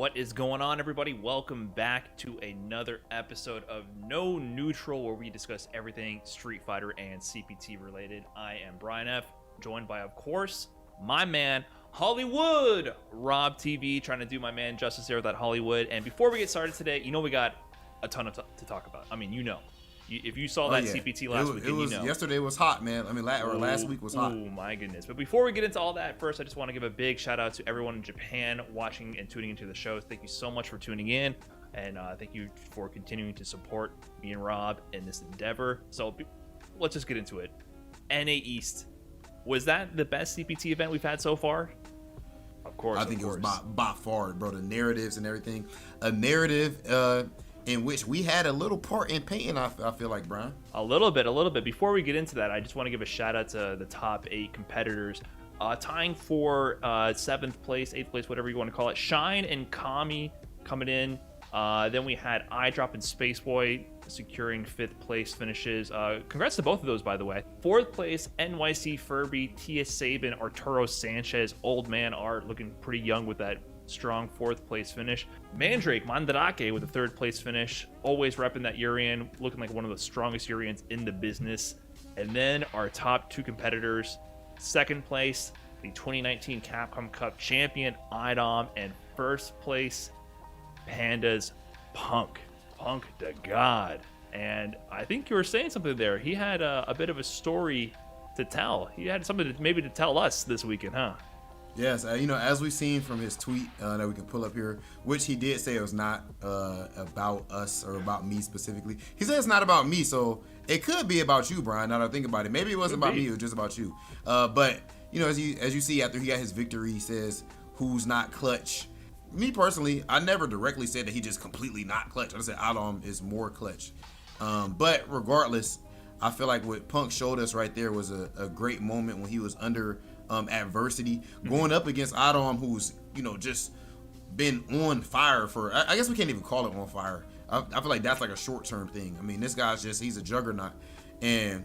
What is going on, everybody? Welcome back to another episode of No Neutral, where we discuss everything Street Fighter and CPT related. I am Brian F., joined by, of course, my man, Hollywood, Rob TV, trying to do my man justice there with that Hollywood. And before we get started today, we got a ton to talk about. I mean, if you saw that CPT last week, yesterday was hot, man. I mean, last week was hot. Oh my goodness! But before we get into all that, first I just want to give a big shout out to everyone in Japan watching and tuning into the show. Thank you so much for tuning in, and thank you for continuing to support me and Rob in this endeavor. So let's just get into it. NA East, was that the best CPT event we've had so far? Of course. I think it was by far, bro. The narratives and everything. A narrative in which we had a little part in painting, I feel like, Brian. A little bit. Before we get into that, I just want to give a shout out to the top 8 competitors. Tying for 7th place, 8th place, whatever you want to call it. Shine and Kami coming in. Then we had iDrop and Spaceboy securing 5th place finishes. Congrats to both of those, by the way. 4th place, NYC Furby, Tia Sabin, Arturo Sanchez. Old man Art looking pretty young with that strong 4th place finish. Mandrake Mandarake with a 3rd place finish, always repping that Urian, looking like one of the strongest Urians in the business. And then our top 2 competitors, 2nd place, the 2019 Capcom Cup champion IDOM, and 1st place, Panda's Punk to God. And I think you were saying something there. He had a bit of a story to tell. He had something to tell us this weekend, huh? Yes, as we've seen from his tweet that we can pull up here, which he did say it was not about us or about me specifically. He said it's not about me, so it could be about you, Brian. Now that I think about it, maybe it wasn't about me; it was just about you. But as you see after he got his victory, he says, "Who's not clutch?" Me personally, I never directly said that he just completely not clutch. I said Adam is more clutch. But regardless, I feel like what Punk showed us right there was a great moment when he was under adversity, going up against Adam, who's just been on fire for, I guess we can't even call it on fire. I feel like that's like a short-term thing. I mean, this guy's he's a juggernaut, and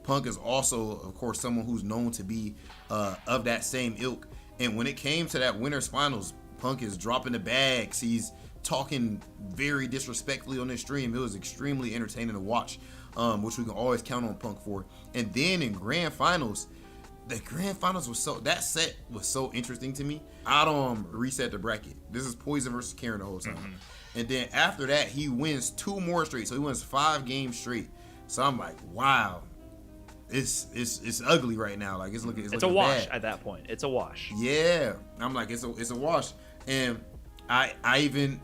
Punk is also, of course, someone who's known to be of that same ilk. And when it came to that winners finals, Punk is dropping the bags. He's talking very disrespectfully on this stream. It was extremely entertaining to watch, which we can always count on Punk for. And then in grand finals, the grand finals that set was so interesting to me. Adam reset the bracket. This is Poison versus Karen the whole time. Mm-hmm. And then after that, he wins 2 more straight. So he wins 5 games straight. So I'm like, wow, it's ugly right now. Like it's a wash bad. At that point. It's a wash. Yeah, I'm like it's a wash. And I even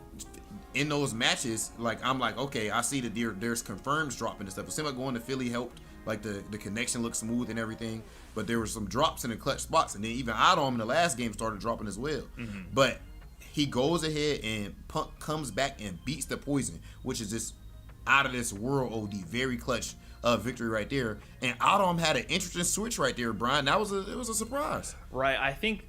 in those matches, like I'm like, okay, I see there's confirms dropping and stuff. It seemed like going to Philly helped. Like the connection looked smooth and everything, but there were some drops in the clutch spots, and then even Adam in the last game started dropping as well. Mm-hmm. But he goes ahead and Punk comes back and beats the Poison, which is just out of this world OD, very clutch victory right there. And Adam had an interesting switch right there, Brian. It was a surprise. Right, I think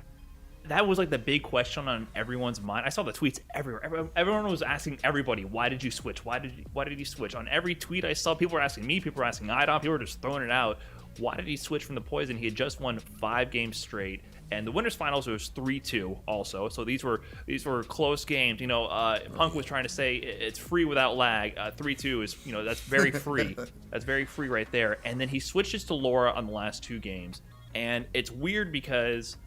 that was like the big question on everyone's mind. I saw the tweets everywhere. Everyone was asking everybody, why did you switch? Why did you switch? On every tweet I saw, people were asking me, people were asking IDOM, people were just throwing it out. Why did he switch from the Poison? He had just won 5 games straight, and the winners finals was 3-2 also. So these were close games. Punk was trying to say it's free without lag. 3-2 is that's very free. That's very free right there. And then he switches to Laura on the last 2 games, and it's weird because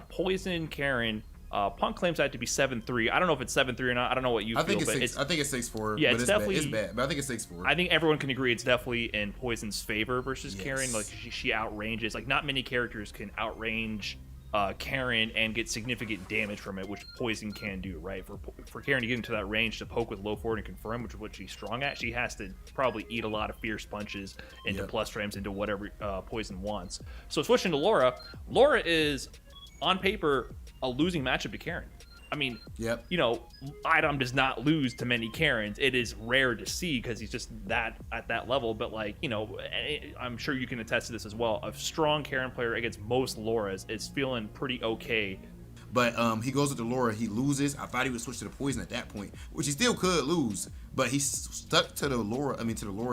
Poison Karen, Punk claims that to be 7-3. I don't know if it's 7-3 or not. I don't know what you feel. I think it's 6-4. Yeah, but it's definitely bad. It's bad, but I think it's 6-4. I think everyone can agree it's definitely in Poison's favor versus Yes. Karen. Like she outranges. Like not many characters can outrange Karen and get significant damage from it, which Poison can do. Right, for Karen to get into that range to poke with low forward and confirm, which is what she's strong at, she has to probably eat a lot of fierce punches into plus frames into whatever Poison wants. So switching to Laura is on paper a losing matchup to Karen. I mean, IDOM does not lose to many Karens. It is rare to see because he's just that at that level. But I'm sure you can attest to this as well. A strong Karen player against most Lauras is feeling pretty okay. But he goes with the Laura, he loses. I thought he would switch to the Poison at that point, which he still could lose. But he stuck to the Laura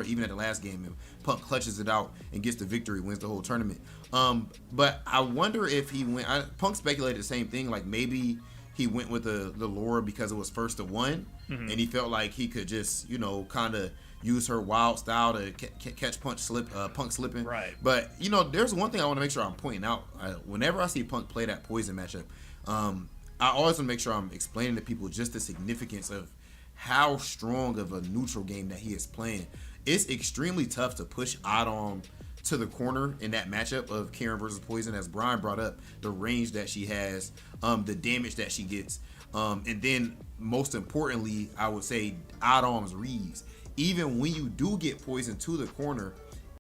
even at the last game. And Punk clutches it out and gets the victory, wins the whole tournament. But I wonder if he went. Punk speculated the same thing, like maybe he went with the Laura because it was first to one, and he felt like he could just, kind of use her wild style to catch Punk slipping. Right. But, there's one thing I want to make sure I'm pointing out. Whenever I see Punk play that Poison matchup, I always want to make sure I'm explaining to people just the significance of how strong of a neutral game that he is playing. It's extremely tough to push Adam to the corner in that matchup of Karen versus Poison, as Brian brought up, the range that she has, the damage that she gets, and then most importantly, I would say Adam's reads. Even when you do get Poison to the corner,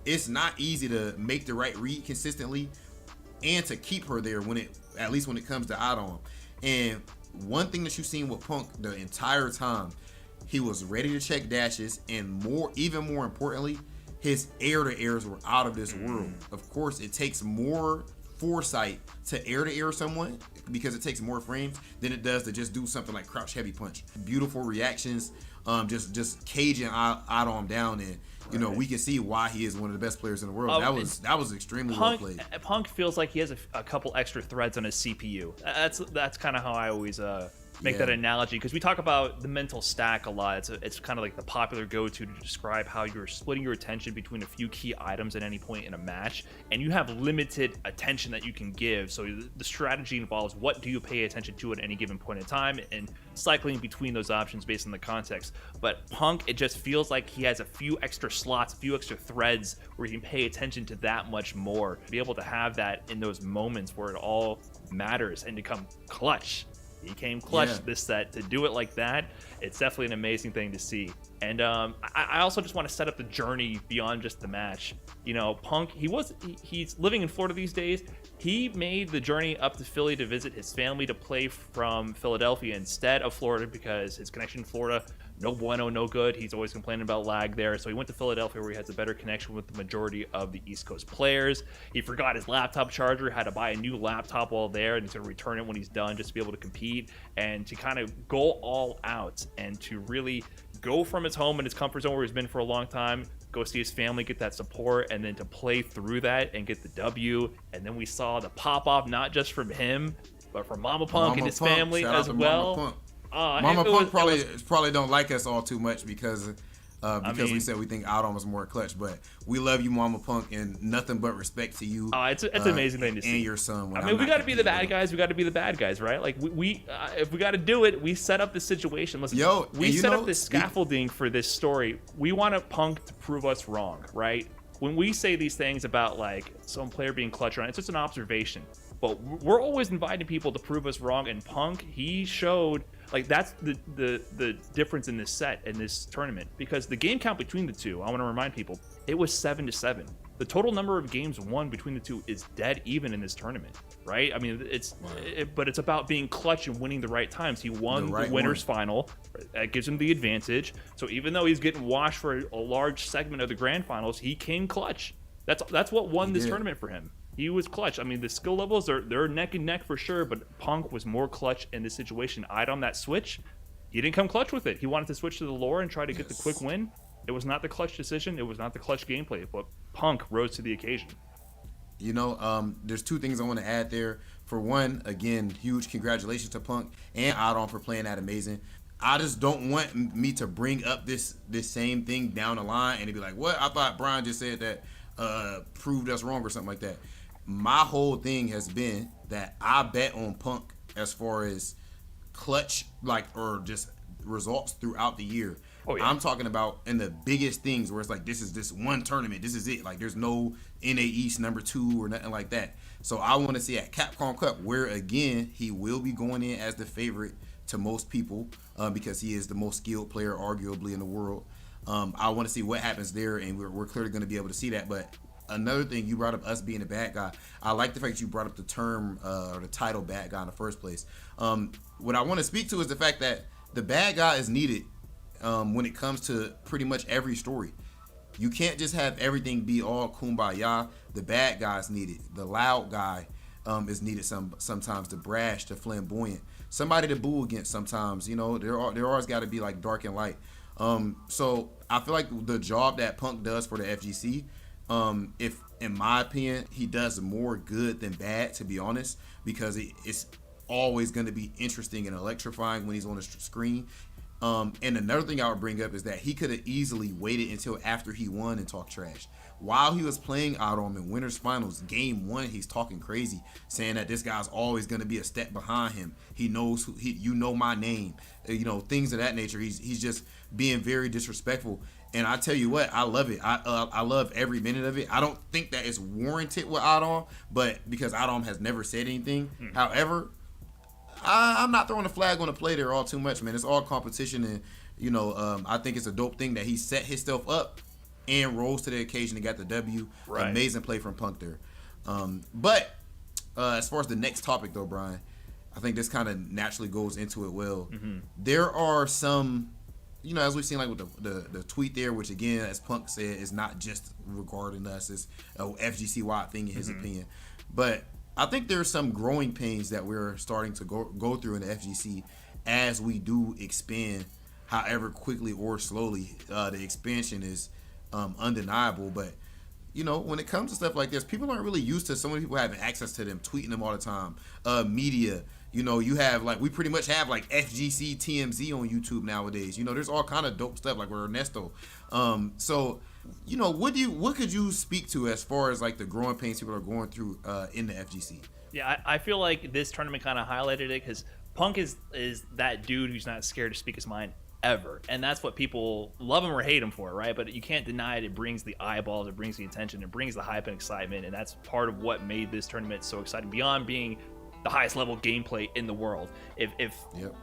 it's not easy to make the right read consistently and to keep her there at least when it comes to Adam. And one thing that you've seen with Punk the entire time, he was ready to check dashes, and even more importantly, his air-to-airs were out of this world. Of course, it takes more foresight to air-to-air someone because it takes more frames than it does to just do something like crouch heavy punch. Beautiful reactions, just caging Adam down, and we can see why he is one of the best players in the world. That was extremely well played. Punk feels like he has a couple extra threads on his CPU. That's kind of how I always make that analogy, because we talk about the mental stack a lot. It's kind of like the popular go-to to describe how you're splitting your attention between a few key items at any point in a match, and you have limited attention that you can give. So the strategy involves what do you pay attention to at any given point in time, and cycling between those options based on the context. But Punk, it just feels like he has a few extra slots, a few extra threads where he can pay attention to that much more, to be able to have that in those moments where it all matters and to come clutch. He came clutch this set. To do it like that, it's definitely an amazing thing to see. And I also just want to set up the journey beyond just the match. Punk, he's living in Florida these days. He made the journey up to Philly to visit his family, to play from Philadelphia instead of Florida, because his connection in Florida, no bueno, no good. He's always complaining about lag there. So he went to Philadelphia, where he has a better connection with the majority of the East Coast players. He forgot his laptop charger, had to buy a new laptop while there, and he's going to return it when he's done just to be able to compete and to kind of go all out and to really go from his home and his comfort zone where he's been for a long time, go see his family, get that support, and then to play through that and get the W. And then we saw the pop-off, not just from him, but from Mama Punk and his family as well. Mama Punk probably don't like us all too much because we said we think Adam was more clutch, but we love you, Mama Punk, and nothing but respect to you. It's an amazing thing to see. And your son. We got to be the bad guys. We got to be the bad guys, right? Like we if we got to do it, we set up the situation. Listen, we set up this scaffolding for this story. We want a Punk to prove us wrong, right? When we say these things about like some player being clutch, it's just an observation. But we're always inviting people to prove us wrong. And Punk, he showed. Like, that's the difference in this set, in this tournament, because the game count between the two, I want to remind people, it was 7-7. The total number of games won between the two is dead even in this tournament, right? I mean, but it's about being clutch and winning the right times. He won the winner's final. That gives him the advantage. So even though he's getting washed for a large segment of the grand finals, he came clutch. That's what won this tournament for him. He was clutch. I mean, the skill levels, they're neck and neck for sure, but Punk was more clutch in this situation. Eyed on that switch. He didn't come clutch with it. He wanted to switch to the lore and try to get the quick win. It was not the clutch decision. It was not the clutch gameplay, but Punk rose to the occasion. There's two things I want to add there. For one, again, huge congratulations to Punk and Adam for playing that amazing. I just don't want me to bring up this same thing down the line and to be like, what? I thought Brian just said that proved us wrong or something like that. My whole thing has been that I bet on Punk as far as clutch, or just results throughout the year. Oh, yeah. I'm talking about in the biggest things where it's like, this is this one tournament, this is it. Like, there's no NA East number 2 or nothing like that. So I want to see at Capcom Cup, where again he will be going in as the favorite to most people because he is the most skilled player arguably in the world. I want to see what happens there, and we're clearly going to be able to see that. But another thing, you brought up us being a bad guy. I like the fact that you brought up the term or the title bad guy in the first place. What I want to speak to is the fact that the bad guy is needed when it comes to pretty much every story. You can't just have everything be all kumbaya. The bad guy is needed. The loud guy is needed sometimes. The brash, the flamboyant. Somebody to boo against sometimes. There always got to be like dark and light. So I feel like the job that Punk does for the FGC, if in my opinion he does more good than bad, to be honest, because always going to be interesting and electrifying when he's on the screen. And another thing I would bring up is that he could have easily waited until after he won and talked trash. While he was playing Adam in Winners Finals, Game 1, he's talking crazy, saying that this guy's always going to be a step behind him. He knows you know my name, things of that nature. He's just being very disrespectful. And I tell you what, I love it. I love every minute of it. I don't think that it's warranted with Adam, but because Adam has never said anything. However, I'm not throwing a flag on the play there all too much, man. It's all competition, and I think it's a dope thing that he set himself up and rose to the occasion and got the W. Right. Amazing play from Punk there. But as far as the next topic, though, Brian, I think this kind of naturally goes into it well. There are some, as we've seen, like with the tweet there, which again, as Punk said, is not just regarding us. It's a FGC-wide thing in his opinion. But I think there's some growing pains that we're starting to go through in the FGC as we do expand, however quickly or slowly. The expansion is undeniable, but when it comes to stuff like this, people aren't really used to so many people having access to them, tweeting them all the time. Media, you have we pretty much have FGC TMZ on YouTube nowadays. There's all kind of dope stuff like with Ernesto. So what could you speak to as far as the growing pains people are going through in the FGC? Yeah, I feel like this tournament kind of highlighted it because Punk is that dude who's not scared to speak his mind ever, and that's what people love him or hate him for, right? But you can't deny it. It brings the eyeballs, it brings the attention, it brings the hype and excitement, and that's part of what made this tournament so exciting beyond being the highest level gameplay in the world. If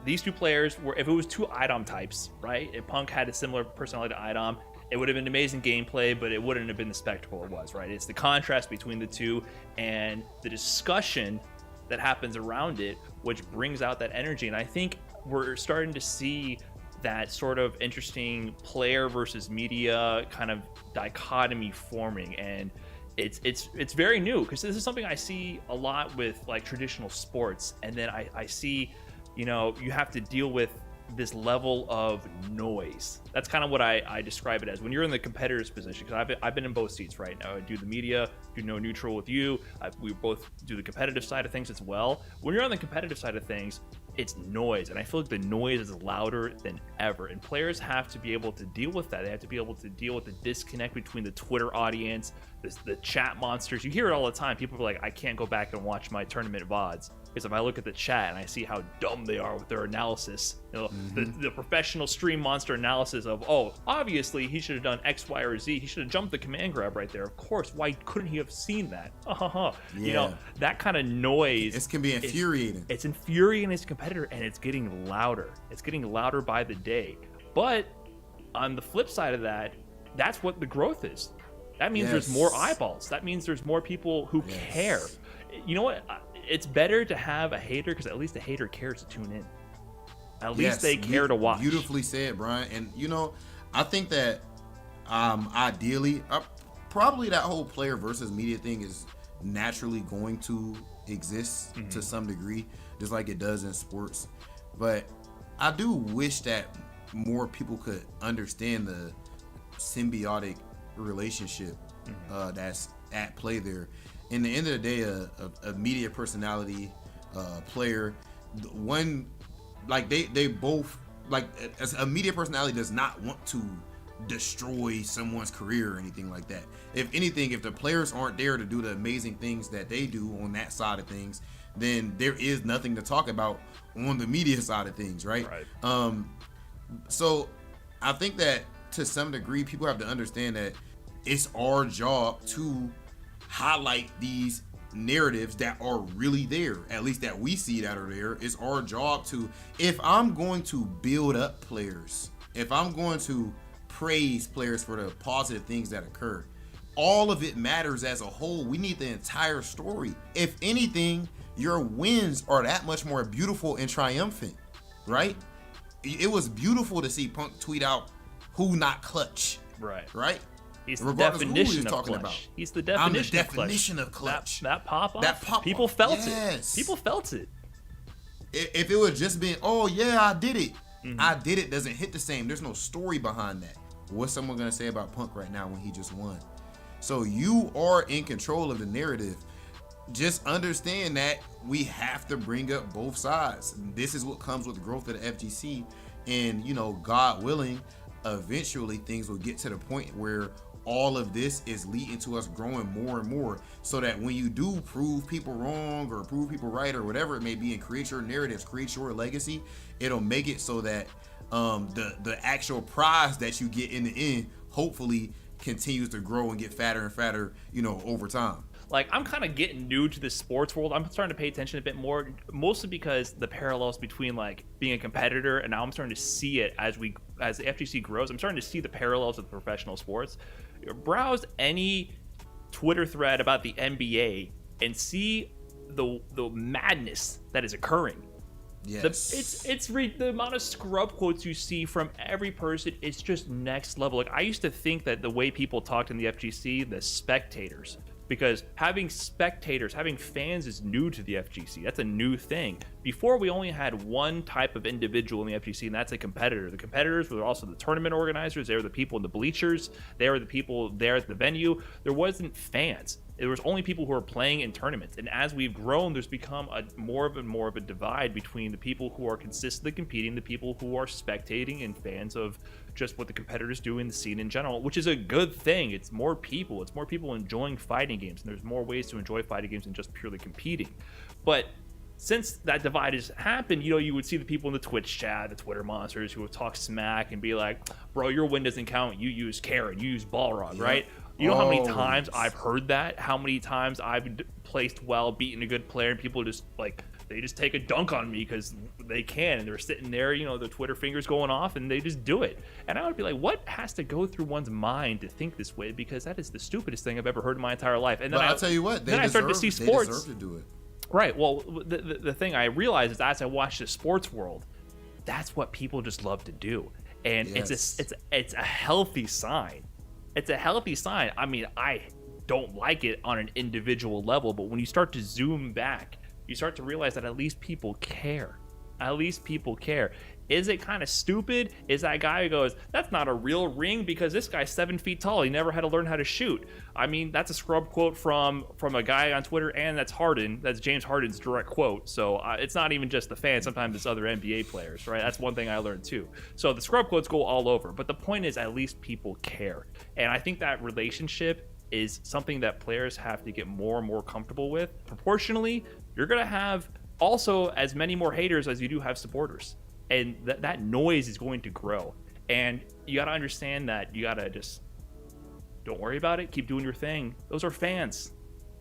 these two players were, if it was two IDOM types, right? If Punk had a similar personality to IDOM, it would have been amazing gameplay, but it wouldn't have been the spectacle it was, right? It's the contrast between the two and the discussion that happens around it, which brings out that energy. And I think we're starting to see that sort of interesting player versus media kind of dichotomy forming, and it's very new because this is something I see a lot with traditional sports, and then I see you have to deal with this level of noise. That's kind of what I describe it as when you're in the competitor's position, because I've been in both seats right now. I do the media, do no neutral with you. We both do the competitive side of things as well. When you're on the competitive side of things, it's noise, and I feel like the noise is louder than ever, and players have to be able to deal with that. They have to be able to deal with the disconnect between the Twitter audience, the chat monsters. You hear it all the time. People are like, I can't go back and watch my tournament VODs because if I look at the chat and I see how dumb they are with their analysis, the professional stream monster analysis of, obviously he should have done X, Y, or Z. He should have jumped the command grab right there. Of course, why couldn't he have seen that? Yeah. That kind of noise. It can be infuriating. It's infuriating as a competitor, and it's getting louder. It's getting louder by the day. But on the flip side of that, that's what the growth is. That means there's more eyeballs. That means there's more people who care. You know what? It's better to have a hater because at least a hater cares to tune in. At least they care to watch. Beautifully said, Brian. And I think that ideally, probably that whole player versus media thing is naturally going to exist to some degree, just like it does in sports. But I do wish that more people could understand the symbiotic relationship that's at play there. In the end of the day, a media personality, player, one, they both, as a media personality does not want to destroy someone's career or anything like that. If anything, if the players aren't there to do the amazing things that they do on that side of things, then there is nothing to talk about on the media side of things, right? So I think that to some degree, people have to understand that it's our job to highlight these narratives that are really there, at least that we see that are there. It's our job to, if I'm going to build up players, if I'm going to praise players for the positive things that occur, all of it matters as a whole. We need the entire story. If anything, your wins are that much more beautiful and triumphant, right? It was beautiful to see Punk tweet out, "Who not clutch?" Right? He's the definition of clutch. He's the definition of clutch. That pop off. People felt it. People felt it. If it would just been, "Oh yeah, I did it," I did it doesn't hit the same. There's no story behind that. What's someone gonna say about Punk right now when he just won? So you are in control of the narrative. just understand that we have to bring up both sides. This is what comes with the growth of the FGC, and God willing, eventually things will get to the point where all of this is leading to us growing more and more, so that when you do prove people wrong or prove people right or whatever it may be, and create your narratives, create your legacy, it'll make it so that the actual prize that you get in the end hopefully continues to grow and get fatter and fatter over time. Like, I'm kind of getting new to the sports world. I'm starting to pay attention a bit more, mostly because the parallels between like being a competitor, and now I'm starting to see it as the FGC grows. I'm starting to see the parallels with professional sports. Browse any Twitter thread about the NBA and see the madness that is occurring. Yes. It's the amount of scrub quotes you see from every person. It's just next level. Like, I used to think that the way people talked in the FGC, the spectators, because having spectators, having fans is new to the FGC. That's a new thing. Before, we only had one type of individual in the FGC, and that's a competitor. The competitors were also the tournament organizers. They were the people in the bleachers. They were the people there at the venue. There wasn't fans. There was only people who were playing in tournaments. And as we've grown, there's become more of a divide between the people who are consistently competing, the people who are spectating, and fans of just what the competitors do in the scene in general, which is a good thing. It's more people enjoying fighting games, and there's more ways to enjoy fighting games than just purely competing. But since that divide has happened, you would see the people in the Twitch chat, the Twitter monsters, who would talk smack and be like, bro, your win doesn't count, you use Karen, you use Balrog, right? You know how many times I've heard that? How many times I've placed well, beaten a good player, and people just they just take a dunk on me because they can, and they're sitting there, the Twitter fingers going off, and they just do it. And I would be like, what has to go through one's mind to think this way? Because that is the stupidest thing I've ever heard in my entire life. And then I'll tell you what, I started to see sports. They deserve to do it. Right. Well, the thing I realized is, as I watch the sports world, that's what people just love to do, and it's a healthy sign. It's a healthy sign. I mean, I don't like it on an individual level, but when you start to zoom back, you start to realize that at least people care. At least people care. Is it kind of stupid? Is that guy who goes, that's not a real ring because this guy's 7 feet tall, he never had to learn how to shoot? I mean, that's a scrub quote from a guy on Twitter, and that's James Harden's direct quote. So it's not even just the fans, sometimes it's other NBA players, right? That's one thing I learned too. So the scrub quotes go all over, but the point is, at least people care. And I think that relationship is something that players have to get more and more comfortable with. Proportionally, you're going to have also as many more haters as you do have supporters. And that noise is going to grow. And you got to understand that you got to just don't worry about it. Keep doing your thing. Those are fans.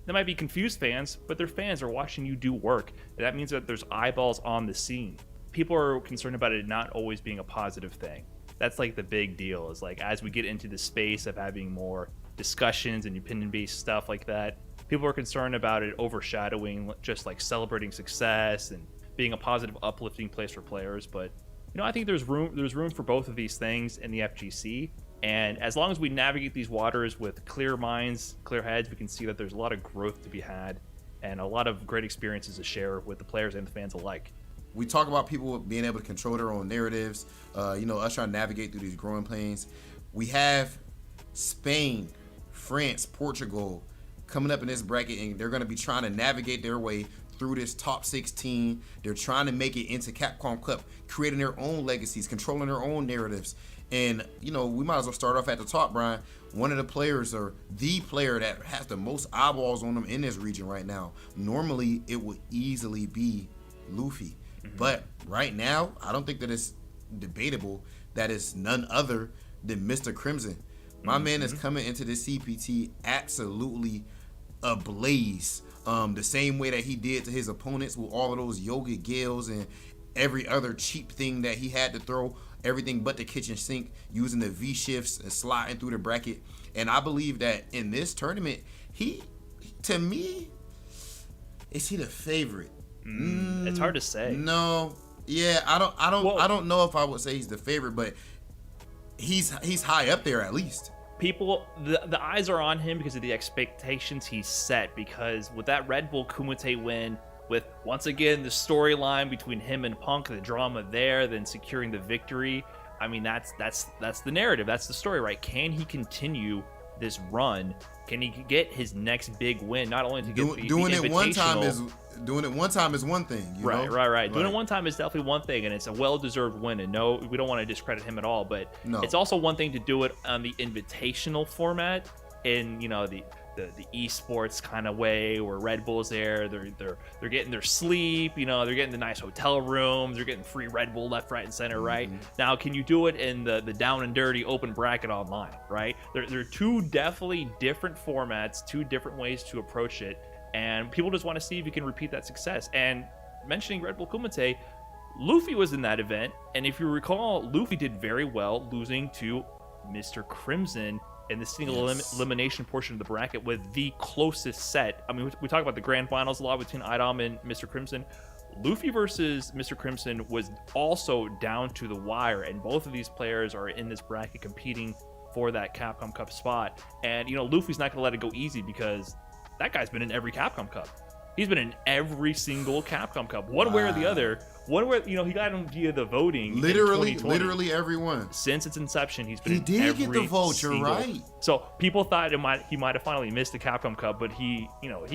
They might be confused fans, but they're fans. They're watching you do work. And that means that there's eyeballs on the scene. People are concerned about it not always being a positive thing. That's like the big deal, is like, as we get into the space of having more discussions and opinion-based stuff like that, people are concerned about it overshadowing just like celebrating success and being a positive, uplifting place for players. But I think there's room for both of these things in the FGC, and as long as we navigate these waters with clear minds, clear heads, we can see that there's a lot of growth to be had and a lot of great experiences to share with the players and the fans alike. We talk about people being able to control their own narratives, us trying to navigate through these growing pains. We have Spain, France, Portugal coming up in this bracket, and they're going to be trying to navigate their way through this top 16. They're trying to make it into Capcom Cup, creating their own legacies, controlling their own narratives. And, we might as well start off at the top, Brian. One of the players, or the player that has the most eyeballs on them in this region right now, normally it would easily be Luffy. Mm-hmm. But right now, I don't think that it's debatable that it's none other than Mr. Crimson. My man is coming into this CPT absolutely ablaze. The same way that he did to his opponents with all of those yoga gales and every other cheap thing that he had to throw, everything but the kitchen sink, using the V shifts and sliding through the bracket. And I believe that in this tournament, to me, is he the favorite? It's hard to say. No, yeah, I don't know if I would say he's the favorite, but he's high up there at least. People, the eyes are on him because of the expectations he set, because with that Red Bull Kumite win, with once again the storyline between him and Punk, the drama there, then securing the victory, I mean, that's the narrative, that's the story, right? Can he continue this run? Can he get his next big win? Not only to get doing the it one time Invitational- is one thing. Right. Doing it one time is definitely one thing, and it's a well-deserved win. And no, we don't want to discredit him at all, but it's also one thing to do it on the invitational format in, you know, the esports kind of way, where Red Bull's there, they're getting their sleep, you know, they're getting the nice hotel rooms, they're getting free Red Bull left, right, and center, right? Now, can you do it in the down and dirty open bracket online, right? They're two definitely different formats, two different ways to approach it, and people just want to see if you can repeat that success. And mentioning Red Bull Kumite, Luffy was in that event, and if you recall, Luffy did very well, losing to Mr. Crimson in the single elimination portion of the bracket with the closest set. I mean, we talk about the grand finals a lot between Idom and Mr. Crimson. Luffy versus Mr. Crimson was also down to the wire, and both of these players are in this bracket competing for that Capcom Cup spot. And, you know, Luffy's not going to let it go easy, because that guy's been in every Capcom Cup. He's been in every single Capcom Cup, one way or the other. One way, you know, he got him via the voting. Literally everyone. Since its inception, he's been He in did every get the vote, you're single. right. So people thought he might have finally missed the Capcom Cup, but he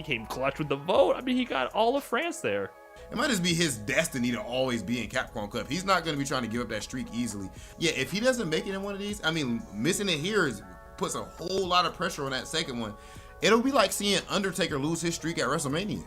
came clutch with the vote. I mean, he got all of France there. It might just be his destiny to always be in Capcom Cup. He's not going to be trying to give up that streak easily. Yeah, if he doesn't make it in one of these, I mean, missing it here puts a whole lot of pressure on that second one. It'll be like seeing Undertaker lose his streak at WrestleMania.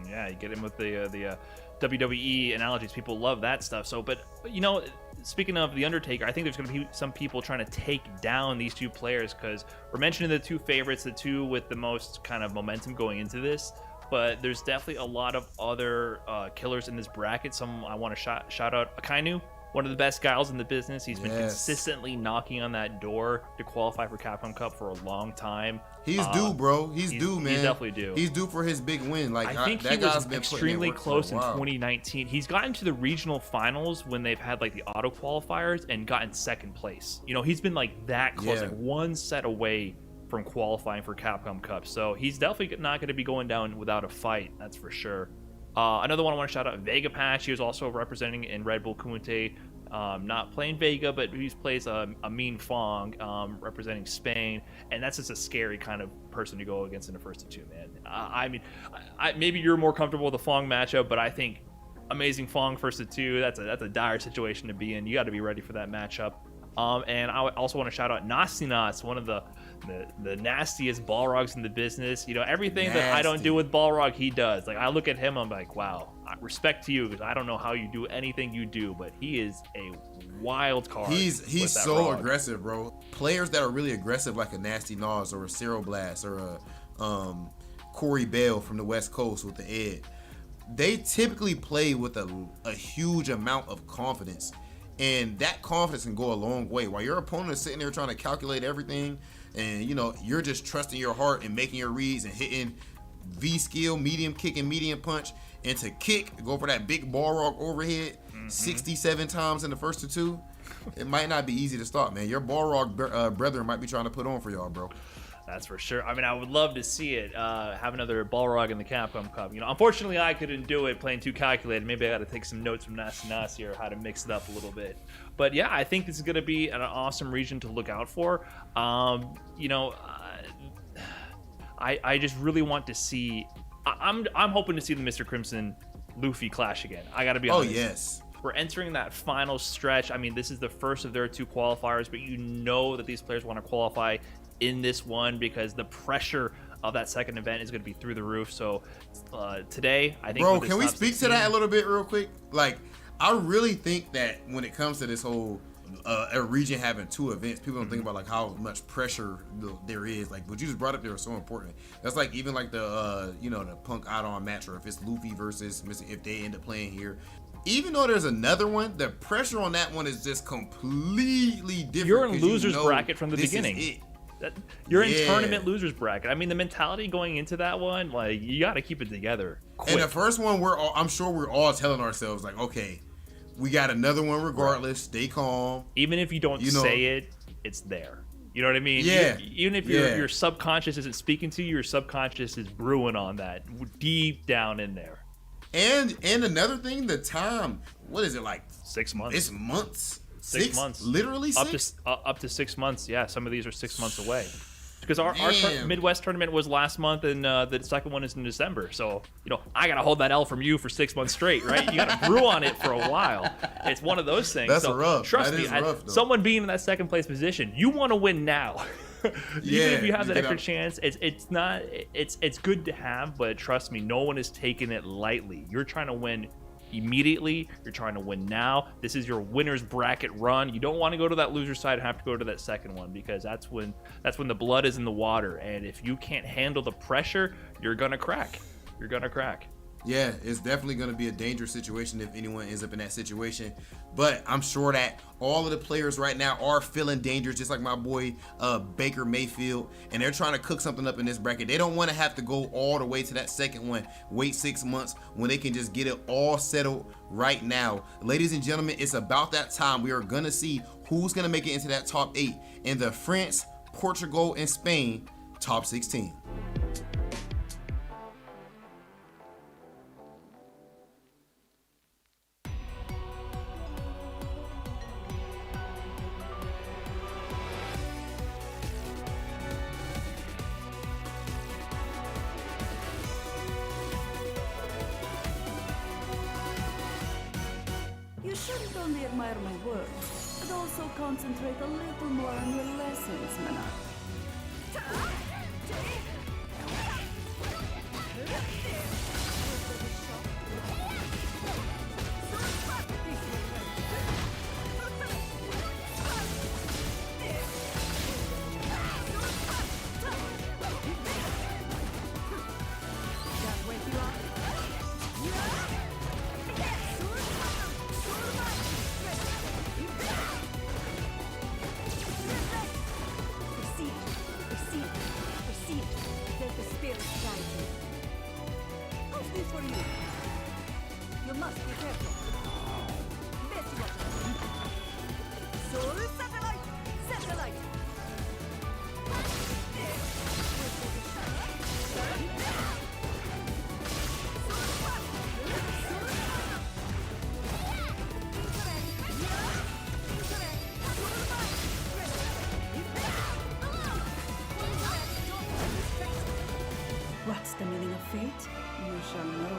Yeah, you get him with the WWE analogies. People love that stuff. So, but you know, speaking of the Undertaker, I think there's going to be some people trying to take down these two players, because we're mentioning the two favorites, the two with the most kind of momentum going into this. But there's definitely a lot of other killers in this bracket. Some I want to shout out Akainu, one of the best guys in the business. He's been consistently knocking on that door to qualify for Capcom Cup for a long time. He's due, bro. He's due, man. He's definitely due. He's due for his big win. Like, I think that he guy's was been extremely close in while. 2019. He's gotten to the regional finals when they've had like the auto qualifiers and gotten second place. You know, he's been like that close, like one set away from qualifying for Capcom Cup. So he's definitely not going to be going down without a fight. That's for sure. Another one I want to shout out, Vega Patch. He was also representing in Red Bull Kumite. Not playing Vega, but he plays a Mean Fong, representing Spain, and that's just a scary kind of person to go against in the first of two, man. I mean, maybe you're more comfortable with the Fong matchup, but I think Amazing Fong first of two, that's a dire situation to be in. You got to be ready for that matchup. And I also want to shout out Nastinas, one of the nastiest Balrogs in the business. You know, everything that I don't do with Balrog, he does. Like, I look at him, I'm like, wow, respect to you, because I don't know how you do anything you do, but he is a wild card. He's so aggressive, bro. Players that are really aggressive, like a Nasty Nas or a Cero Blast or a Corey Bell from the West Coast with the Ed, they typically play with a huge amount of confidence. And that confidence can go a long way. While your opponent is sitting there trying to calculate everything, and you know, you're just trusting your heart and making your reads and hitting V skill, medium kick and medium punch, and to kick, go for that big Balrog overhead 67 times in the first of two. It might not be easy to stop, man. Your Balrog brethren might be trying to put on for y'all, bro. That's for sure. I mean, I would love to see it, have another Balrog in the Capcom Cup. You know, unfortunately, I couldn't do it playing too calculated. Maybe I got to take some notes from Nas here, how to mix it up a little bit. But yeah, I think this is going to be an awesome region to look out for. You know, I just really want to see. I'm hoping to see the Mr. Crimson Luffy clash again. I got to be honest. Oh yes. We're entering that final stretch. I mean, this is the first of their two qualifiers, but you know that these players want to qualify in this one because the pressure of that second event is going to be through the roof. So today, I think... Bro, can we speak to that a little bit real quick? Like, I really think that when it comes to this whole a region having two events, people don't think about like how much pressure there is. Like what you just brought up there is so important. That's like even like the you know, the Punk Add-on match, or if it's Luffy versus if they end up playing here. Even though there's another one, the pressure on that one is just completely different. You're in losers bracket from the beginning. You're in tournament losers bracket. I mean, the mentality going into that one, like, you got to keep it together quick. And the first one, I'm sure we're all telling ourselves, like, okay, we got another one regardless. Stay calm. Even if you don't say it, it's there. You know what I mean? Yeah. Even if your subconscious isn't speaking to you, your subconscious is brewing on that deep down in there. And another thing, the time, what is it, like 6 months? It's months. 6 months. Literally 6? Up to 6 months. Yeah, some of these are 6 months away. Because our Midwest tournament was last month, and the second one is in December. So, I got to hold that L from you for 6 months straight, right? You got to brew on it for a while. It's one of those things. That's so rough. Trust me, someone being in that second place position, you want to win now. Even if you have that extra chance, it's good to have, but trust me, no one is taking it lightly. You're trying to win immediately. You're trying to win now. This is your winner's bracket run. You don't want to go to that loser side and have to go to that second one, because that's when the blood is in the water, and if you can't handle the pressure, you're gonna crack. Yeah, it's definitely going to be a dangerous situation if anyone ends up in that situation. But I'm sure that all of the players right now are feeling dangerous, just like my boy Baker Mayfield, and they're trying to cook something up in this bracket. They don't want to have to go all the way to that second one, wait 6 months, when they can just get it all settled right now. Ladies and gentlemen, it's about that time. We are going to see who's going to make it into that top 8 in the France, Portugal, and Spain top 16. You shouldn't only admire my work, but also concentrate a little more on your lessons, Mana. You must be careful. Soul satellite. What's the meaning of fate? You shall know.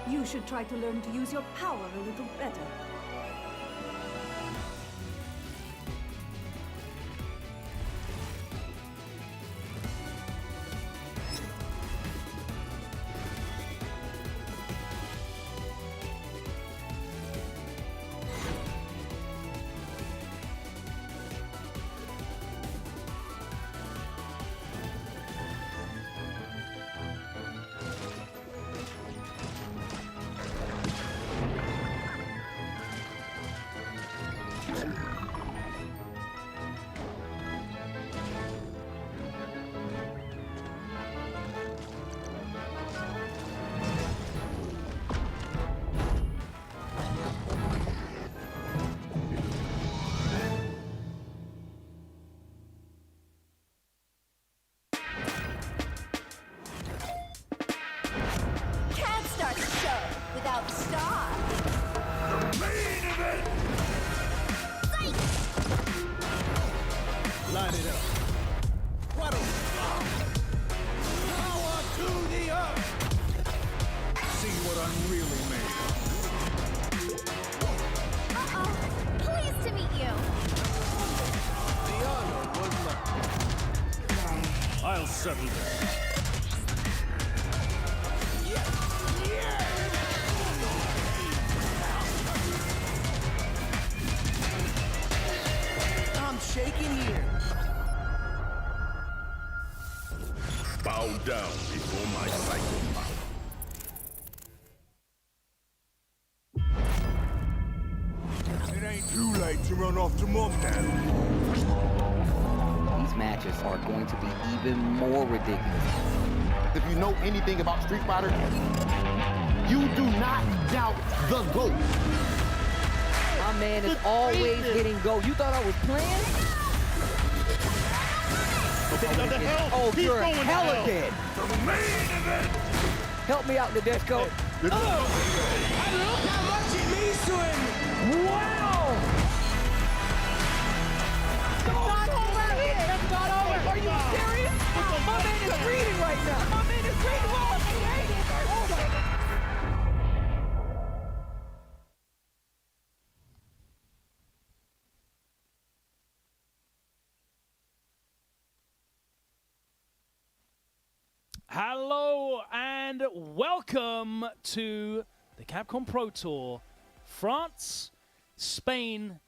You should try to learn to use your power a little better. Without stop. The main event! Light it up. What a power to the earth! See what I'm really made of. Uh-oh. Pleased to meet you. The honor was mine. I'll settle that. Shaking here. Bow down before my psycho power. It ain't too late to run off to Mom now. These matches are going to be even more ridiculous. If you know anything about Street Fighter, you do not doubt the GOAT. My man is always hitting go. You thought I was playing? Oh, you're hella dead. The main event! Help me out, Nadeshko. I love how much it means to him. Wow! Not over here. That's not over. Are you serious? My man is breathing right now. My man is breathing. Oh, Hello and welcome to the Capcom Pro Tour, France, Spain,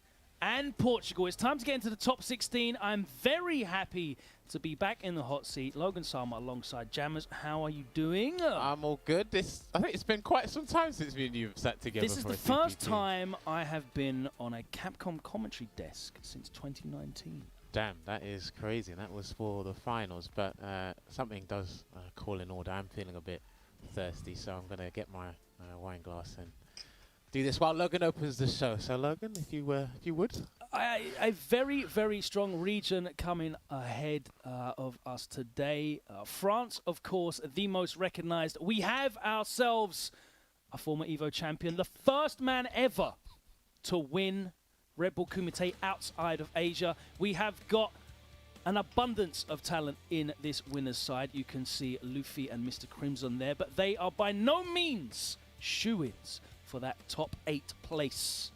and Portugal. It's time to get into the top 16. I'm very happy to be back in the hot seat. Logan Salma alongside Jammers. How are you doing? I'm all good. I think it's been quite some time since me and you have sat together. This is the first time I have been on a Capcom commentary desk since 2019. Damn, that is crazy. That was for the finals, but something does call in order. I'm feeling a bit thirsty, so I'm going to get my wine glass and do this while Logan opens the show. So, Logan, if you would. A very, very strong region coming ahead of us today. France, of course, the most recognized. We have ourselves a former EVO champion, the first man ever to win Red Bull Kumite outside of Asia. We have got an abundance of talent in this winner's side. You can see Luffy and Mr. Crimson there, but they are by no means shoo-ins for that top 8 place.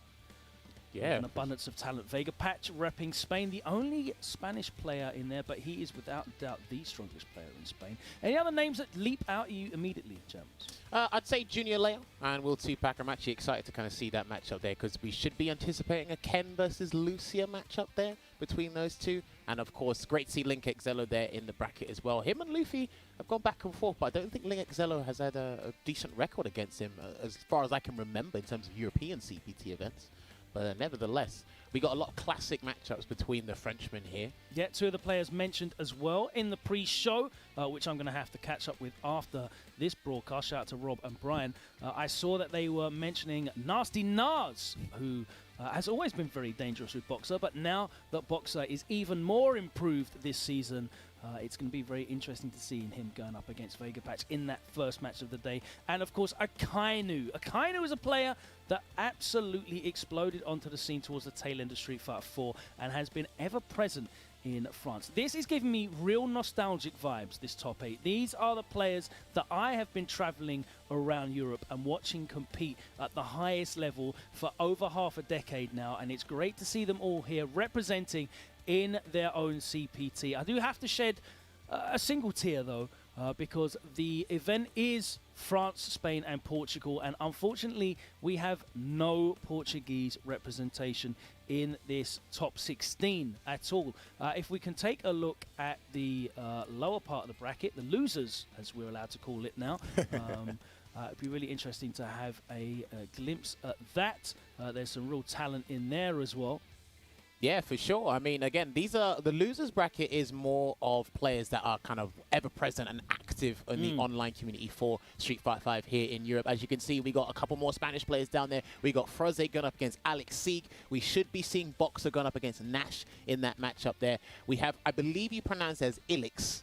Yeah. An abundance of talent. Vega Patch repping Spain, the only Spanish player in there, but he is without doubt the strongest player in Spain. Any other names that leap out at you immediately, James? I'd say Junior Leo and Will Tupac. I'm actually excited to kind of see that matchup there because we should be anticipating a Ken versus Lucia matchup there between those two. And of course, great to see Link Exello there in the bracket as well. Him and Luffy have gone back and forth, but I don't think Link Exello has had a decent record against him as far as I can remember in terms of European CPT events. But nevertheless, we got a lot of classic matchups between the Frenchmen here. Yeah, two of the players mentioned as well in the pre-show, which I'm going to have to catch up with after this broadcast. Shout out to Rob and Brian. I saw that they were mentioning Nasty Nas, who has always been very dangerous with Boxer, but now that Boxer is even more improved this season, it's going to be very interesting to see him going up against Vega Patch in that first match of the day. And of course, Akainu. Akainu is a player that absolutely exploded onto the scene towards the tail end of Street Fighter 4 and has been ever present in France. This is giving me real nostalgic vibes, this top 8. These are the players that I have been traveling around Europe and watching compete at the highest level for over half a decade now, and it's great to see them all here representing in their own CPT. I do have to shed a single tear though, because the event is France, Spain and Portugal, and unfortunately we have no Portuguese representation in this top 16 at all. If we can take a look at the lower part of the bracket, the losers as we're allowed to call it now, it'd be really interesting to have a glimpse at that. There's some real talent in there as well. Yeah, for sure. I mean, again, these are the losers bracket is more of players that are kind of ever present and active in the online community for Street Fighter 5 here in Europe. As you can see, we got a couple more Spanish players down there. We got Froze going up against Alex Sieg. We should be seeing Boxer going up against Nash in that matchup there. We have, I believe you pronounce it as Ilix.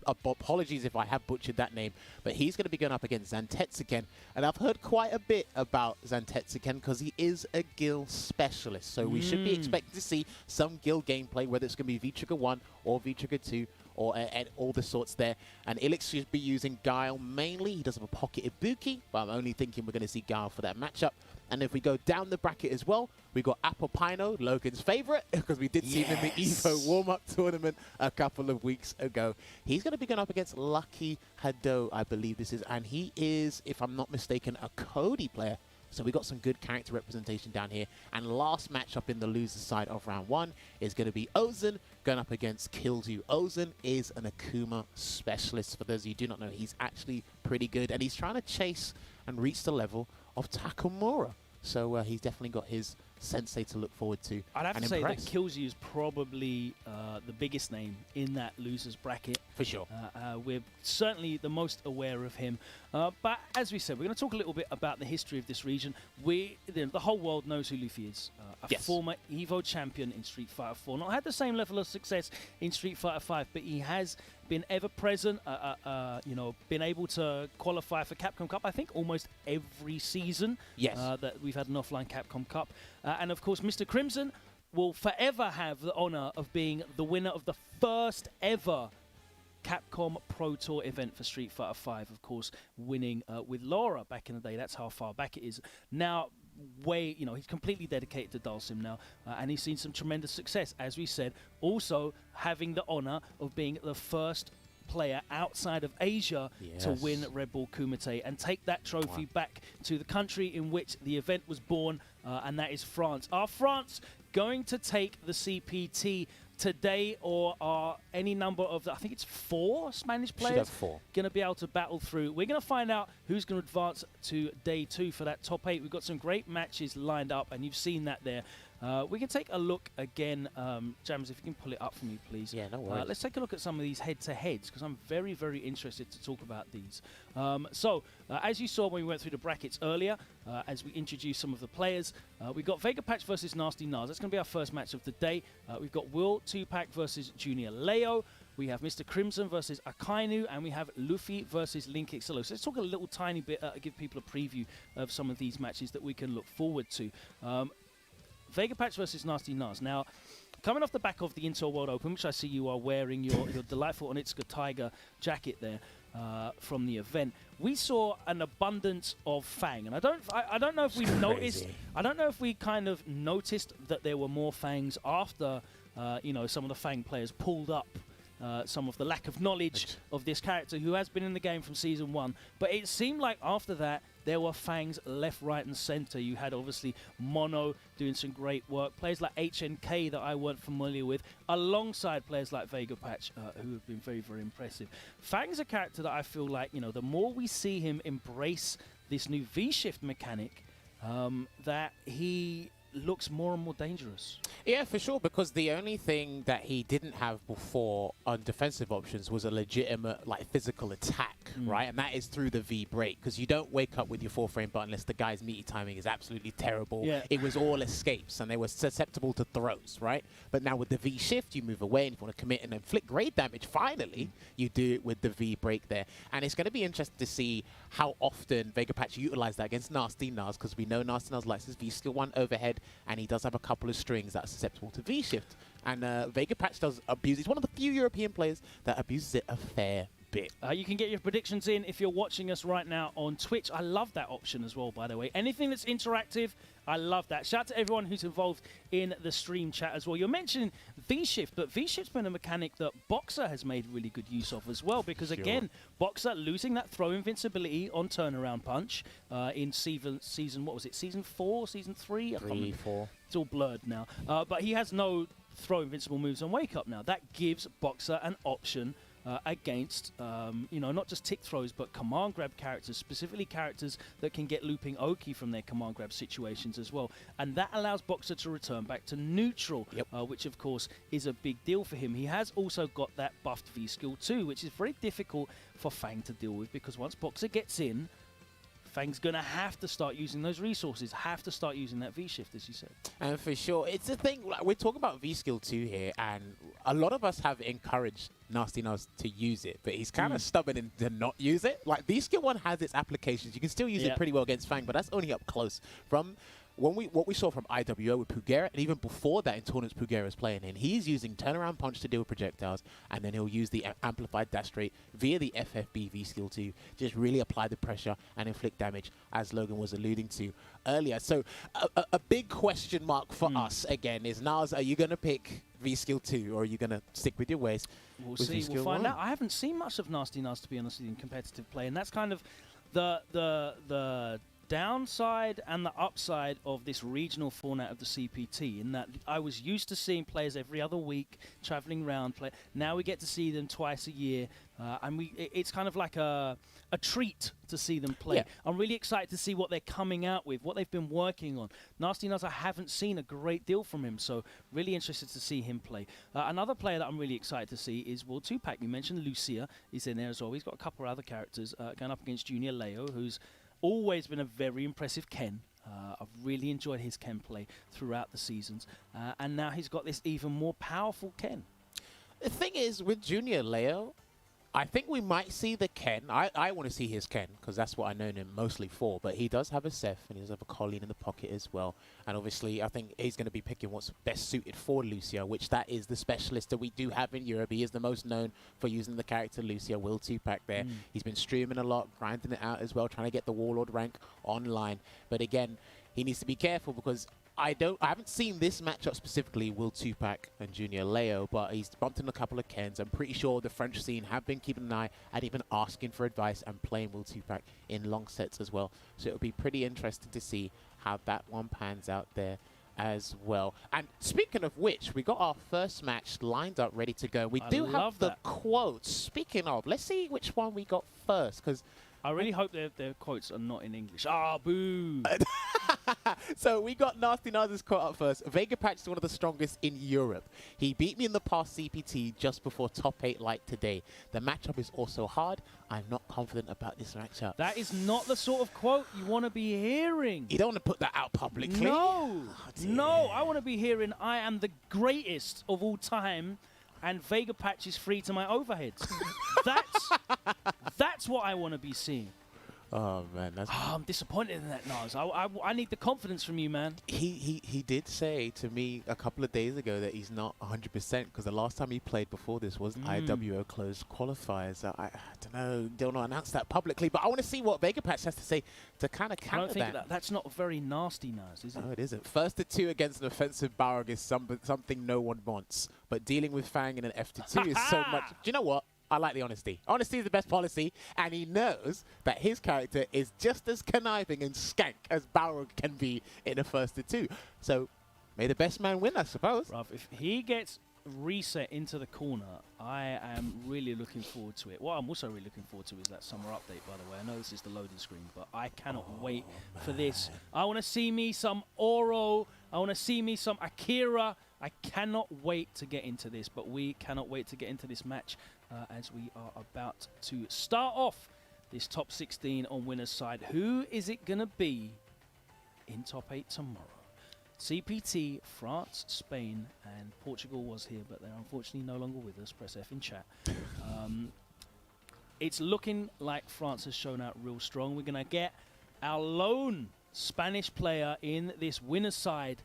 Apologies if I have butchered that name, but he's going to be going up against Zantetsuken. And I've heard quite a bit about Zantetsuken because he is a Gil specialist. So we should be expecting to see some Guild gameplay, whether it's going to be V-Trigger 1 or V-Trigger 2 or and all the sorts there. And Ilix should be using Guile mainly. He does have a pocket Ibuki, but I'm only thinking we're going to see Guile for that matchup. And if we go down the bracket as well, we got Apopino, Logan's favorite, because we did see him in the EVO warm-up tournament a couple of weeks ago. He's going to be going up against Lucky Hado, I believe this is. And he is, if I'm not mistaken, a Cody player. So we got some good character representation down here. And last matchup in the loser side of round 1 is going to be Ozen going up against Killdew. Ozen is an Akuma specialist. For those of you who do not know, he's actually pretty good, and he's trying to chase and reach the level of Takamura. So he's definitely got his sensei to look forward to. I'd have and to say that impress. Killdew is probably the biggest name in that losers bracket. For sure. We're certainly the most aware of him. But as we said, we're going to talk a little bit about the history of this region. The whole world knows who Luffy is. A former EVO champion in Street Fighter 4. Not had the same level of success in Street Fighter 5, but he has been ever present, been able to qualify for Capcom Cup, I think, almost every season that we've had an offline Capcom Cup. And of course, Mr. Crimson will forever have the honor of being the winner of the first ever Capcom Pro Tour event for Street Fighter 5, of course, winning with Laura back in the day. That's how far back it is. Now, he's completely dedicated to Dhalsim now, and he's seen some tremendous success, as we said. Also, having the honor of being the first player outside of Asia to win Red Bull Kumite and take that trophy back to the country in which the event was born, and that is France. Are France going to take the CPT today, or are any number of, I think it's 4 Spanish players going to be able to battle through? We're going to find out who's going to advance to day 2 for that top 8. We've got some great matches lined up, and you've seen that there. We can take a look again. Jams, if you can pull it up for me, please. Yeah, no worries. Let's take a look at some of these head-to-heads, because I'm very, very interested to talk about these. As you saw when we went through the brackets earlier, as we introduced some of the players, we've got Vega Patch versus Nasty Nas. That's going to be our first match of the day. We've got Will Tupac versus Junior Leo. We have Mr. Crimson versus Akainu, and we have Luffy versus Link Xylo. So let's talk a little tiny bit, give people a preview of some of these matches that we can look forward to. Vega Patch versus Nasty Nas. Now, coming off the back of the Intel World Open, which I see you are wearing your delightful Onitsuka Tiger jacket there from the event, we saw an abundance of Fang, and I don't know if we noticed. I don't know if we kind of noticed that there were more Fangs after some of the Fang players pulled up some of the lack of knowledge of this character who has been in the game from Season 1. But it seemed like after that, there were Fangs left, right, and center. You had, obviously, Mono doing some great work. Players like HNK that I weren't familiar with, alongside players like Vega Patch, who have been very, very impressive. Fang's a character that I feel like, the more we see him embrace this new V-shift mechanic, that he looks more and more dangerous. Yeah, for sure, because the only thing that he didn't have before on defensive options was a legitimate, physical attack, right? And that is through the V break, because you don't wake up with your 4-frame button unless the guy's meaty timing is absolutely terrible. Yeah. It was all escapes, and they were susceptible to throws, right? But now with the V shift, you move away, and if you want to commit and inflict great damage, finally, you do it with the V break there. And it's going to be interesting to see how often Vega Patch utilize that against Nasty Nas, because we know Nasty Nas likes his V skill 1 overhead, and he does have a couple of strings that are susceptible to V-shift. And Vega Patch does abuse. He's one of the few European players that abuses it a fair bit. You can get your predictions in if you're watching us right now on Twitch. I love that option as well, by the way. Anything that's interactive, I love that. Shout out to everyone who's involved in the stream chat as well. You're mentioning V-shift, but V-shift's been a mechanic that Boxer has made really good use of as well, because again, Boxer losing that throw invincibility on turnaround punch in season, what was it, season 4, season 3? 3, 4. It's all blurred now. But he has no throw invincible moves on Wake Up now. That gives Boxer an option against, not just tick throws, but command grab characters, specifically characters that can get looping Oki from their command grab situations as well. And that allows Boxer to return back to neutral, which of course is a big deal for him. He has also got that buffed V skill too, which is very difficult for Fang to deal with, because once Boxer gets in, Fang's going to have to start using those resources, have to start using that V-shift, as you said. And for sure, it's the thing, we're talking about V-Skill 2 here, and a lot of us have encouraged Nasty Nas to use it, but he's kind of stubborn to not use it. V-Skill 1 has its applications. You can still use it pretty well against Fang, but that's only up close. From what we saw from IWO with Pugera, and even before that in tournaments Pugera's playing in, he's using turnaround punch to deal with projectiles, and then he'll use the amplified dash straight via the FFB V skill to just really apply the pressure and inflict damage, as Logan was alluding to earlier. So a big question mark for us again is, Nas, are you going to pick V skill 2, or are you going to stick with your ways? We'll see. We'll find out. I haven't seen much of Nasty Nas, to be honest with you, in competitive play, and that's kind of the downside and the upside of this regional format of the CPT, in that I was used to seeing players every other week traveling around play. Now we get to see them twice a year, and it's kind of like a treat to see them play. Yeah. I'm really excited to see what they're coming out with, what they've been working on. Nasty Nuz, I haven't seen a great deal from him, so really interested to see him play. Another player that I'm really excited to see is World 2-Pack. You mentioned Lucia is in there as well. He's got a couple of other characters going up against Junior Leo, who's always been a very impressive Ken. I've really enjoyed his Ken play throughout the seasons. And now he's got this even more powerful Ken. The thing is, with Junior Leo, I think we might see the Ken. I want to see his Ken, because that's what I know him mostly for. But he does have a Seth, and he does have a Colleen in the pocket as well. And obviously, I think he's going to be picking what's best suited for Lucia, which that is the specialist that we do have in Europe. He is the most known for using the character Lucia, Will 2-Pack there. He's been streaming a lot, grinding it out as well, trying to get the Warlord rank online. But again, he needs to be careful, because I haven't seen this matchup specifically, Will 2-Pack and Junior Leo, but he's bumped in a couple of Kens. I'm pretty sure the French scene have been keeping an eye and even asking for advice and playing Will 2-Pack in long sets as well. So it'll be pretty interesting to see how that one pans out there as well. And speaking of which, we got our first match lined up, ready to go. We do have the quotes. Speaking of, let's see which one we got first, because I really hope their quotes are not in English. Ah, boo! So we got Nasty Nuz's quote up first. Vega Patch is one of the strongest in Europe. He beat me in the past CPT just before top 8 light today. The matchup is also hard. I'm not confident about this matchup. That is not the sort of quote you want to be hearing. You don't want to put that out publicly. No, no, I want to be hearing I am the greatest of all time, and Vega Patch is free to my overheads. That's what I want to be seeing. Oh man, that's I'm disappointed in that, Naz. I need the confidence from you, man. He did say to me a couple of days ago that he's not 100%, because the last time he played before this was IWO closed qualifiers. I don't know announce that publicly, but I want to see what Vega Patch has to say to kind of counter that. I don't think that's not very nasty, Naz, is it? No, it isn't. First to 2 against an offensive Balrog is something no one wants, but dealing with Fang in an F to 2 is so much. Do you know what? I like the honesty. Honesty is the best policy, and he knows that his character is just as conniving and skank as Balrog can be in a first to 2. So, may the best man win, I suppose. Bruv, if he gets reset into the corner, I am really looking forward to it. What I'm also really looking forward to is that summer update, by the way. I know this is the loading screen, but I cannot wait for this. I want to see me some Oro. I want to see me some Akira. I cannot wait to get into this, but we cannot wait to get into this match as we are about to start off this top 16 on winner's side. Who is it going to be in top 8 tomorrow? CPT, France, Spain, and Portugal was here, but they're unfortunately no longer with us. Press F in chat. It's looking like France has shown out real strong. We're going to get our lone Spanish player in this winner's side.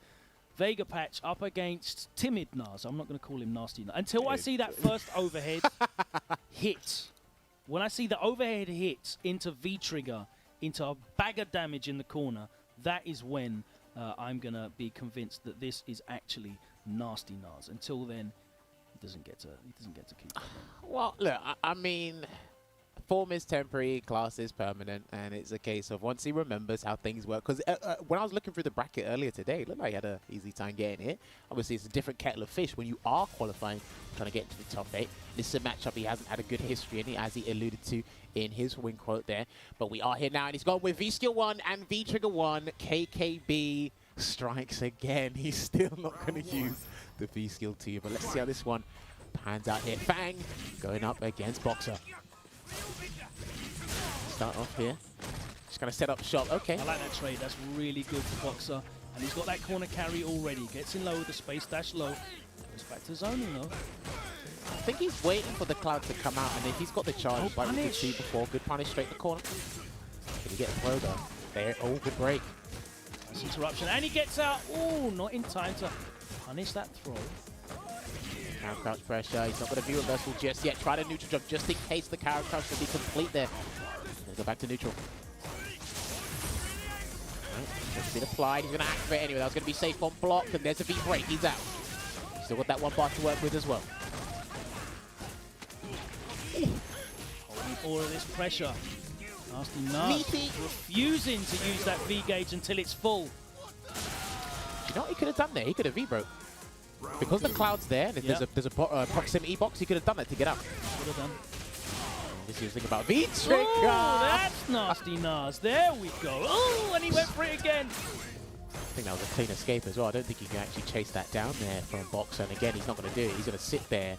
Vega Patch up against Timid Naz. I'm not going to call him Nasty Naz. Until I see that first overhead hit. When I see the overhead hit into V-trigger, into a bag of damage in the corner, that is when I'm going to be convinced that this is actually Nasty Naz. Until then, he doesn't get to keep going. Well, look, I mean, form is temporary, class is permanent, and it's a case of once he remembers how things work. Because when I was looking through the bracket earlier today, it looked like he had an easy time getting it. Obviously, it's a different kettle of fish when you are qualifying, trying to get into the top 8. This is a matchup he hasn't had a good history in, as he alluded to in his win quote there. But we are here now, and he's gone with V-Skill 1 and V-Trigger 1. KKB strikes again. He's still not going to use the V-Skill 2, but let's see how this one pans out here. Fang going up against Boxer. Start off here. Just going to set up shop. Okay. I like that trade. That's really good for Boxer. And he's got that corner carry already. Gets in low with the space dash low. Goes back to zoning though. I think he's waiting for the cloud to come out, and if he's got the charge, like we could see before, good punish straight in the corner. Did he get a throw though? There. Oh, good break. Nice interruption. And he gets out. Oh, not in time to punish that throw. Counter crouch pressure. He's not going to be reversal just yet. Try to neutral jump just in case the counter crouch will be complete there. Gonna go back to neutral. Right, it's been applied. He's going to activate anyway. That was going to be safe on block, and there's a V break. He's out. Still got that one bar to work with as well. Holding all of this pressure. Nasty Nas refusing to use that V-gauge until it's full. You know what he could have done there? He could have V-broke. Because the cloud's there, and if there's a proximity box, he could have done that to get up. Could have done. This is thinking about V-trigger. Oh, that's Nasty Nas. There we go. Oh, and he went for it again. I think that was a clean escape as well. I don't think he can actually chase that down there from Boxer. And again, he's not going to do it. He's going to sit there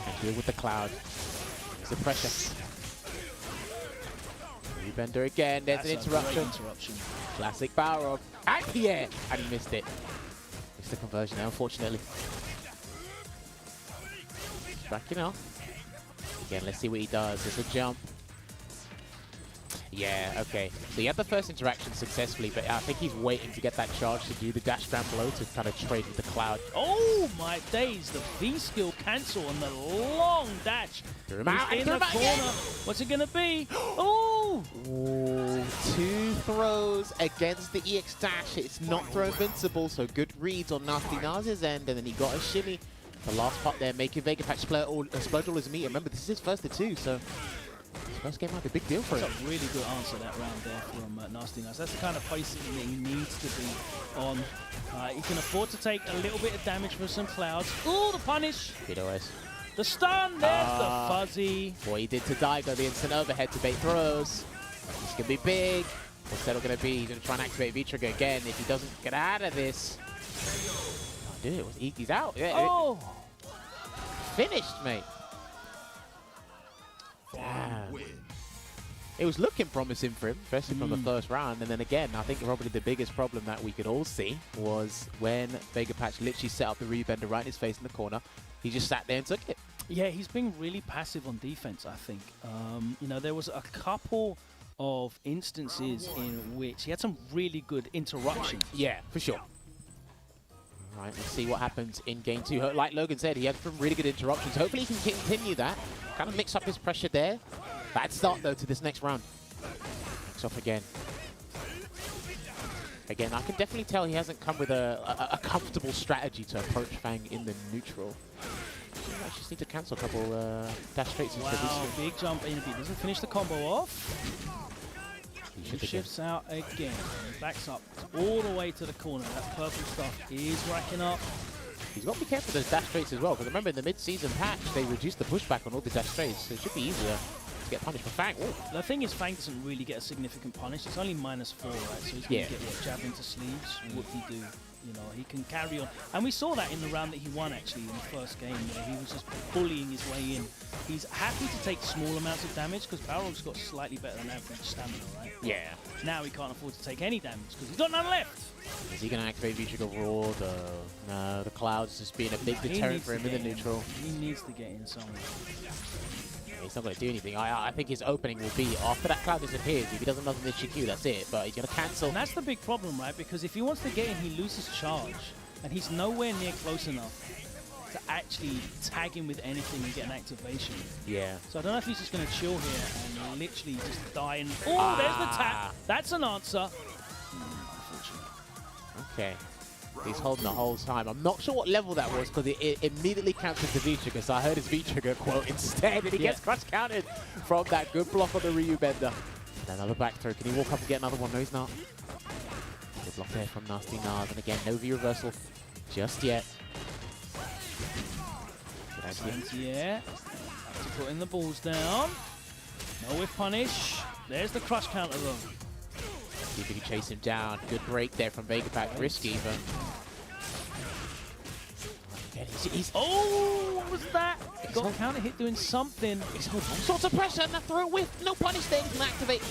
and deal with the cloud. There's the pressure. Rebender again. There's an interruption. Classic Balrog. And Pierre. And he missed it. Missed the conversion there, unfortunately. Backing off. Again, let's see what he does. There's a jump. Yeah, okay. So he had the first interaction successfully, but I think he's waiting to get that charge to do the dash down below to kind of trade with the cloud. Oh my days, the V skill cancel on the long dash. Threw him out, in the corner. What's it gonna be? Oh! Ooh, 2 throws against the EX dash. It's not throw invincible, so good reads on Nasty Nas's end, and then he got a shimmy. The last part there, making Vega Patch splurge all his meat. Remember, this is his first of 2, so first game might be a big deal for him. That's a really good answer that round there from Nasty Nas. That's the kind of placing that he needs to be on. He can afford to take a little bit of damage from some clouds. Ooh, the punish! Good OS. The stun, there's the fuzzy. What he did to Daigo, the instant overhead to bait throws. This could be big. What's Settle going to be? He's going to try and activate V-Trigger again if he doesn't get out of this. Oh, dude, he's out. Yeah, oh! Finished, mate. Damn. It was looking promising for him, especially from the first round. And then again, I think probably the biggest problem that we could all see was when Vega Patch literally set up the rebender right in his face in the corner. He just sat there and took it. Yeah, he's been really passive on defense, I think. You know, there was a couple of instances in which he had some really good interruptions. Yeah, for sure. All right, let's see what happens in game 2. Like Logan said, he had some really good interruptions. Hopefully he can continue that. Kind of mix up his pressure there. Bad start, though, to this next round. Mix off again. Again, I can definitely tell he hasn't come with a comfortable strategy to approach Fang in the neutral. I just need to cancel a couple dash straights into wow, big jump in. He doesn't finish the combo off. He shifts out again. Backs up all the way to the corner. That purple stuff is racking up. He's got to be careful with those dash straights as well, because remember in the mid-season patch, they reduced the pushback on all the dash straights, so it should be easier to get punished for Fang. Ooh. The thing is, Fang doesn't really get a significant punish. It's only -4, right? So he's going to get what, jab into sleeves. What he do? You know, he can carry on. And we saw that in the round that he won, actually, in the first game, where he was just bullying his way in. He's happy to take small amounts of damage, because Balrog's got slightly better than average stamina, right? Yeah. Now he can't afford to take any damage, because he's got none left. Is he going to activate V-Trigger Raw, though? No, the cloud's just being a big deterrent for him in the neutral. He needs to get in somewhere. He's not going to do anything. I think his opening will be after that cloud disappears. If he doesn't nothing this GQ, that's it. But he's going to cancel. And that's the big problem, right? Because if he wants to get in, he loses charge. And he's nowhere near close enough to actually tag him with anything and get an activation. Yeah. So I don't know if he's just going to chill here and literally just die. And oh, there's the tap. That's an answer. Okay. He's holding the whole time. I'm not sure what level that was because it immediately counted the V-Trigger, so I heard his V-Trigger quote instead, and he gets crush counted from that good block on the Ryu bender. And another back throw. Can he walk up and get another one? No, he's not. Good block there from Nasty Nas, and again, no V-reversal just yet. Yeah. Putting the balls down. No whiff punish. There's the crush counter though. See if he can chase him down. Good break there from Vega Pack. Risky, but... Oh, what was that? He got counter hit doing something. He's holding all sorts of pressure. And that throw whiff. No punish there. He can activate.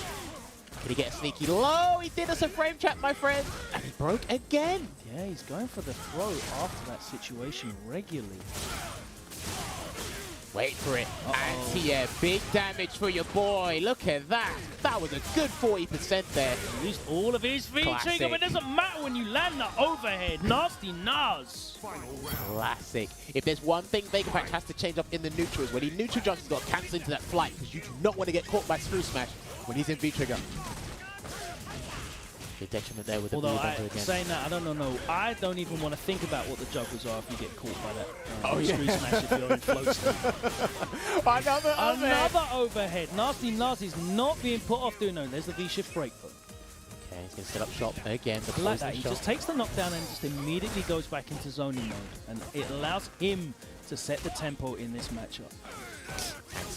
Did he get a sneaky low? He did us a frame trap, my friend. And he broke again. Yeah, he's going for the throw after that situation regularly. Wait for it. And yeah, big damage for your boy. Look at that. That was a good 40% there. He used all of his V-Trigger, but it doesn't matter when you land the overhead. Nasty Nas. Classic. If there's one thing Vega Pack has to change up in the neutral is when he neutral jumps, he's got to cancel into that flight because you do not want to get caught by Screw Smash when he's in V-Trigger. The detriment there with the Although, blue bumper again. saying that, I don't know. I don't even want to think about what the juggles are if you get caught by that screw yeah. smash if you're in float state. Another overhead. Nasty Nas is not being put off doing that. There's the V-shift break, though. Okay, he's going to set up shop again. The Like that, he shot. just takes the knockdown and just immediately goes back into zoning mode. And it allows him to set the tempo in this matchup.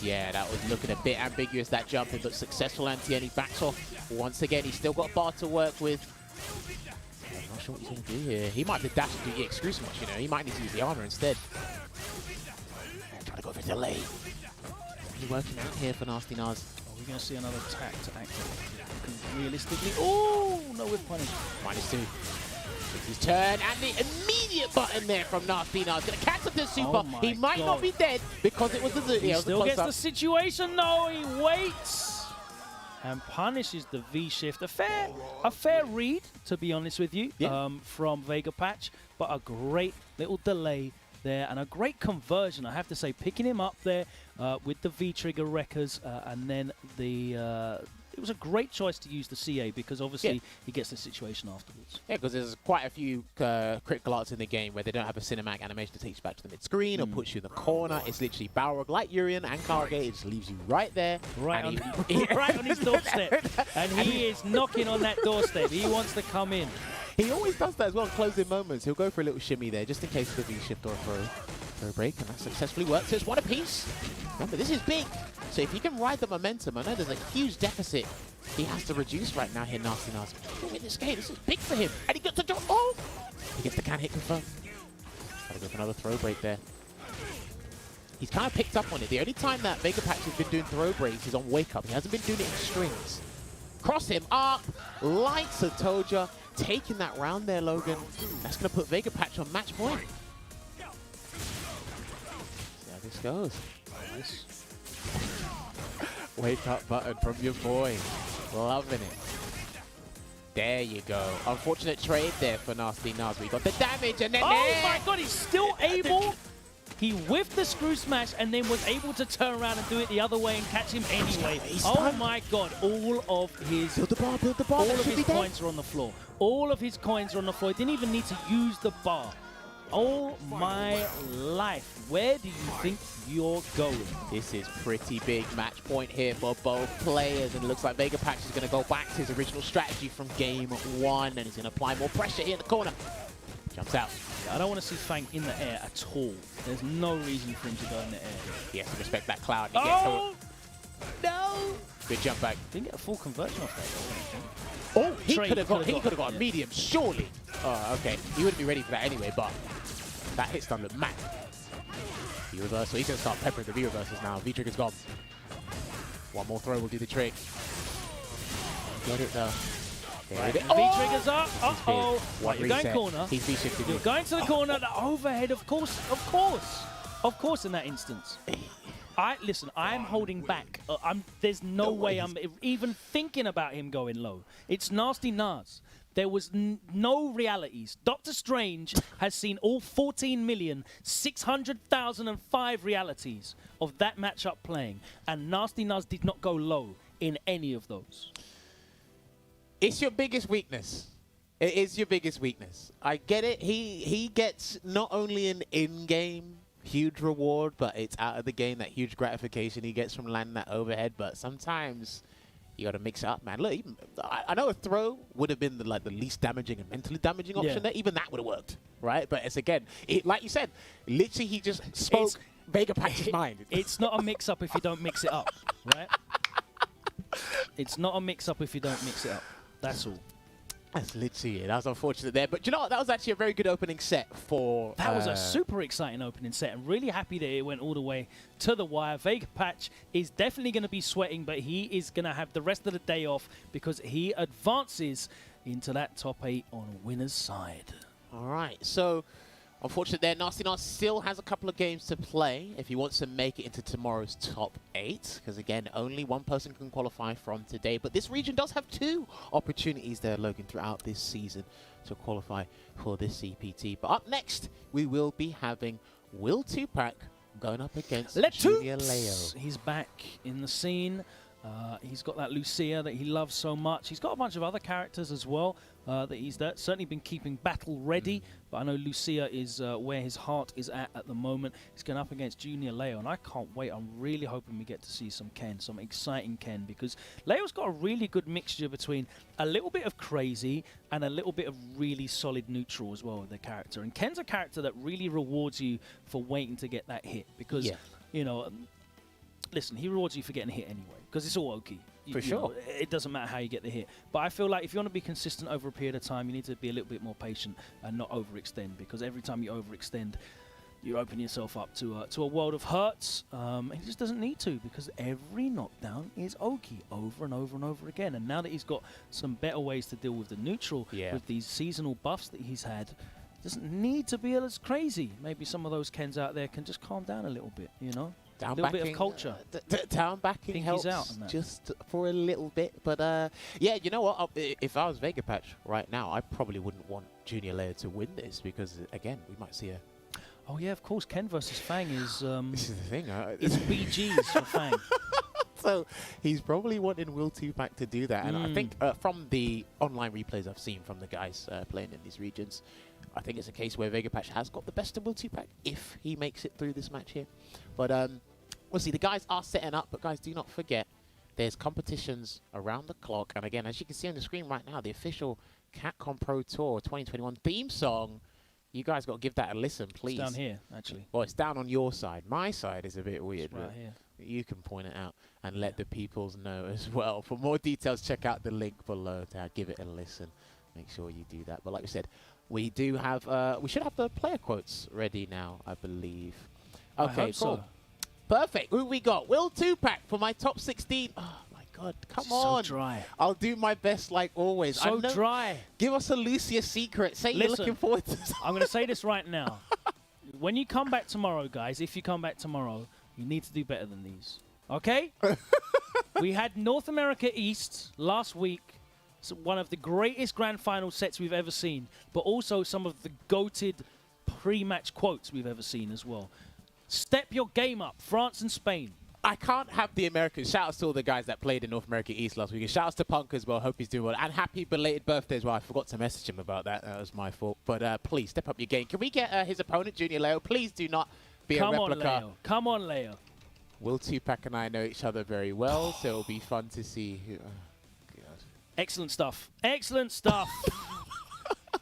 Yeah, that was looking a bit ambiguous, that jumping, but successful anti, and he backs off once again. He's still got bar to work with. I'm not sure what he's going to do here. He might have to dash to do EX screw smash, you know. He might need to use the armor instead. Trying to go for the delay. Really working out here for Nasty Nas. Are we going to see another attack to activate? Realistically, oh, no whip punish. -2. It's his turn, and the immediate button there from Nasty Nas. Going to catch up the super. Oh he might not be dead because it was the He still gets the situation, though. He waits and punishes the V-shift. A fair read, to be honest with you, from Vega Patch, but a great little delay there and a great conversion, I have to say, picking him up there with the V-trigger wreckers and then the... it was a great choice to use the CA because obviously he gets the situation afterwards. Yeah, because there's quite a few critical arts in the game where they don't have a cinematic animation to take you back to the mid-screen or puts you in the corner. It's literally Balrog, like Urian and Kargate. It just leaves you right there. Right on his doorstep. And he is knocking on that doorstep. He wants to come in. He always does that as well in closing moments. He'll go for a little shimmy there just in case of the V-shift or a throw break, and that successfully works. So it's one apiece. Remember, this is big. So if you can ride the momentum, I know there's a huge deficit he has to reduce right now here, Nasty Nas. In this game, this is big for him. And he gets the jump. Oh! He gets the can hit confirmed. Gotta go for another throw break there. He's kind of picked up on it. The only time that Vega Patch has been doing throw breaks is on Wake Up. He hasn't been doing it in strings. Cross him up. Like Satoja. Taking that round there, Logan. That's going to put Vega Patch on match point. See how this goes. Nice. Wake up button from your boy. Loving it. There you go. Unfortunate trade there for Nasty Nas. We got the damage and then oh my god, he's still able. He whiffed the screw smash and then was able to turn around and do it the other way and catch him anyway. Oh my god, all of his coins are on the floor. All of his coins are on the floor. He didn't even need to use the bar. Oh my life. Where do you think you're going? This is pretty big match point here for both players, and it looks like Vega Patch is going to go back to his original strategy from game one, and he's going to apply more pressure here in the corner. Jumps out. I don't want to see Fang in the air at all. There's no reason for him to go in the air. He has to respect that cloud. He no! Good jump back. Didn't get a full conversion off that. Oh, he could have got a medium, surely. Oh, okay. He wouldn't be ready for that anyway, but that hit stun looked mad. V-reversal. He's going to start peppering the V-reversals now. V-trigger's gone. One more throw will do the trick. Get it though. V-trigger's up. Uh-oh. Right, you're going corner. He's V-shifting. You're going to the corner. The overhead, of course. Of course in that instance. Listen, I'm holding back. There's no way I'm even thinking about him going low. It's Nasty Nas. There was no realities. Doctor Strange has seen all 14,600,005 realities of that matchup playing, and Nasty Nas did not go low in any of those. It's your biggest weakness. It is your biggest weakness. I get it. He gets not only an in-game huge reward, but it's out of the game, that huge gratification he gets from landing that overhead. But sometimes you got to mix it up, man. Look, I know a throw would have been the least damaging and mentally damaging option there. Even that would have worked, right? But it's, again, like you said, literally he just spoke Vega Patch's mind. It's not a mix-up if you don't mix it up, right? It's not a mix-up if you don't mix it up. That's all. That's literally it. That was unfortunate there. But you know what? That was actually a very good opening set for... That was a super exciting opening set. I'm really happy that it went all the way to the wire. Vega Patch is definitely going to be sweating, but he is going to have the rest of the day off because he advances into that top 8 on winner's side. All right. So, unfortunately there, Nasty Nas still has a couple of games to play if he wants to make it into tomorrow's top 8. Because, again, only one person can qualify from today. But this region does have 2 opportunities there, Logan, throughout this season to qualify for this CPT. But up next, we will be having Will Tupac going up against Julia Leo. He's back in the scene. He's got that Lucia that he loves so much. He's got a bunch of other characters as well that he's certainly been keeping battle ready. But I know Lucia is where his heart is at the moment. He's going up against Junior Leo, and I can't wait. I'm really hoping we get to see some Ken, some exciting Ken, because Leo's got a really good mixture between a little bit of crazy and a little bit of really solid neutral as well with the character. And Ken's a character that really rewards you for waiting to get that hit, because, you know, listen, he rewards you for getting a hit anyway, because it's all okay. For sure. It doesn't matter how you get the hit. But I feel like if you want to be consistent over a period of time, you need to be a little bit more patient and not overextend, because every time you overextend, you open yourself up to a world of hurts. And he just doesn't need to, because every knockdown is okay over and over and over again. And now that he's got some better ways to deal with the neutral, with these seasonal buffs that he's had, doesn't need to be as crazy. Maybe some of those Kens out there can just calm down a little bit, you know? A little bit of culture. Down backing helps just for a little bit. But, yeah, you know what? If I was Vega Patch right now, I probably wouldn't want Junior Layer to win this, because, again, we might see a... Oh, yeah, of course. Ken versus Fang is... this is the thing. It's BGs for Fang. So he's probably wanting Will 2-Pack to do that. And I think from the online replays I've seen from the guys playing in these regions, I think it's a case where Vega Patch has got the best of Will 2-Pack if he makes it through this match here. But we'll see. The guys are setting up, but guys, do not forget, there's competitions around the clock. And again, as you can see on the screen right now, the official Capcom Pro Tour 2021 theme song. You guys got to give that a listen, please. It's down here, actually. Well, it's down on your side. My side is a bit weird. It's right here. You can point it out and let the peoples know as well. For more details, check out the link below to give it a listen. Make sure you do that. But like we said, we do have, we should have the player quotes ready now, I believe. Okay, cool. So. Perfect. Who we got? Will 2-Pack for my top 16. Oh, my God. Come on. So dry. I'll do my best like always. So dry. Give us a Lucia secret. Say you're looking forward to I'm going to say this right now. When you come back tomorrow, guys, if you come back tomorrow, you need to do better than these. Okay? We had North America East last week. It's one of the greatest grand final sets we've ever seen, but also some of the goated pre-match quotes we've ever seen as well. Step your game up, France and Spain. I can't have the Americans. Shout out to all the guys that played in North America East last week. And shout out to Punk as well. Hope he's doing well. And happy belated birthday as well. I forgot to message him about that. That was my fault. But please, step up your game. Can we get his opponent, Junior Leo? Please do not be a replica. Come on, Leo. Come on, Leo. Will 2-Pack and I know each other very well, so it'll be fun to see. Who, God. Excellent stuff. Excellent stuff.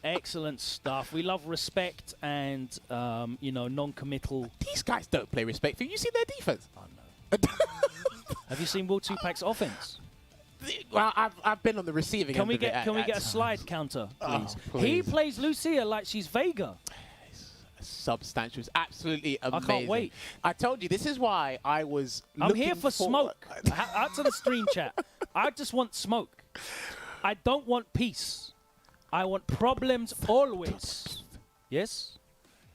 Excellent stuff. We love respect and, you know, non-committal. These guys don't play respect. Have you seen their defense? Oh, no. Have you seen Will 2-Pack's offense? Well, I've been on the receiving end of it. Can we get a slide counter, please? Oh, please? He plays Lucia like she's Vega. Substantial. It's absolutely amazing. I can't wait. I told you, this is why I was I'm here for smoke. Out to the stream chat. I just want smoke. I don't want peace. I want problems always. Yes?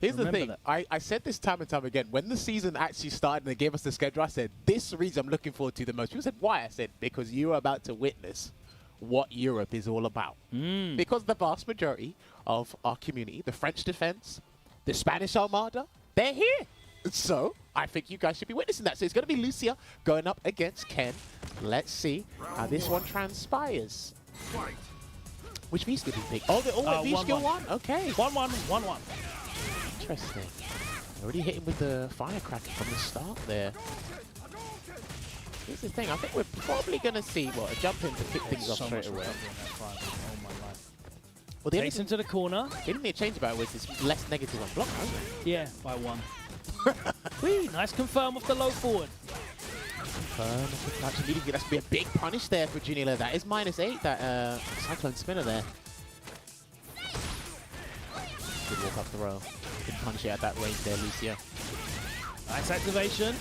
Here's the thing. I said this time and time again. When the season actually started and they gave us the schedule, I said, this is the reason I'm looking forward to the most. People said, why? I said, because you are about to witness what Europe is all about. Because the vast majority of our community, the French defense, the Spanish Armada, they're here. So I think you guys should be witnessing that. So it's going to be Lucia going up against Ken. Let's see how this one transpires. Which V skill did you pick? Oh, V skill 1? Okay. 1-1, 1-1. Interesting. Already hitting with the firecracker from the start there. Here's the thing. I think we're probably going to see, a jump in to kick things off straight away. Well, the Takes him to the corner. The only thing to change about it was it's less negative on block, hasn't it? Yeah, by 1. Whee, nice confirm with the low forward. Actually, that's to be a big punish there for Junior Leo. That is -8, that Cyclone Spinner there. Good walk up throw. Good punish it at that range there, Lucia. Nice activation.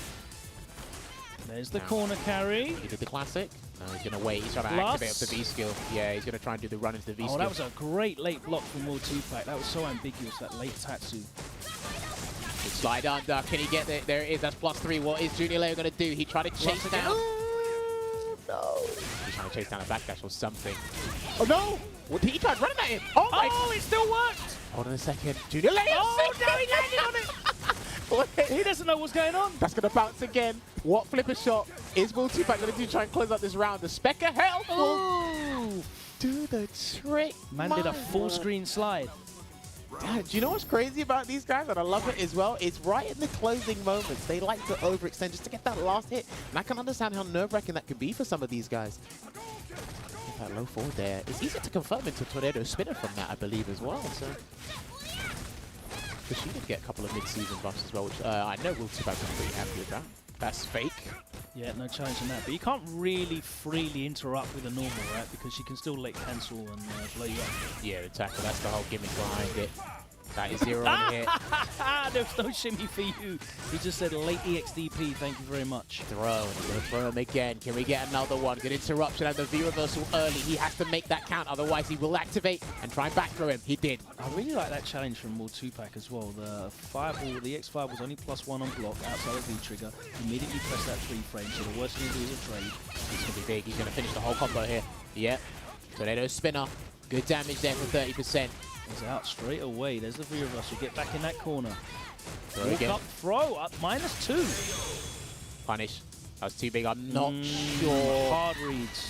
There's the corner carry. He did the classic. No, he's going to wait. He's trying to activate up the V skill. Yeah, he's going to try and do the run into the V skill. Oh, that was a great late block from Will 2-Pack. That was so ambiguous, that late Tatsu. Good slide under. Can he get there? There it is. That's +3. What is Junior Leo going to do? He tried to chase down. No. He's trying to chase down a backdash or something. Oh, no. What, he tried running at him. Oh, my. Oh, it still worked. Hold on a second. Junior Leo. Oh, no, he landed on it. He doesn't know what's going on. That's going to bounce again. What flipper shot Is Will Tupac going to try and close out this round? The Speck of Health will do the trick. Man did a full screen slide. Yeah, do you know what's crazy about these guys? And I love it as well. It's right in the closing moments. They like to overextend just to get that last hit. And I can understand how nerve-wracking that could be for some of these guys. That low forward there. It's easy to confirm into Tornado Spinner from that, I believe, as well. So, but she did get a couple of mid-season buffs as well, which I know Will Tupac was pretty happy with that. That's fake. Yeah, no challenge in that. But you can't really freely interrupt with a normal, right? Because you can still late cancel and blow you up. Yeah, exactly. That's the whole gimmick behind it. That is 0 on hit. There's no shimmy for you. He just said late EXDP. Thank you very much. Throw. He's going to throw him again. Can we get another one? Good interruption and the V reversal early. He has to make that count. Otherwise, he will activate and try and back throw him. He did. I really like that challenge from Will Tupac as well. The fireball, the X5 was only +1 on block outside of V-trigger. Immediately press that 3 frame. So the worst thing to do is a trade. He's going to be big. He's going to finish the whole combo here. Yep. Tornado Spinner. Good damage there for 30%. He's out straight away. There's the V reversal. Get back in that corner. Throw Walk again. up, throw up, -2. Punish. That was too big. I'm not sure. Hard reads.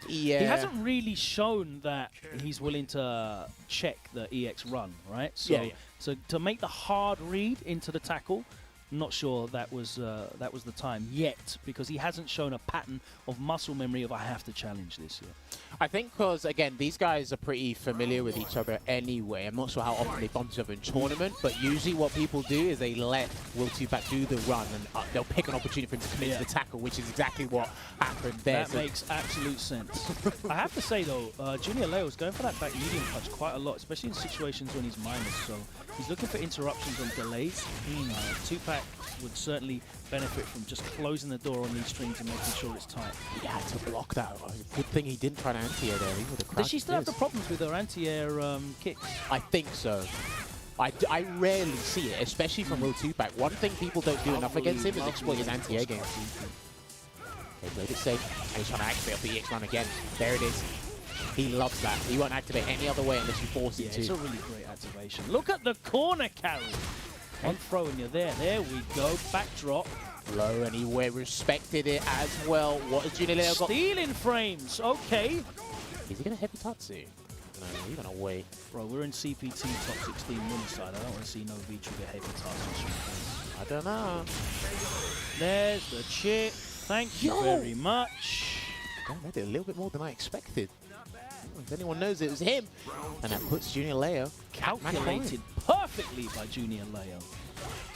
Yeah. He hasn't really shown that he's willing to check the EX run, right? So, so to make the hard read into the tackle, I'm not sure that was the time yet, because he hasn't shown a pattern of muscle memory of I have to challenge this year. I think because, again, these guys are pretty familiar with each other anyway. I'm not sure how often they bump each other in tournament, but usually what people do is they let Will Tupac do the run, and they'll pick an opportunity for him to commit to the tackle, which is exactly what happened there. That makes absolute sense. I have to say, though, Junior Leo's going for that back medium punch quite a lot, especially in situations when he's minus, so he's looking for interruptions and delays. Tupac would certainly benefit from just closing the door on these strings and making sure it's tight. He had to block that. Good thing he didn't try to anti-air there. He would have crashed. Does she still have the problems with her anti-air kicks? I think so. I rarely see it, especially from Will Tupac. One thing people don't do enough against him is exploit his anti-air game. They played it safe, and he's trying to activate off the EX run again. There it is. He loves that. He won't activate any other way unless you force him to. It's a really great activation. Look at the corner carry. One throw and you're there. There we go. Backdrop. Low, and he respected it as well. What has Junior Leo got? Stealing frames. Okay. Is he going to heavy Tatsu? No, he's going to wait. Bro, we're in CPT top 16 winner side. I don't want to see no V-trigger heavy Tatsu. I don't know. There's the chip. Thank you very much. Damn, they did a little bit more than I expected. If anyone knows, it was him. And that puts Junior Leo calculated perfectly by Junior Leo.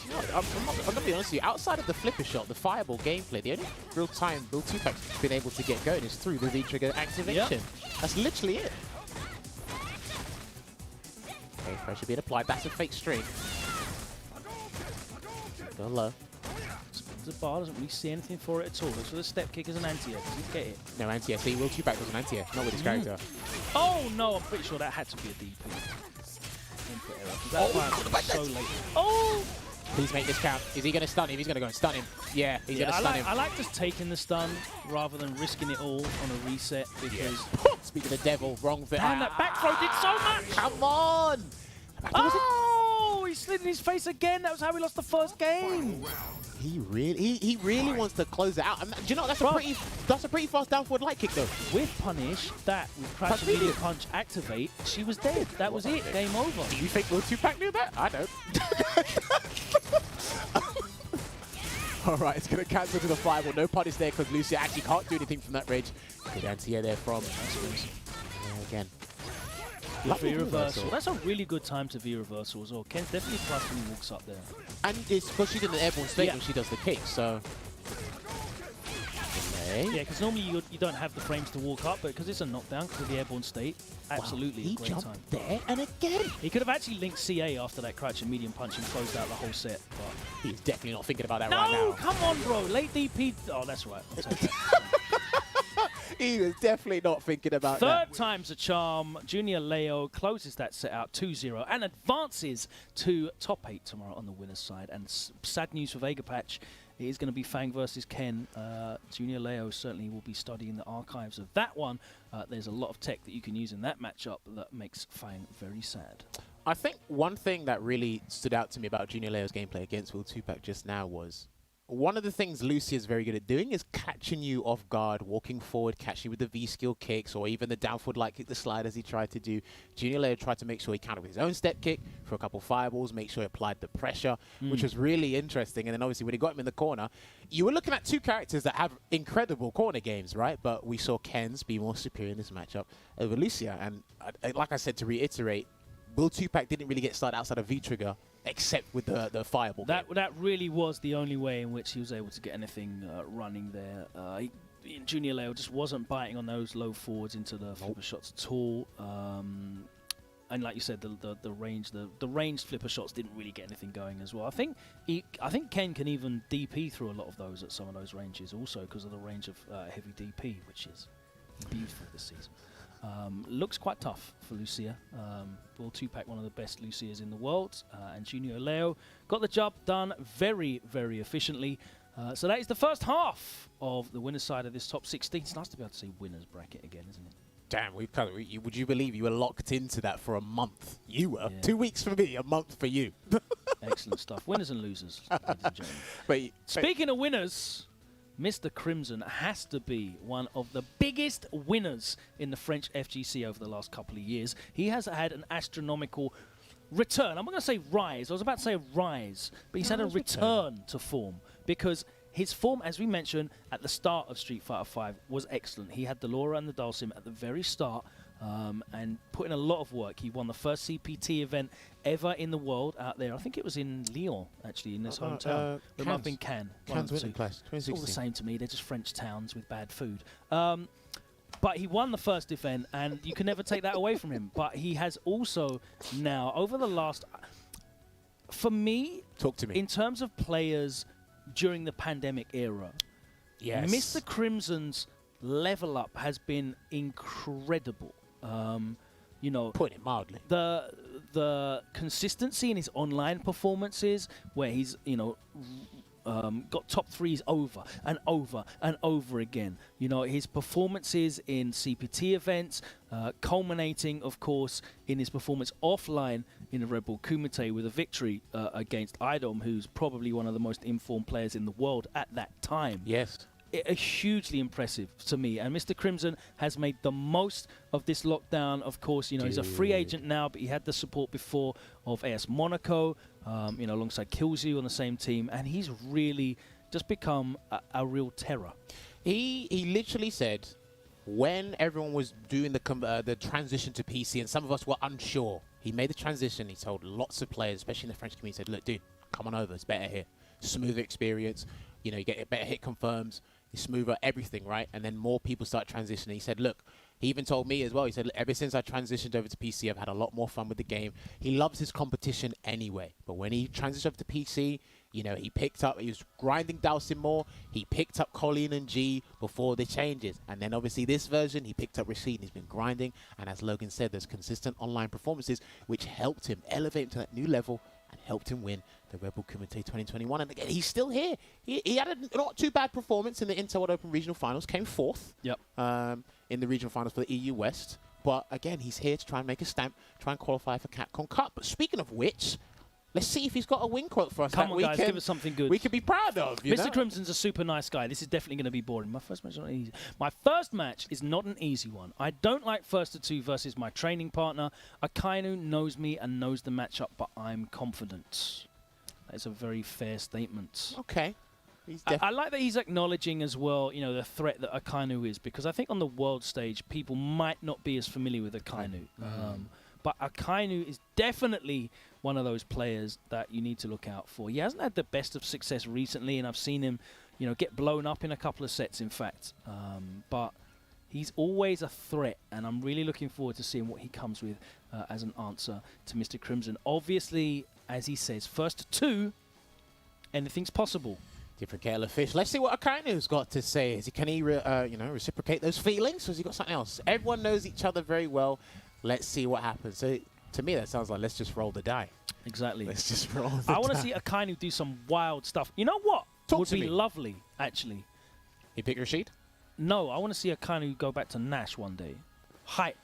You know, I'm going to be honest with you. Outside of the flipper shot, the fireball gameplay, the only real time Will Tupac's been able to get going is through the V-trigger activation. That's literally it. Okay, pressure being applied. That's a fake string. Go low. The bar doesn't really see anything for it at all. Looks for the step kick as an anti-air. Does he get it? No anti-air. See, Will Tupac was an anti-air, not with his character. Oh no, I'm pretty sure that had to be a DP. Input error. That was so late. Oh! Please make this count. Is he going to stun him? He's going to go and stun him. Yeah, he's going to stun him. I like just taking the stun rather than risking it all on a reset because... Speaking of the devil, wrong fit. Damn, that back throw did so much! Come on! Oh! He slid in his face again. That was how we lost the first game. He really wants to close it out. Do you know that's a pretty fast down forward light kick though. With punish, that with crash immediate punch activate, she was dead. That was it. Game over. Do you think Will Tupac knew that? I don't. All right, it's going to cancel to the fireball. No punish there because Lucia actually can't do anything from that rage. Good anti-air there from. Again. V reversal. That's a really good time to V reversal as well. Ken's definitely plus when he walks up there. And it's because she's in an airborne state when she does the kick, so. Okay. Yeah, because normally you don't have the frames to walk up, but because it's a knockdown because of the airborne state, absolutely he a great jumped time. There and again. He could have actually linked CA after that crouch and medium punch and closed out the whole set. But he's definitely not thinking about that right now. No, come on, bro. Late DP. Oh, that's right. He was definitely not thinking about that. Third time's a charm. Junior Leo closes that set out 2-0 and advances to top 8 tomorrow on the winner's side. And sad news for Vega Patch. It is going to be Fang versus Ken. Junior Leo certainly will be studying the archives of that one. There's a lot of tech that you can use in that matchup that makes Fang very sad. I think one thing that really stood out to me about Junior Leo's gameplay against Will Tupac just now was one of the things Lucy is very good at doing is catching you off guard, walking forward, catching you with the V-skill kicks, or even the down forward light kick, the slide as he tried to do. Junior Leo tried to make sure he countered with his own step kick for a couple fireballs, make sure he applied the pressure, which was really interesting. And then obviously when he got him in the corner, you were looking at two characters that have incredible corner games, right? But we saw Ken's be more superior in this matchup over Lucia. And like I said, to reiterate, Will 2-Pack didn't really get started outside of V-Trigger, except with the fireball. That really was the only way in which he was able to get anything running there. Junior Leo just wasn't biting on those low forwards into the flipper shots at all. And like you said, the ranged flipper shots didn't really get anything going as well. I think Ken can even DP through a lot of those at some of those ranges also because of the range of heavy DP, which is beautiful this season. Looks quite tough for Lucia. Will 2-Pack, one of the best Lucias in the world, and Junior Leo got the job done very, very efficiently. So that is the first half of the winner's side of this top 16. It's nice to be able to see winners bracket again, isn't it? Damn, would you believe you were locked into that for a month? You were. Yeah. 2 weeks for me, a month for you. Excellent stuff. Winners and losers, ladies and gentlemen. Speaking of winners, Mr. Crimson has to be one of the biggest winners in the French FGC over the last couple of years. He has had an astronomical return. I'm not going to say rise. I was about to say rise, but he's had a return to form because his form, as we mentioned at the start of Street Fighter V, was excellent. He had the Laura and the Dulcim at the very start and put in a lot of work. He won the first CPT event ever in the world out there. I think it was in Lyon, actually, in his hometown. It might have been Cannes. Cannes winning place, 2016. It's all the same to me. They're just French towns with bad food. But he won the first event, and you can never take that away from him. But he has also now, over the last... For me, talk to me. In terms of players during the pandemic era, yes, Mr. Crimson's level up has been incredible. You know, putting it mildly, the consistency in his online performances, where he's got top threes over and over and over again. You know, his performances in CPT events, culminating, of course, in his performance offline in the Red Bull Kumite with a victory against Idom, who's probably one of the most informed players in the world at that time. Yes. Hugely impressive to me, and Mr. Crimson has made the most of this lockdown. Of course, you know, he's a free agent now, but he had the support before of AS Monaco, alongside Killzoo on the same team, and he's really just become a real terror. He literally said, when everyone was doing the transition to PC, and some of us were unsure, he made the transition. He told lots of players, especially in the French community, said, "Look, dude, come on over. It's better here. Smoother experience. You know, you get better hit confirms. It's smoother, everything, right?" And then more people start transitioning. He said, look, he even told me as well, he said, ever since I transitioned over to PC, I've had a lot more fun with the game. He loves his competition anyway. But when he transitioned over to PC, you know, he was grinding Dowsing more. He picked up Colleen and G before the changes. And then obviously this version, he picked up Rashid. He's been grinding. And as Logan said, there's consistent online performances, which helped him elevate to that new level and helped him win the Red Bull Kumite 2021. And again, he's still here. He had a not too bad performance in the Inter World Open Regional Finals, came fourth in the Regional Finals for the EU West. But again, he's here to try and make a stamp, try and qualify for Capcom Cup. But speaking of which, let's see if he's got a win quote for us. Come on, guys, give us something good. We can be proud of. Mr. Crimson's a super nice guy. This is definitely going to be boring. My first match is not easy. My first match is not an easy one. I don't like first to two versus my training partner. Akainu knows me and knows the matchup, but I'm confident. That is a very fair statement. Okay. I like that he's acknowledging as well, you know, the threat that Akainu is, because I think on the world stage, people might not be as familiar with Akainu. But Akainu is definitely one of those players that you need to look out for. He hasn't had the best of success recently, and I've seen him, you know, get blown up in a couple of sets, in fact. But he's always a threat, and I'm really looking forward to seeing what he comes with as an answer to Mr. Crimson. Obviously, as he says, first to two, anything's possible. Different kettle of fish. Let's see what Akainu's got to say. Can he reciprocate those feelings, or has he got something else? Everyone knows each other very well. Let's see what happens. So, to me, that sounds like let's just roll the die. Exactly. Let's just roll the die. I want to see Akainu do some wild stuff. You know what? Would be lovely, actually. You pick Rashid? No, I want to see Akainu go back to Nash one day. Hype.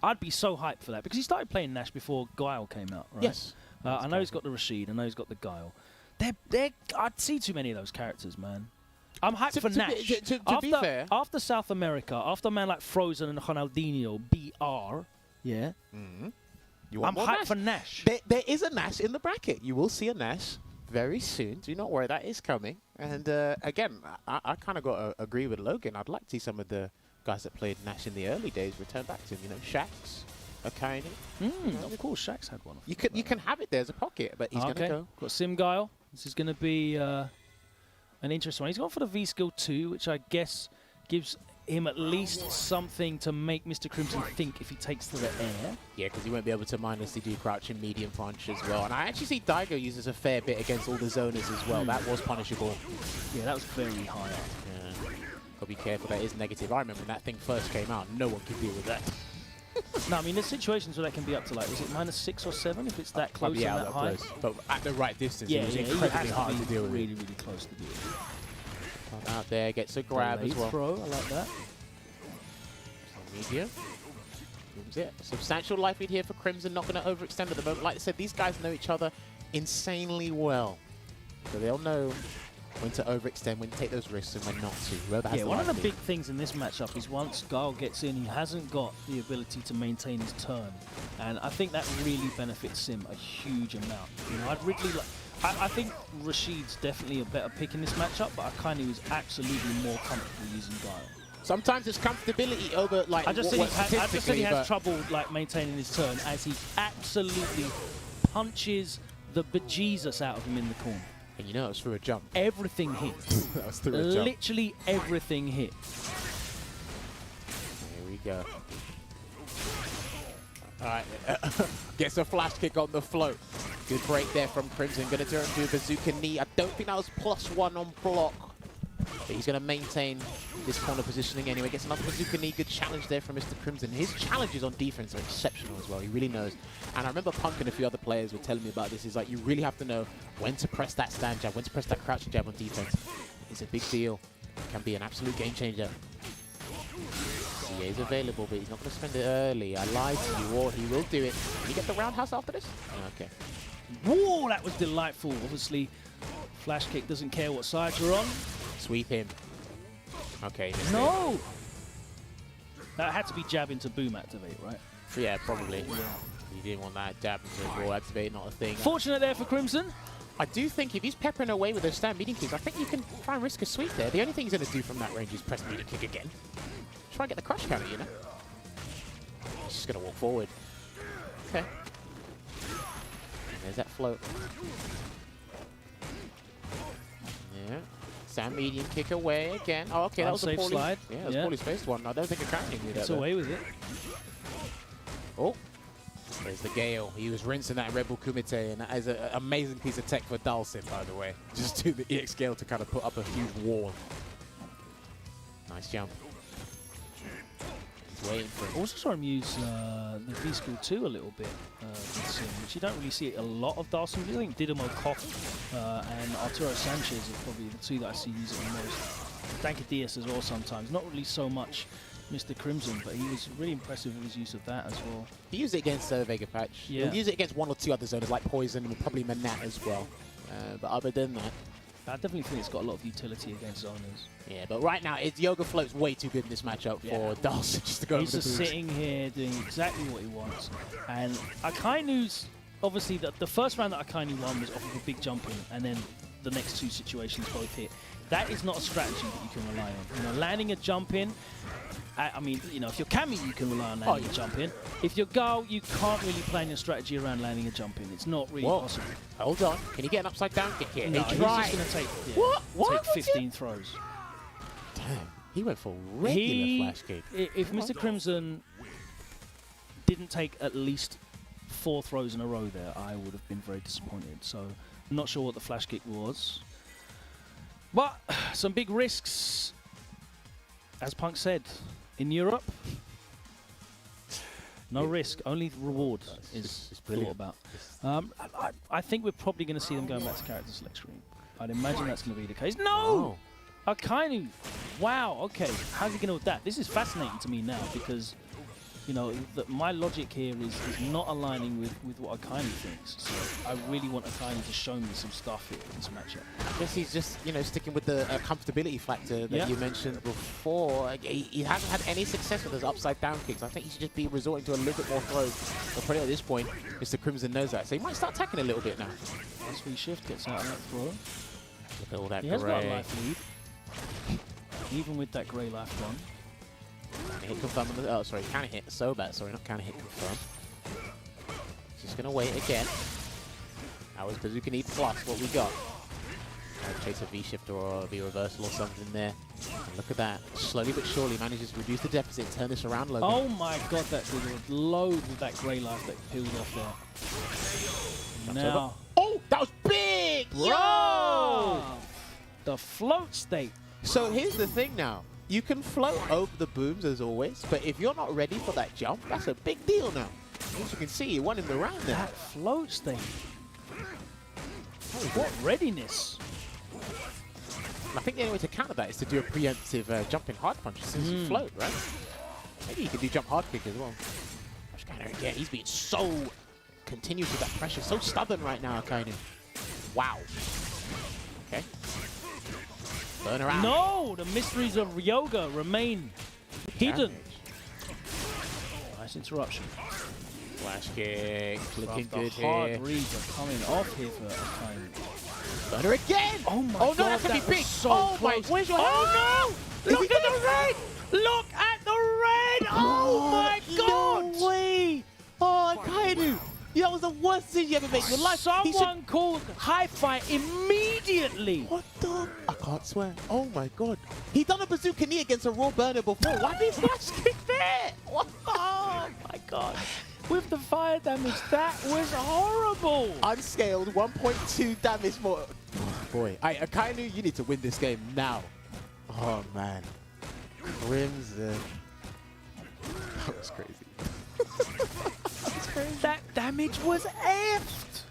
I'd be so hyped for that, because he started playing Nash before Guile came out, right? Yes. I know he's got the Rashid. I know he's got the Guile. I'd see too many of those characters, man. I'm hyped for Nash. To be fair, after South America, after a man like Frozen and Ronaldinho, BR, yeah, I'm hyped for Nash. There is a Nash in the bracket. You will see a Nash very soon. Do not worry, that is coming. And again, I kind of got to agree with Logan. I'd like to see some of the guys that played Nash in the early days return back to him. You know, Shax, Akaine. Of course, Shax had one. You can have it there as a pocket, but he's going to go. Got Sim Guile. This is going to be an interesting one. He's gone for the V-Skill 2, which I guess gives him at least something to make Mr. Crimson think if he takes to the air. Yeah, because he won't be able to mindlessly do crouching medium punch as well. And I actually see Daigo uses a fair bit against all the zoners as well. That was punishable. Yeah, that was very high up. Yeah. Gotta be careful, that is negative. I remember when that thing first came out, no one could deal with that. No, I mean, there's situations where that can be up to, like, is it -6 or 7 if it's that close and that high? Close. But at the right distance, it was incredibly hard to deal with. Really, really close to deal with. Out there, gets a grab as well. Throw, I like that. Medium. Yeah. Substantial life lead here for Crimson, not going to overextend at the moment. Like I said, these guys know each other insanely well. So they'll know when to overextend, when to take those risks, and when not to. Yeah, one of the big things in this matchup is once Guile gets in, he hasn't got the ability to maintain his turn. And I think that really benefits Sim a huge amount. You know, I'd really like... I think Rashid's definitely a better pick in this matchup, but Akaine was absolutely more comfortable using Guile. Sometimes it's comfortability over, like, I just think he has trouble, like, maintaining his turn as he absolutely punches the bejesus out of him in the corner. And you know, it was through a jump. Everything hit. That was through a jump. Literally everything hit. Here we go. All right. Gets a flash kick on the float. Good break there from Crimson. Going to turn into a bazooka knee. I don't think that was +1 on block. But he's going to maintain this corner positioning anyway. Gets another bazooka knee. Good challenge there from Mr. Crimson. His challenges on defense are exceptional as well. He really knows. And I remember Punk and a few other players were telling me about this. Is like, you really have to know when to press that stand jab, when to press that crouching jab on defense. It's a big deal. It can be an absolute game changer. CA is available, but he's not going to spend it early. I lied to you, or he will do it. Can you get the roundhouse after this? Okay. Whoa, that was delightful. Obviously, flash kick doesn't care what side you're on. Sweep him. Okay. No! That had to be jab into boom activate, right? Yeah, probably. Yeah. You didn't want that jab into raw activate, not a thing. Fortunate there for Crimson. I do think if he's peppering away with those stand medium kicks, I think you can try and risk a sweep there. The only thing he's going to do from that range is press medium kick again. Try and get the crush counter, you know? He's just going to walk forward. Okay. There's that float. Yeah. Stand medium kick away again. Oh, okay, that was a poorly slide. Yeah, that was a poorly spaced one. I don't think Akaine can do that. It's away with it. Oh. There's the Gale. He was rinsing that Red Bull Kumite, and that is an amazing piece of tech for Dalsim, by the way. Just do the EX Gale to kind of put up a huge wall. Nice jump. He's waiting for him. Also saw him use the V-Skill 2 a little bit with Sim, which you don't really see a lot of Dalsim. I think Didimo Koff and Arturo Sanchez are probably the two that I see using the most. Dankadias as well sometimes. Not really so much Mr. Crimson, but he was really impressive with his use of that as well. He used it against Vega Patch. Yeah. He'll use it against one or two other zoners like Poison and probably Manat as well. But other than that, I definitely think it's got a lot of utility against zoners. Yeah, but right now, Yoga Float's way too good in this matchup for Dalsim just to go over the boost. He's just sitting here doing exactly what he wants. And Akainu's, obviously, the first round that Akainu won was off of a big jump in, and then the next two situations both hit. That is not a strategy that you can rely on. You know, landing a jump in, I mean, you know, if you're Cammy, you can rely on landing a jump in. If you're Guile, you can't really plan your strategy around landing a jump in. It's not really possible. Hold on. Can you get an upside down kick here? No, he's just going to take, take 15 throws. Damn. He went for regular flash kick. If Mr. Crimson didn't take at least 4 throws in a row there, I would have been very disappointed. So I'm not sure what the flash kick was. But some big risks, as Punk said, in Europe. No risk, only reward is thought about. I think we're probably going to see them going back to character select screen. I'd imagine that's going to be the case. No! Akainu! Wow, okay. How's he going to do that? This is fascinating to me now because you know, my logic here is not aligning with what Akainu thinks. So I really want Akainu to show me some stuff here in this matchup. I guess he's just, you know, sticking with the comfortability factor that you mentioned before. Like, he hasn't had any success with his upside down kicks. I think he should just be resorting to a little bit more throws. But probably at this point, Mr. Crimson knows that. So he might start attacking a little bit now. As we shift gets out of that throw. Look at all that He has got a life lead. Even with that grey life gone. Hit confirm on the, oh, sorry, counter hit so bad. Sorry, not counter hit confirm. Just gonna wait again. That was Bazooka plus what we got. Chase a V shift or a V reversal or something there. And look at that. Slowly but surely manages to reduce the deficit, turn this around, Logan. Oh my god, that did a load with that grey life that peeled off there. Now. Oh, that was big! Yo! The float state. So here's the thing now. You can float over the booms as always, but if you're not ready for that jump, that's a big deal now. As you can see, you won him the round there. That float state. Oh, what readiness. I think the only way to counter that is to do a preemptive jumping hard punch since you float, right? Maybe you could do jump hard kick as well. Yeah, he's being so continuous with that pressure, so stubborn right now, Akainu. Wow. Okay. Burn around. No, the mysteries of yoga remain hidden. Nice interruption. Flash kick, looking good here. Hard reads are coming off here for Akainu. Burner again! Oh my god, no, that's gonna be big! So oh close. my, where's your Oh no! Look at the red! Look at the red! Oh my god! No way! Oh, Akainu! That was the worst decision you ever made in your life. Someone called high fight immediately. What the? I can't swear. Oh my god. He done a bazooka knee against a raw burner before. Why did he flash kick there? What? Oh my god. With the fire damage, that was horrible. Unscaled, 1.2 damage more. Oh boy. Akainu, you need to win this game now. Oh man. Crimson. That was crazy. That damage was effed.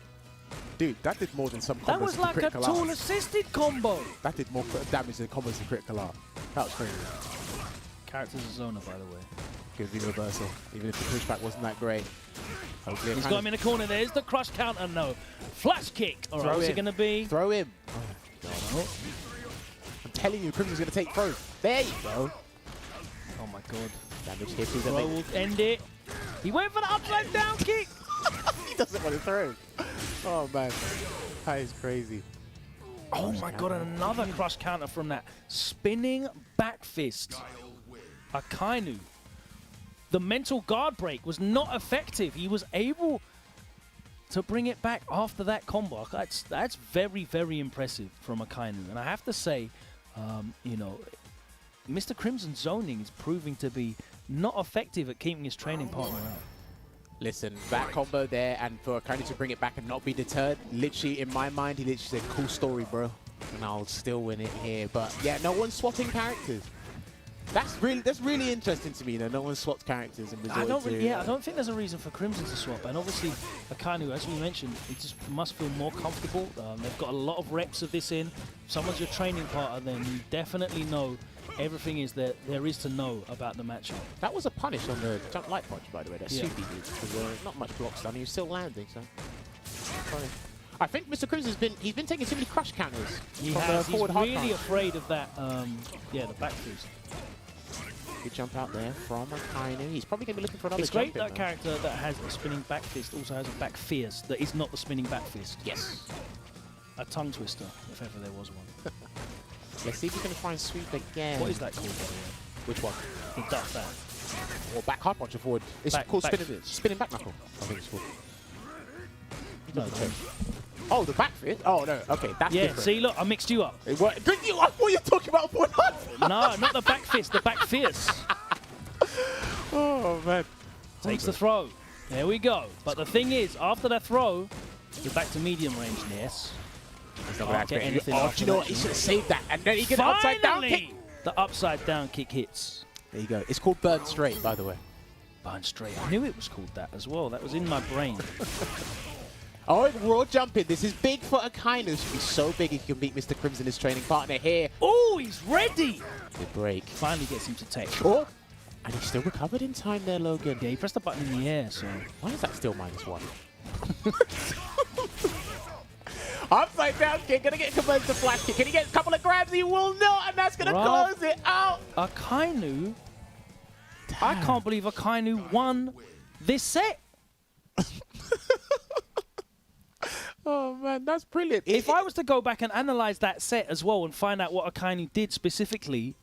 Dude, that did more than some combos. That was like a tool-assisted combo. That did more damage than combos to critical art. That was crazy. Character's a zoner, by the way. Good V reversal, even if the pushback wasn't that great. Hopefully he's got him in the corner. There's the crush counter. No. Flash kick. All right, what's it going to be? Throw him. Oh, God. I'm telling you, Crimson's going to take throw. There you go. Oh, my God. Damage here. Throw will end it. He went for the upside down kick. He doesn't want to throw. Oh, man. That is crazy. Oh, my God. And another crush counter from that spinning back fist. Akainu. The mental guard break was not effective. He was able to bring it back after that combo. That's very, very impressive from Akainu. And I have to say, you know, Mr. Crimson's zoning is proving to be not effective at keeping his training partner out. Listen, that combo there, and for Akainu to bring it back and not be deterred, literally, in my mind, he literally said, cool story, bro. And I'll still win it here. But yeah, no one's swapping characters. That's really interesting to me. You know, no one swapped characters and I don't think there's a reason for Crimson to swap. And obviously, Akainu, as we mentioned, he just must feel more comfortable. They've got a lot of reps of this in. If someone's your training partner, then you definitely know everything is that there is to know about the matchup. That was a punish on the jump light punch, by the way. That Supi did, because not much blocks done. He was still landing, so. I think Mr. Crimson's he's been taking too many crush counters. He has. He's really afraid of that. Yeah, the back boost. Good jump out there from Akainu. He's probably going to be looking for another jump. It's great that character that has a spinning back fist also has a back fierce that is not the spinning back fist. Yes. A tongue twister, if ever there was one. Let's see if we can try and sweep again. What is that called, by the way? Which one? The duck that. Or back hard punch or forward. It's called spinning back knuckle, I think it's called. No, oh, the back fist? Oh, no. Okay, that's different. See, look, I mixed you up. I thought you were talking about forward hard. No, not the back fist, the back fierce. Oh, man. Takes the throw. There we go. But the thing is, after that throw, you're back to medium range, yes. Can't get anything do you know what? He should have saved that. And then he gets an upside down kick. The upside down kick hits. There you go. It's called burn straight, by the way. Burn straight. I knew it was called that as well. That was in my brain. Oh, raw jumping. This is big for Akainu. It should be so big he can beat Mr. Crimson, his training partner here. Oh, he's ready. Good break. Finally gets him to take. Oh, And he still recovered in time there, Logan. Yeah, he pressed the button in the air, so... Why is that still -1? Upside down kick, gonna get converted to flash kick. Can he get a couple of grabs? He will not, and that's gonna close it out. Akainu? I can't believe Akainu won this set. Oh man, that's brilliant. If I was to go back and analyze that set as well and find out what Akainu did specifically,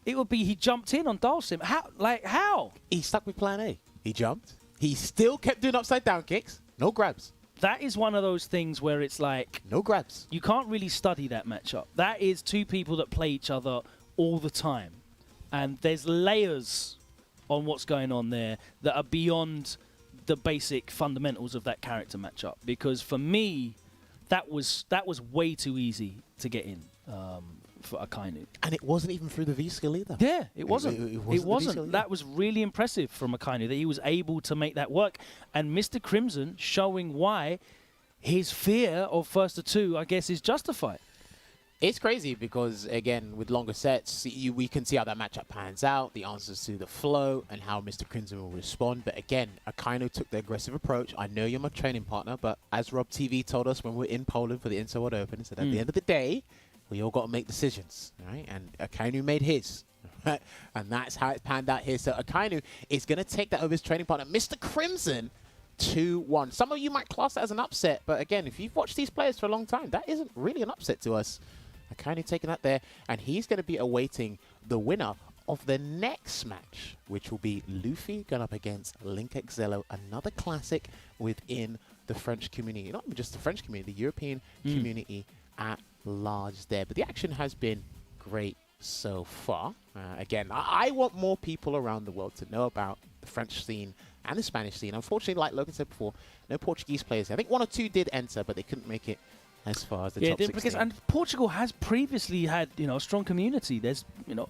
it would be he jumped in on Dalsim. How? Like, how? He stuck with plan A. He jumped. He still kept doing upside down kicks. No grabs. That is one of those things where it's like... No grabs. You can't really study that matchup. That is two people that play each other all the time. And there's layers on what's going on there that are beyond the basic fundamentals of that character matchup. Because for me, that was way too easy to get in for Akainu. And it wasn't even through the V-skill either. Yeah, it wasn't. It wasn't. Either. That was really impressive from Akainu, that he was able to make that work. And Mr. Crimson showing why his fear of first to two, I guess, is justified. It's crazy because, again, with longer sets, we can see how that matchup pans out, the answers to the flow, and how Mr. Crimson will respond. But again, Akainu took the aggressive approach. I know you're my training partner, but as Rob TV told us when we were in Poland for the Inter World Open, he said at the end of the day, we all got to make decisions, right? And Akainu made his, right? And that's how it panned out here. So Akainu is going to take that over his training partner, Mr. Crimson, 2-1. Some of you might class that as an upset, but again, if you've watched these players for a long time, that isn't really an upset to us. Akainu taking that there, and he's going to be awaiting the winner of the next match, which will be Luffy going up against Link Exello, another classic within the French community. Not even just the French community, the European community at large there. But the action has been great so far. Again, I want more people around the world to know about the French scene and the Spanish scene. Unfortunately, like Logan said before, no Portuguese players. I think 1 or 2 did enter, but they couldn't make it as far as the top 16. And Portugal has previously had, a strong community. There's,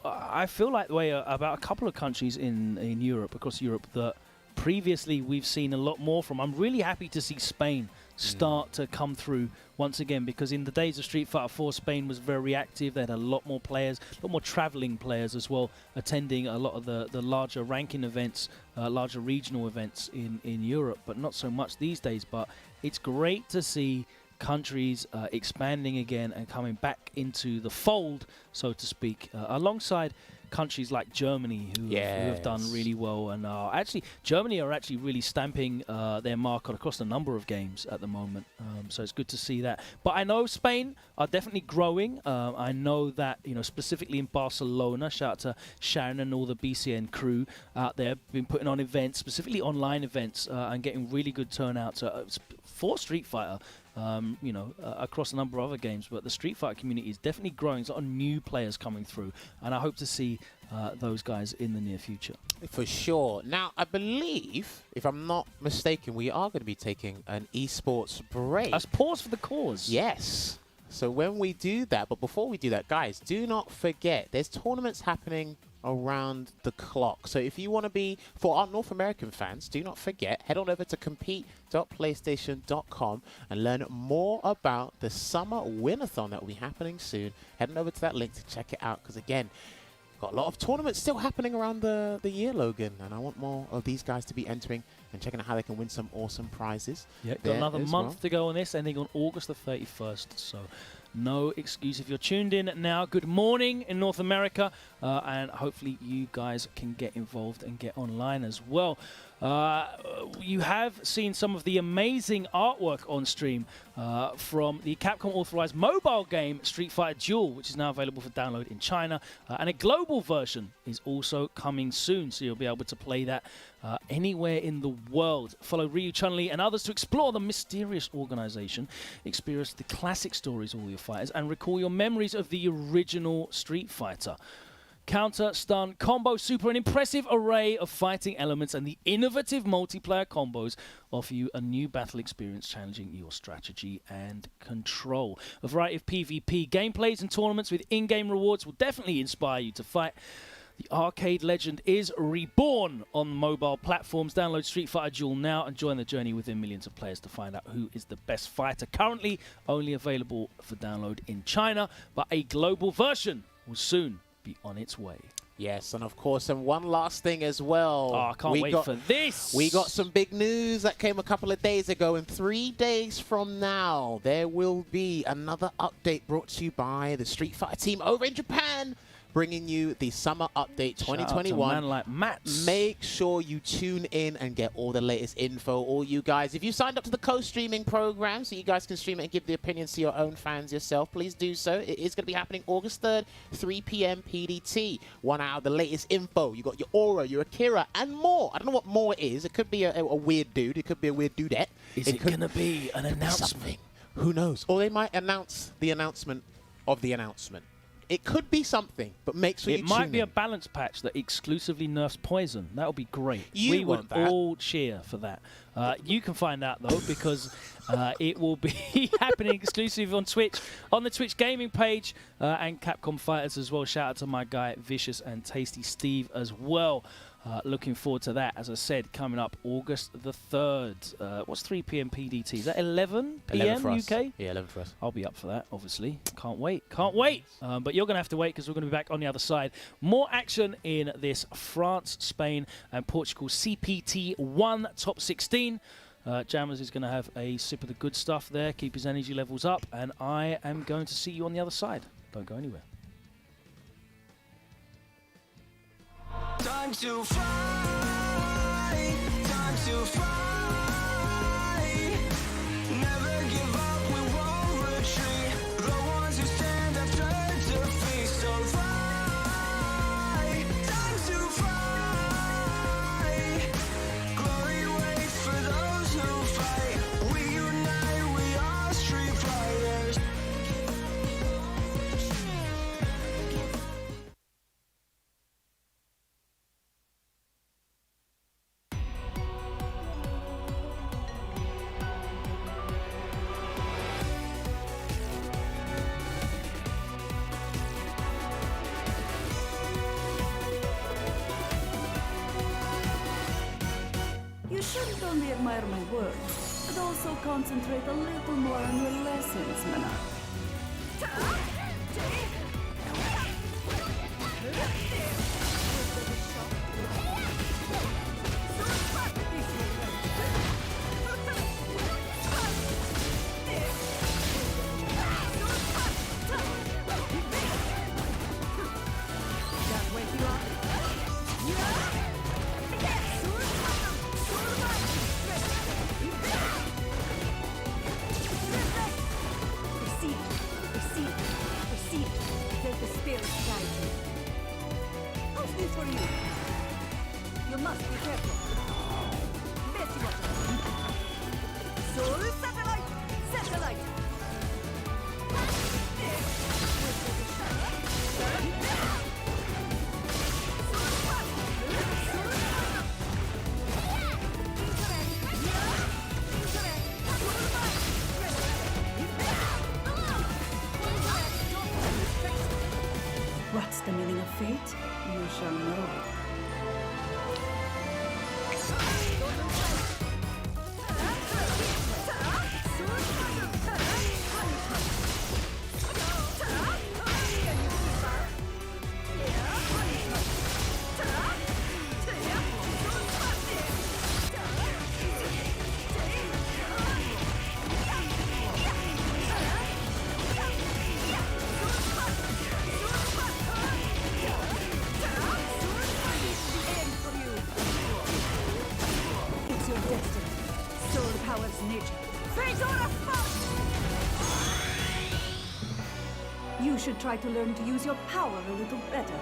I feel like the way about a couple of countries in Europe, across Europe, that previously we've seen a lot more from. I'm really happy to see Spain start to come through once again, because in the days of Street Fighter 4, Spain was very active. They had a lot more players, a lot more traveling players as well, attending a lot of the larger ranking events, larger regional events in Europe, but not so much these days. But it's great to see countries expanding again and coming back into the fold, so to speak, alongside countries like Germany who have done really well. And actually, Germany are actually really stamping their mark across a number of games at the moment. So it's good to see that. But I know Spain are definitely growing. I know that, specifically in Barcelona, shout out to Sharon and all the BCN crew out there, been putting on events, specifically online events, and getting really good turnouts for Street Fighter. Across a number of other games, but the Street Fighter community is definitely growing. There's a lot of new players coming through, and I hope to see those guys in the near future. For sure. Now, I believe, if I'm not mistaken, we are going to be taking an esports break. Let's pause for the cause. Yes. So when we do that, but before we do that, guys, do not forget, there's tournaments happening around the clock. So if you want to be, for our North American fans, do not forget, head on over to compete.playstation.com and learn more about the summer win-a-thon that will be happening soon. Head on over to that link to check it out, because again, got a lot of tournaments still happening around the year, Logan, and I want more of these guys to be entering and checking out how they can win some awesome prizes. Yeah, got another month to go on this, ending on August the 31st, so no excuse. If you're tuned in now, good morning in North America, and hopefully you guys can get involved and get online as well. You have seen some of the amazing artwork on stream from the Capcom authorized mobile game Street Fighter Duel, which is now available for download in China, and a global version is also coming soon, so you'll be able to play that anywhere in the world. Follow Ryu, Chun-Li and others to explore the mysterious organization, experience the classic stories of all your fighters, and recall your memories of the original Street Fighter. Counter, stun, combo, super, an impressive array of fighting elements, and the innovative multiplayer combos offer you a new battle experience challenging your strategy and control. A variety of PvP gameplays and tournaments with in-game rewards will definitely inspire you to fight. The arcade legend is reborn on mobile platforms. Download Street Fighter Duel now and join the journey within millions of players to find out who is the best fighter. Currently only available for download in China, but a global version will soon be on its way. Yes, and of course, and one last thing as well. Oh, I can't wait for this. We got some big news that came a couple of days ago, and 3 days from now, there will be another update brought to you by the Street Fighter team over in Japan, bringing you the Summer Update 2021. Shout out to a man like Mats. Make sure you tune in and get all the latest info. All you guys, if you signed up to the co-streaming program so you guys can stream it and give the opinions to your own fans yourself, please do so. It is going to be happening August 3rd, 3 p.m. PDT. 1 hour of the latest info. You got your Aura, your Akira, and more. I don't know what more is. It could be a weird dude. It could be a weird dudette. Is it going to be an announcement? Something. Who knows? Or they might announce the announcement of the announcement. It could be something, but make sure you tune in. It might be a balance patch that exclusively nerfs poison. That would be great. We would all cheer for that. You can find out, though, because it will be happening exclusively on Twitch, on the Twitch gaming page, and Capcom Fighters as well. Shout out to my guy, Vicious and Tasty Steve as well. Looking forward to that. As I said, coming up August the 3rd. What's 3 p.m. PDT? Is that 11 p.m. UK? Yeah, 11 for us. I'll be up for that, obviously. Can't wait. Can't wait. But you're going to have to wait because we're going to be back on the other side. More action in this France, Spain, and Portugal CPT 1 Top 16. Jammers is going to have a sip of the good stuff there, keep his energy levels up, and I am going to see you on the other side. Don't go anywhere. Time to fly, time to fly. Never give up, we won't retreat. The ones who stand after defeat. So fly, time to fly. Glory waits for those who fight. We unite, we are street fighters. You shouldn't only admire my work, but also concentrate a little more on your lessons, Mana. What's the meaning of fate? You shall know. You should try to learn to use your power a little better.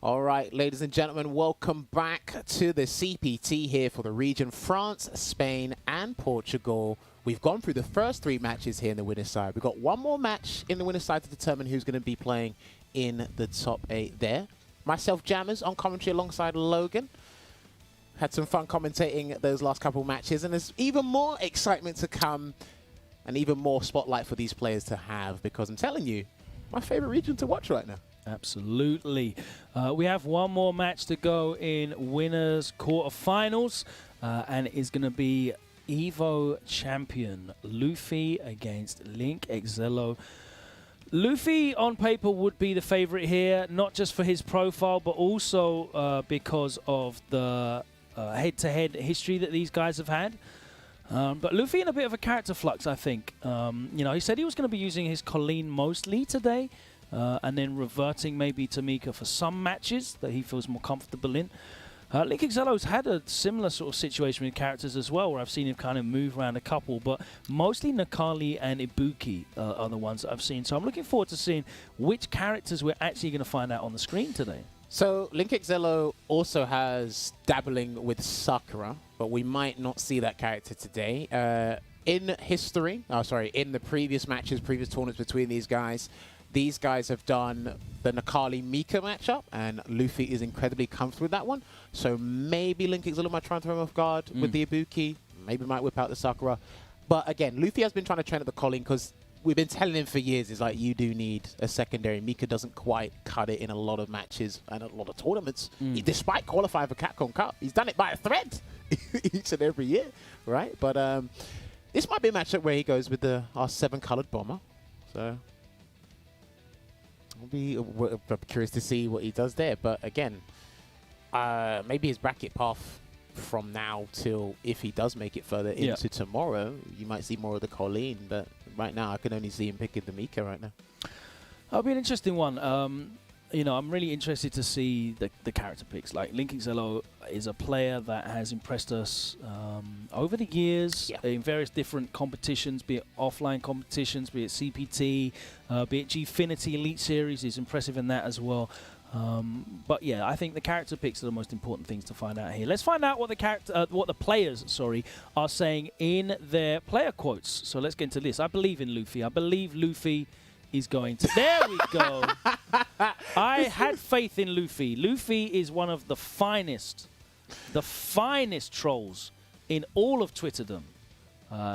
All right, ladies and gentlemen, welcome back to the CPT here for the region France, Spain, and Portugal. We've gone through the first 3 matches here in the winner's side. We've got one more match in the winner's side to determine who's going to be playing in the top 8 there. Myself, Jammers, on commentary alongside Logan. Had some fun commentating those last couple matches, and there's even more excitement to come and even more spotlight for these players to have, because I'm telling you, my favorite region to watch right now. Absolutely. We have one more match to go in winners quarterfinals, and it is going to be Evo champion Luffy against Link Excello. Luffy on paper would be the favorite here, not just for his profile, but also because of the head-to-head history that these guys have had. But Luffy in a bit of a character flux, I think. You know, he said he was going to be using his Colleen mostly today, and then reverting maybe to Mika for some matches that he feels more comfortable in. Link Excello's had a similar sort of situation with characters as well, where I've seen him kind of move around a couple, but mostly Nakali and Ibuki are the ones that I've seen. So I'm looking forward to seeing which characters we're actually going to find out on the screen today. So Link Excello also has dabbling with Sakura, but we might not see that character today. In history, in the previous matches, previous tournaments between these guys have done the Nakali Mika matchup, and Luffy is incredibly comfortable with that one. So maybe Link Excello might try and throw him off guard with the Ibuki. Maybe might whip out the Sakura. But again, Luffy has been trying to train at the Colleen because we've been telling him for years, it's like, you do need a secondary. Mika doesn't quite cut it in a lot of matches and a lot of tournaments. Despite qualifying for Capcom Cup, he's done it by a thread each and every year, right? But this might be a matchup where he goes with our 7-colored bomber. So I'll be curious to see what he does there. But again, maybe his bracket path from now till if he does make it further into tomorrow, you might see more of the Colleen. But right now, I can only see him picking the Mika right now. That'll be an interesting one. You know, I'm really interested to see the character picks. Like, Link Excello is a player that has impressed us over the years in various different competitions, be it offline competitions, be it CPT, be it Gfinity Elite Series. He's impressive in that as well. But yeah, I think the character picks are the most important things to find out here. Let's find out what the players are saying in their player quotes. So let's get into this. I believe in Luffy. I believe Luffy is going to... There we go. I had faith in Luffy. Luffy is one of the finest trolls in all of Twitterdom.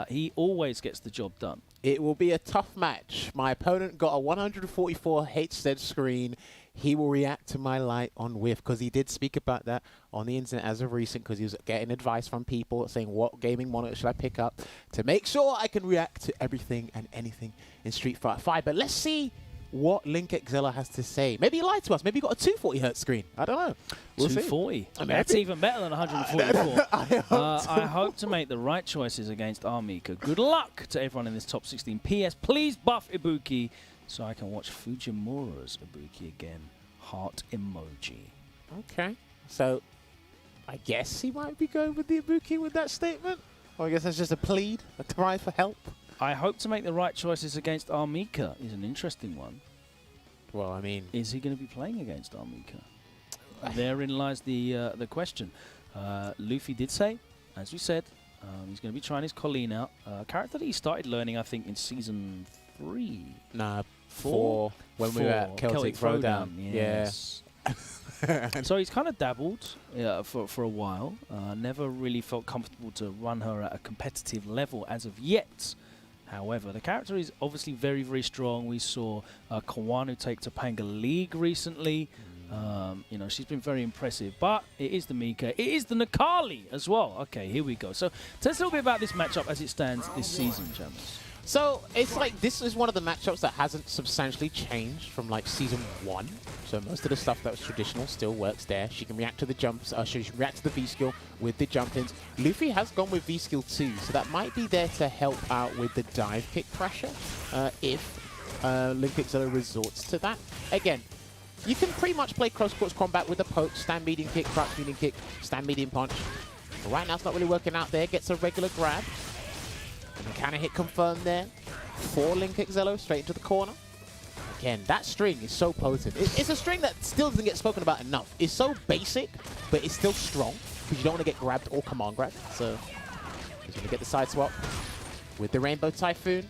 He always gets the job done. It will be a tough match. My opponent got a 144 HZ screen. He will react to my light on whiff, because he did speak about that on the internet as of recent, because he was getting advice from people saying, what gaming monitor should I pick up to make sure I can react to everything and anything in Street Fighter V. But let's see what Link Excello has to say. Maybe he lied to us. Maybe he got a 240 Hz screen. I don't know. We'll 240. See. That's even better than 144. I hope to make the right choices against Armika. Good luck to everyone in this top 16. P.S. Please buff Ibuki so I can watch Fujimura's Ibuki again. Heart emoji. Okay. So, I guess he might be going with the Ibuki with that statement? Or I guess that's just a plead, a cry for help? I hope to make the right choices against Armika is an interesting one. Well, I mean... Is he going to be playing against Armika? Therein lies the question. Luffy did say, as we said, he's going to be trying his Colleen out. A character that he started learning, I think, in Season 3. Nah, 4. When we were at Celtic Throwdown. Yes. Yeah. So he's kind of dabbled for a while. Never really felt comfortable to run her at a competitive level as of yet. However, the character is obviously very, very strong. We saw Kawanu take Topanga League recently. You know, she's been very impressive. But it is the Mika. It is the Nakali as well. Okay, here we go. So tell us a little bit about this matchup as it stands this season, Jammers. So it's like this is one of the matchups that hasn't substantially changed from like Season 1. So most of the stuff that was traditional still works there. She can react to the jumps. She can react to the V-skill with the jump-ins. Luffy has gone with V-skill too, so that might be there to help out with the dive kick pressure if Link Excello resorts to that. Again, you can pretty much play cross-court combat with a poke, stand medium kick, crouch medium kick, stand medium punch. But right now it's not really working out there. Gets a regular grab. And kind of hit confirmed there for Link Excello straight into the corner. again, that string is so potent. It's a string that still doesn't get spoken about enough. It's so basic, but it's still strong because you don't want to get grabbed or command grabbed. So he's going to get the side swap with the Rainbow Typhoon.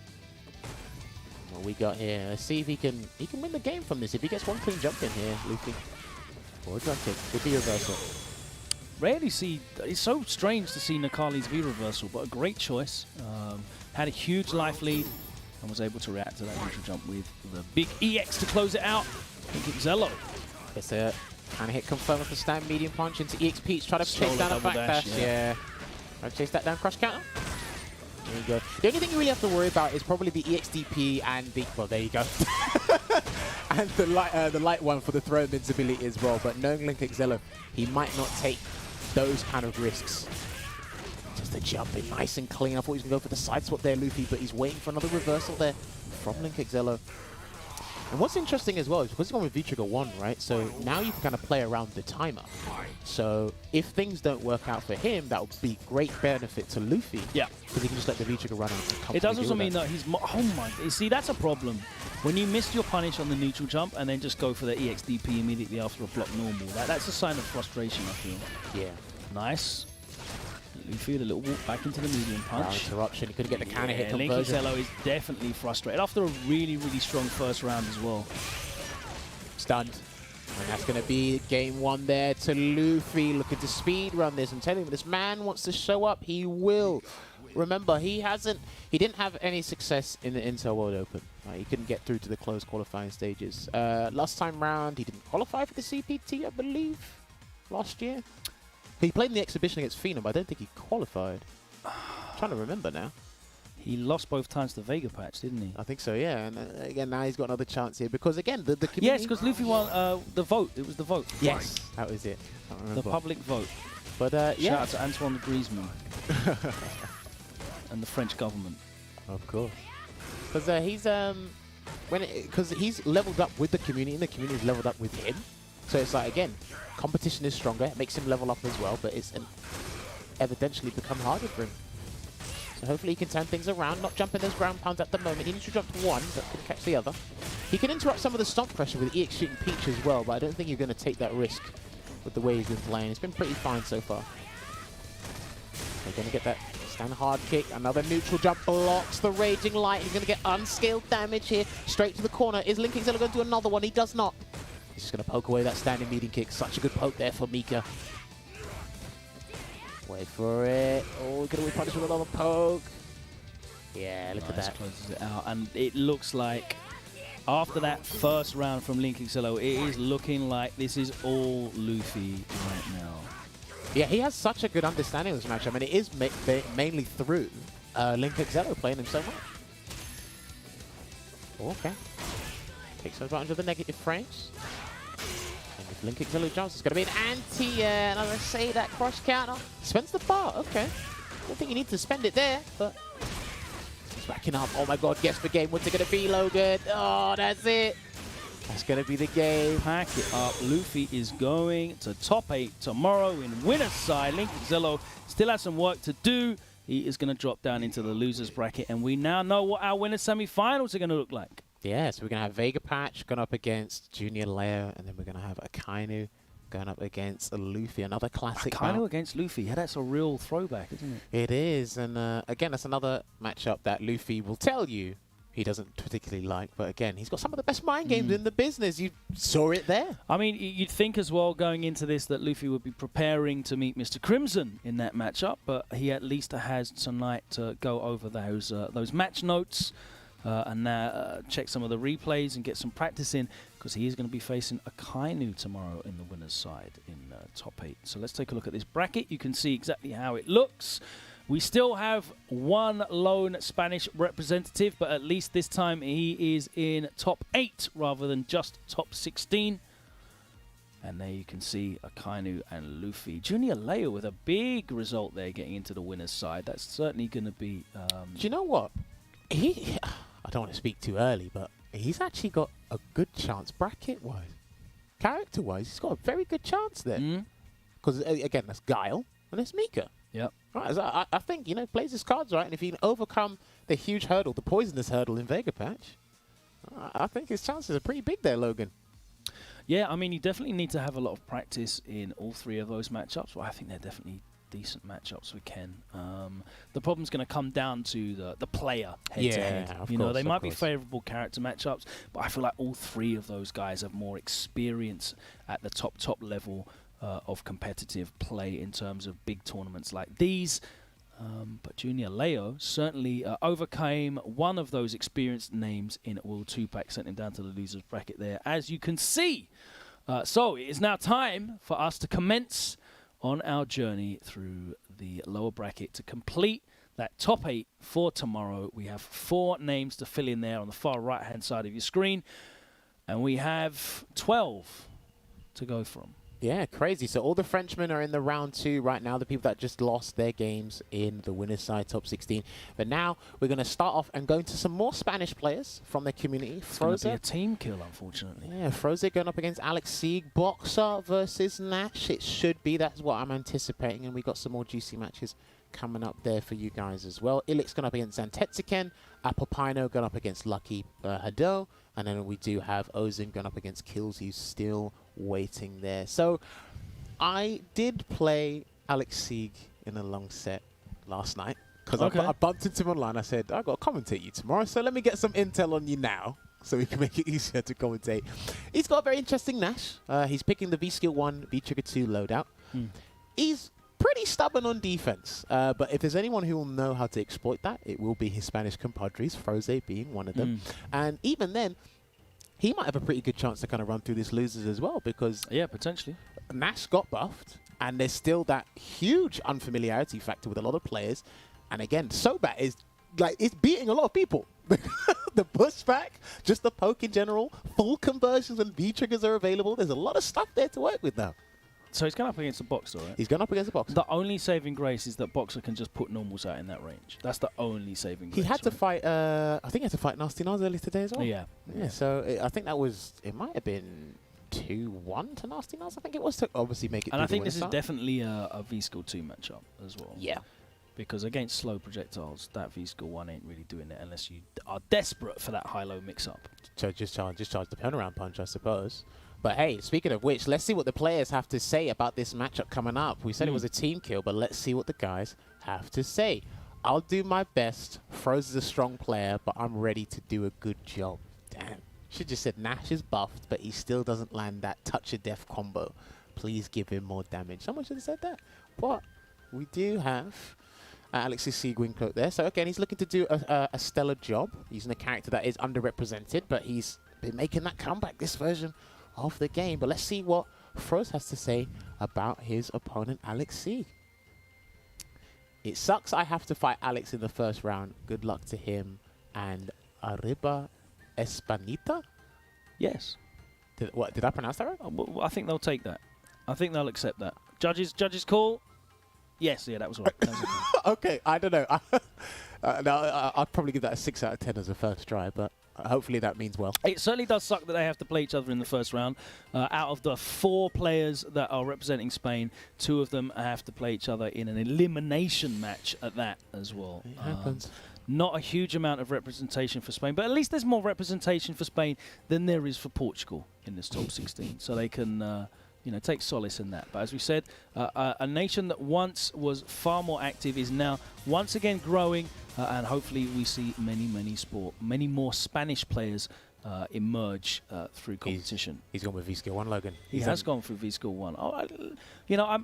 What we got here? Let's see if he can win the game from this. If he gets one clean jump in here, Luffy. Or jump kick with the reversal. Rarely see. It's so strange to see Nakali's V reversal, but a great choice. Had a huge life lead and was able to react to that neutral jump with the big EX to close it out. Zello. It's a kind of hit confirm with the stand medium punch into EX Peach. Try to chase down a back dash. Yeah. Try to chase that down cross counter. There you go. The only thing you really have to worry about is probably the EXDP and the... Well, there you go. And the light one for the throw invincibility as well. But knowing Link Excello, he might not take those kind of risks. Just a jump in nice and clean. I thought he was going to go for the side swap there, Luffy, but he's waiting for another reversal there from Link Excello. And what's interesting as well is because he's going with V-Trigger 1, right? So now you can kind of play around the timer. So if things don't work out for him, that would be great benefit to Luffy. Yeah. Because he can just let the V-Trigger run and it does also mean that he's... Oh my... You see, that's a problem. When you miss your punish on the neutral jump and then just go for the EXDP immediately after a block normal, that's a sign of frustration, I feel. Yeah. Nice. Luffy, a little walk back into the medium punch. Interruption. He couldn't get the counter hit conversion. Link Excello is definitely frustrated after a really, really strong first round as well. Stunned. And that's going to be game one there to Luffy, looking to speed run this. I'm telling you, this man wants to show up. He will. Remember, he didn't have any success in the Intel World Open. He couldn't get through to the closed qualifying stages. Last time round, he didn't qualify for the CPT, I believe, last year. He played in the exhibition against Phenom, but I don't think he qualified. I'm trying to remember now. He lost both times to Vega Patch, didn't he? I think so, yeah. And again, now he's got another chance here because, again, the community... Yes, because Luffy won the vote. It was the vote. Yes, that was it. The public vote. But, yeah. Shout out to Antoine Griezmann and the French government. Of course. Because he's leveled up with the community and the community's leveled up with him. So it's like, again, competition is stronger. It makes him level up as well, but it's evidently become harder for him. So hopefully he can turn things around, not jumping those ground pounds at the moment. He needs to jump to one, but couldn't catch the other. He can interrupt some of the stomp pressure with EX shooting Peach as well, but I don't think you're going to take that risk with the way he's been playing. It's been pretty fine so far. They're going to get that stand hard kick. Another neutral jump blocks the Raging Light. He's going to get unscaled damage here. Straight to the corner. Is Link Excello going to do another one? He does not. He's just going to poke away that standing medium kick. Such a good poke there for Mika. Wait for it. Oh, going to be punished with another poke. Yeah, look at that. Closes it out. And it looks like after that first round from Link Excello, it is looking like this is all Luffy right now. Yeah, he has such a good understanding of this match. I mean, it is mainly through Link Excello playing him so much. Okay. Takes advantage of the negative frames. And if Link Excello jumps, it's going to be an anti, and as I say, that cross counter. Spends the bar, okay. I don't think you need to spend it there, but he's backing up. Oh my god, guess the game. What's it going to be, Logan? Oh, that's it. That's going to be the game. Pack it up. Luffy is going to top 8 tomorrow in winner's side. Link Excello still has some work to do. He is going to drop down into the loser's bracket, and we now know what our winner's semi-finals are going to look like. Yeah, so we're going to have Vega Patch going up against Junior Leo, and then we're going to have Akainu going up against Luffy, another classic. Akainu against Luffy. Yeah, that's a real throwback, isn't it? It is, and again, that's another matchup that Luffy will tell you he doesn't particularly like, but again, he's got some of the best mind games in the business. You saw it there. I mean, you'd think as well going into this that Luffy would be preparing to meet Mr. Crimson in that matchup, but he at least has tonight to go over those match notes and check some of the replays and get some practice in, because he is going to be facing Akainu tomorrow in the winner's side in top 8. So let's take a look at this bracket. You can see exactly how it looks. We still have one lone Spanish representative, but at least this time he is in top 8 rather than just top 16. And there you can see Akainu and Luffy. Junior Leo with a big result there getting into the winner's side. That's certainly going to be... Do you know what? I don't want to speak too early, but he's actually got a good chance bracket-wise. Character-wise, he's got a very good chance there. Because, again, that's Guile and that's Mika. Yep. Right, so I think, plays his cards right, and if he can overcome the huge hurdle, the poisonous hurdle in Vega Patch, I think his chances are pretty big there, Logan. Yeah, I mean, you definitely need to have a lot of practice in all three of those matchups. Well, I think they're definitely decent matchups with Ken. The problem's going to come down to the player head-to-head. You know, they might be favorable character matchups, but I feel like all three of those guys have more experience at the top level of competitive play in terms of big tournaments like these. But Junior Leo certainly overcame one of those experienced names in World 2-Pack, sent him down to the losers bracket there, as you can see. So it is now time for us to commence on our journey through the lower bracket to complete that top 8 for tomorrow. We have 4 names to fill in there on the far right-hand side of your screen, and we have 12 to go from. Yeah, crazy. So all the Frenchmen are in the round 2 right now, the people that just lost their games in the winner's side top 16. But now we're going to start off and go into some more Spanish players from their community. It's going to be a team kill, unfortunately. Yeah, Froze going up against Alex Sieg. Boxer versus Nash. It should be. That's what I'm anticipating. And we got some more juicy matches coming up there for you guys as well. Ilix going up against Zantetsuken. Apopino going up against Lucky Hado. And then we do have Ozin going up against Kills, who's still waiting there. So I did play Alex Sieg in a long set last night because I bumped into him online. I said, I got to commentate you tomorrow, so let me get some intel on you now so we can make it easier to commentate. He's got a very interesting Nash. He's picking the V-Skill 1, V-Trigger 2 loadout. He's pretty stubborn on defense, but if there's anyone who will know how to exploit that, it will be his Spanish compadres, Froze being one of them. And even then, he might have a pretty good chance to kind of run through this losers as well, because potentially Nash got buffed, and there's still that huge unfamiliarity factor with a lot of players. And again, Sobat is like, it's beating a lot of people. The pushback, just the poke in general, full conversions and V-triggers are available. There's a lot of stuff there to work with now. So he's going up against a Boxer, right? He's going up against a Boxer. The only saving grace is that Boxer can just put normals out in that range. That's the only saving grace. He had to fight, I think he had to fight Nasty Nas earlier today as well. Yeah. So I think that was, it might have been 2-1 to Nasty Nas, I think it was, to obviously make it. And I think this is definitely a V-Skill 2 matchup as well. Yeah. Because against slow projectiles, that V-Skill 1 ain't really doing it unless you are desperate for that high-low mix-up. So just charge the turnaround punch, I suppose. But hey, speaking of which, let's see what the players have to say about this matchup coming up. We said it was a team kill, but let's see what the guys have to say. I'll do my best. Froze is a strong player, but I'm ready to do a good job. Damn. Should just said Nash is buffed, but he still doesn't land that touch of death combo. Please give him more damage. Someone should have said that. But we do have Alex's Sieg Wingcoat there. So again, he's looking to do a stellar job using a character that is underrepresented, but he's been making that comeback this version of the game. But let's see what Froze has to say about his opponent, Alex Sieg. It sucks I have to fight Alex in the first round. Good luck to him. And Arriba Espanita? Yes. Did I pronounce that right? Well, I think they'll take that. I think they'll accept that. Judges call? Yes, yeah, that was right. That was okay. Okay, I don't know. No, I'd probably give that a 6 out of 10 as a first try, but hopefully that means well. It certainly does suck that they have to play each other in the first round. Out of the 4 players that are representing Spain, 2 of them have to play each other in an elimination match at that as well. It happens. Not a huge amount of representation for Spain, but at least there's more representation for Spain than there is for Portugal in this top 16. So they can take solace in that. But as we said, a nation that once was far more active is now once again growing, and hopefully we see many more Spanish players emerge through competition. He's gone with V-Skill 1, Logan. He has gone through V-Skill 1.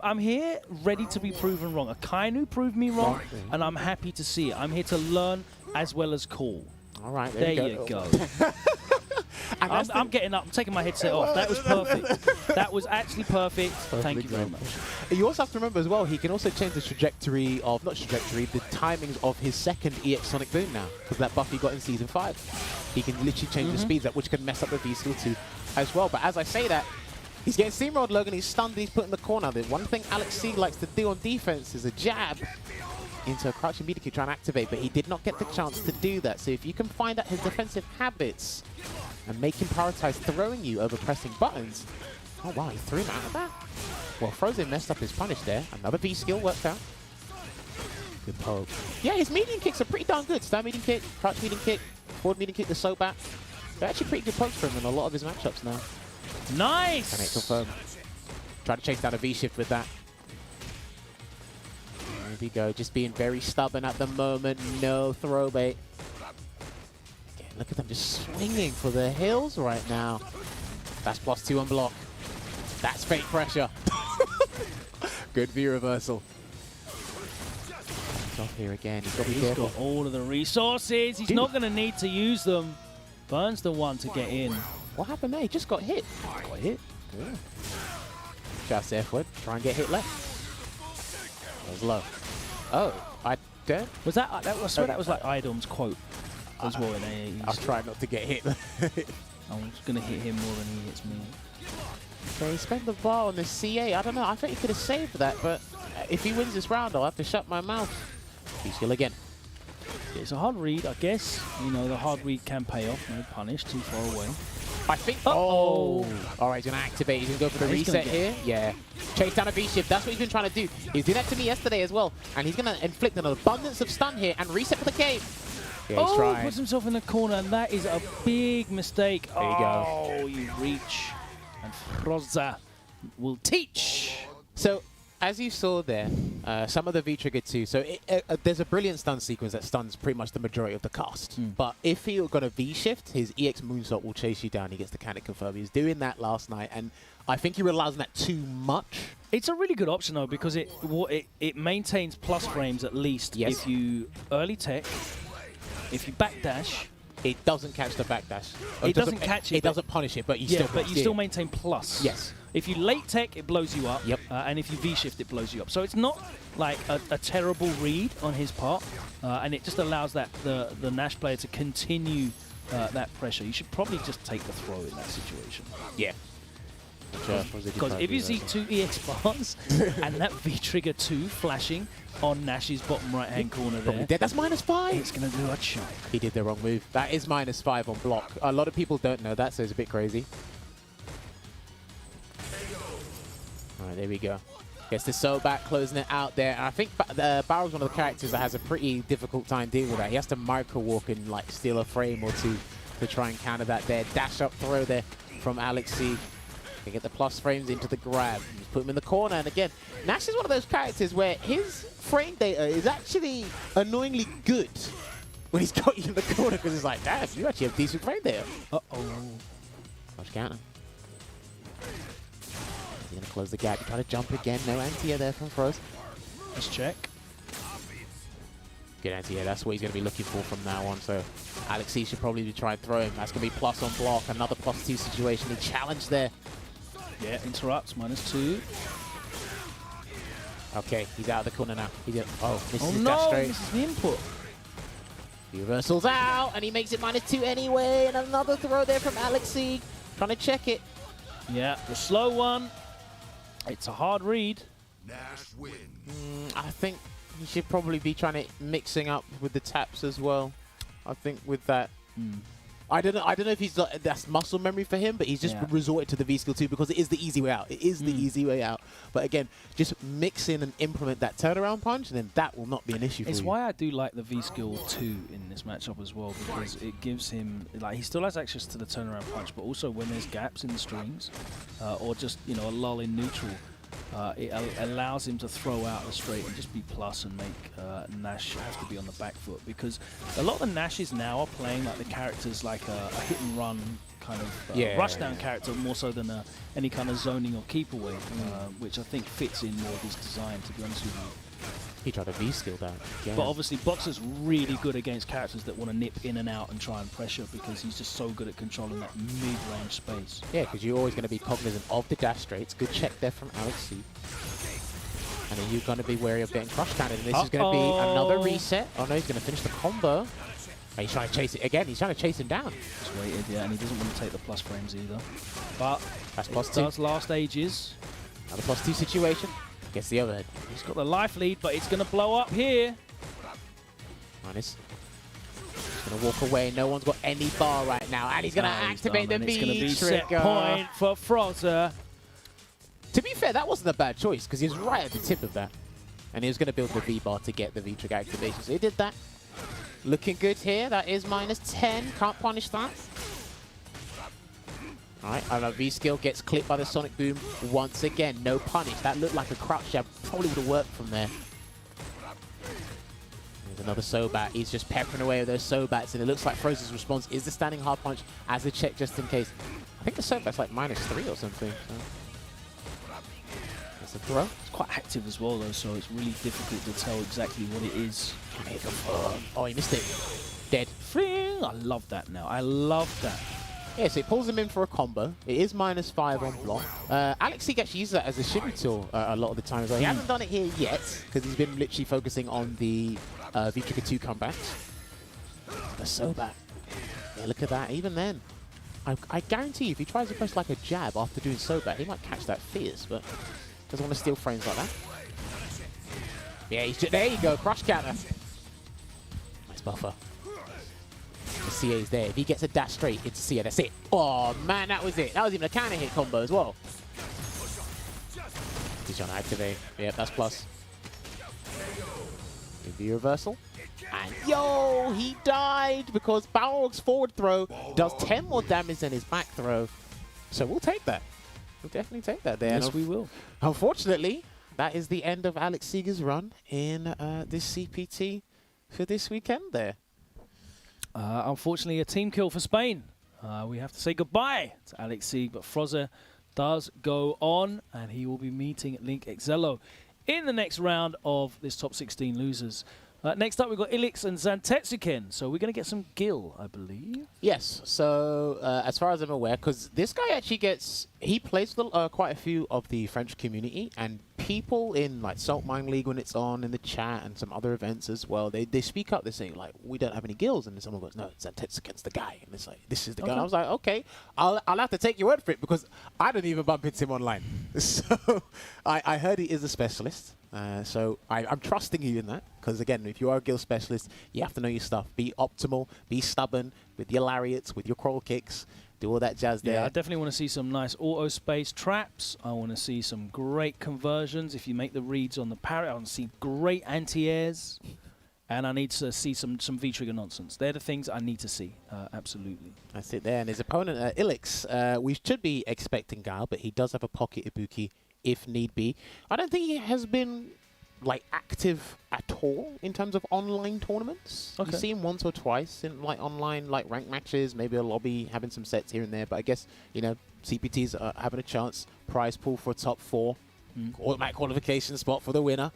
I'm here ready to be proven wrong. Akainu proved me wrong, and I'm happy to see it. I'm here to learn as well as call. All right, there you go. I'm getting up. I'm taking my headset off. That was perfect. That was actually perfect. Thank you very much. You also have to remember as well, he can also change the trajectory of, the timings of his second EX Sonic Boom now, because that buff he got in Season 5. He can literally change the speeds up, which can mess up the V-Skill 2 as well. But as I say that, he's getting steamrolled, Logan. He's stunned, he's put in the corner. The one thing Alex Sieg likes to do on defense is a jab into a crouching media kick trying to activate, but he did not get the chance to do that. So if you can find out his defensive habits and make him prioritize throwing you over pressing buttons. Oh wow, he threw him out of that. Well, Frozen messed up his punish there. Another V-Skill worked out. Good poke. Yeah, his medium kicks are pretty darn good. Stand medium kick, crouch medium kick, forward medium kick, the Sobat. They're actually pretty good punch for him in a lot of his matchups now. Nice! Can it confirm? Try to chase down a V-shift with that. There we go. Just being very stubborn at the moment. No throw bait. Again, look at them just swinging for the hills right now. That's +2 on block. That's fake pressure. Good V reversal. He's off here again. He's got to be careful. Got all of the resources. He's not going to need to use them. Burns the one to get in. What happened there? He just got hit. Got hit? Yeah. Just F-word. Try and get hit left. That was low. Oh, I don't. Was that? I swear that was like Idom's quote as well. I'll try not to get hit. I'm just going to hit him more than he hits me. So he spent the bar on the CA. I don't know. I think he could have saved that, but if he wins this round, I'll have to shut my mouth. He's still again. It's a hard read, I guess. You know, the hard read can pay off. No punish, too far away. I think. Oh! All right, he's going to activate. He's going to go for the reset here. Yeah. Chase down a V-shift. That's what he's been trying to do. He did that to me yesterday as well. And he's going to inflict an abundance of stun here and reset for the game. Yeah, he's trying. Puts himself in the corner, and that is a big mistake. There you go. Oh, you reach. And Froza will teach. So, as you saw there, some of the V-trigger too. So there's a brilliant stun sequence that stuns pretty much the majority of the cast. But if you're going to V-shift, his EX moonsault will chase you down. He gets the can it confirm. He was doing that last night, and I think he relies on that too much. It's a really good option though, because it maintains plus frames at least. Yes. If you early tech, if you backdash. It doesn't catch the backdash. It doesn't catch it. It doesn't punish it, but you still maintain plus. Yes. If you late tech, it blows you up. Yep. And if you V-shift, it blows you up. So it's not like a terrible read on his part, and it just allows the Nash player to continue that pressure. You should probably just take the throw in that situation. Yeah. Because if you see 2 EX bars and that V-trigger 2 flashing on Nash's bottom right-hand corner there, that's -5. It's going to do a choke. He did the wrong move. That is -5 on block. A lot of people don't know that, so it's a bit crazy. All right, there we go. Gets the soul back, closing it out there. And I think Barrel's one of the characters that has a pretty difficult time dealing with that. He has to micro-walk and like steal a frame or two to try and counter that there. Dash up throw there from Alex C. They get the plus frames into the grab. Just put him in the corner. And again, Nash is one of those characters where his frame data is actually annoyingly good when he's got you in the corner, because it's like, damn, you actually have decent frame data. Uh-oh. Watch counter. He's going to close the gap. He's trying to jump again. No anti-air there from Froze. Let's check. Good anti-air. That's what he's going to be looking for from now on. So Alex C should probably be trying to throw him. That's going to be plus on block. Another +2 situation. He challenged there. Yeah, interrupts, -2. Okay, he's out of the corner now. Misses oh dash no, straight. misses the input. The reversal's out, and he makes it -2 anyway. And another throw there from Alex C. Trying to check it. Yeah, the slow one. It's a hard read. Nash wins. I think he should probably be trying to mixing up with the taps as well. I think with that. I don't know if he's that's muscle memory for him, but he's just resorted to the V skill too because it is the easy way out. It is the easy way out. But again, just mix in and implement that turnaround punch, and then that will not be an issue for you. It's why I do like the V skill 2 in this matchup as well, because it gives him, like, he still has access to the turnaround punch, but also when there's gaps in the strings, or just, you know, a lull in neutral, it allows him to throw out the straight and just be plus and make Nash have to be on the back foot, because a lot of the Nashes now are playing like the characters like a hit and run kind of rushdown character more so than any kind of zoning or keep away, which I think fits in more of his design, to be honest with you. He tried to V-skill that. Yeah. But obviously Boxer's really good against characters that want to nip in and out and try and pressure, because he's just so good at controlling that mid-range space. Yeah, because you're always going to be cognizant of the dash straights. Good check there from Alex C. And then you're going to be wary of getting crush counted. And this is going to be another reset. Oh no, he's going to finish the combo. And he's trying to chase it again. He's trying to chase him down. Just waited, yeah, and he doesn't want to take the plus frames either. But that's it +2. does last ages. Another +2 situation. Gets the overhead. He's got the life lead, but it's going to blow up here. Minus. He's going to walk away. No one's got any bar right now. And he's going to activate the V-trigger. It's going to be set trigger. Point for Frozer. To be fair, that wasn't a bad choice, because he was right at the tip of that. And he was going to build the V-bar to get the V-trigger activation. So he did that. Looking good here. That is -10. Can't punish that. All right, V-Skill gets clipped by the Sonic Boom once again. No punish. That looked like a crouch jab. Probably would have worked from there. There's another Sobat. He's just peppering away with those Sobats, and it looks like Frozen's response is the standing hard punch as a check just in case. I think the Sobat's like -3 or something. So. That's a throw. It's quite active as well, though, so it's really difficult to tell exactly what it is. Oh, he missed it. Dead. Fling! I love that now. I love that. Yeah, so it pulls him in for a combo. It is -5 on block. Alex Sieg actually uses that as a shimmy tool a lot of the time as well. He hasn't done it here yet, because he's been literally focusing on the V-Trigger 2 comebacks. The Sobat. Yeah, look at that. Even then, I guarantee you, if he tries to press like a jab after doing Sobat, he might catch that fierce, but doesn't want to steal frames like that. Yeah, there you go. Crush counter. Nice buffer. The CA's there. If he gets a dash straight into CA, that's it. Oh, man, that was it. That was even a counter hit combo as well. He's trying to activate. Yep, that's plus. The reversal. And yo, he died because Balrog's forward throw does 10 more damage than his back throw. So we'll take that. We'll definitely take that there. Yes, we will. Unfortunately, that is the end of Alex Sieg's run in this CPT for this weekend there. Unfortunately, a team kill for Spain. We have to say goodbye to Alex Sieg, but Frozer does go on, and he will be meeting Link Excello in the next round of this top 16 losers. Next up, we've got Ilix and Zantetsuken. So we're going to get some Gil, I believe. Yes. So as far as I'm aware, because this guy actually he plays with quite a few of the French community, and people in like Salt Mine League when it's on in the chat and some other events as well, they speak up. They're saying like, we don't have any Gils, and then someone goes, no, Zantetsuken's the guy, and it's like, this is the guy. I was like, okay, I'll have to take your word for it because I don't even bump into him online. So I heard he is a specialist. So I'm trusting you in that, because again, if you are a Gil specialist, you have to know your stuff. Be optimal, be stubborn with your lariats, with your crawl kicks, do all that jazz there. Yeah, I definitely want to see some nice auto space traps. I want to see some great conversions. If you make the reads on the parry, I want to see great anti-airs. And I need to see some V-trigger nonsense. They're the things I need to see, absolutely. That's it there. And his opponent, Ilix, we should be expecting Guile, but he does have a pocket Ibuki if need be. I don't think he has been like active at all in terms of online tournaments. Okay. You see him once or twice in like online like ranked matches, maybe a lobby, having some sets here and there. But I guess, you know, CPTs are having a chance. Prize pool for a top 4. Automatic qualification spot for the winner.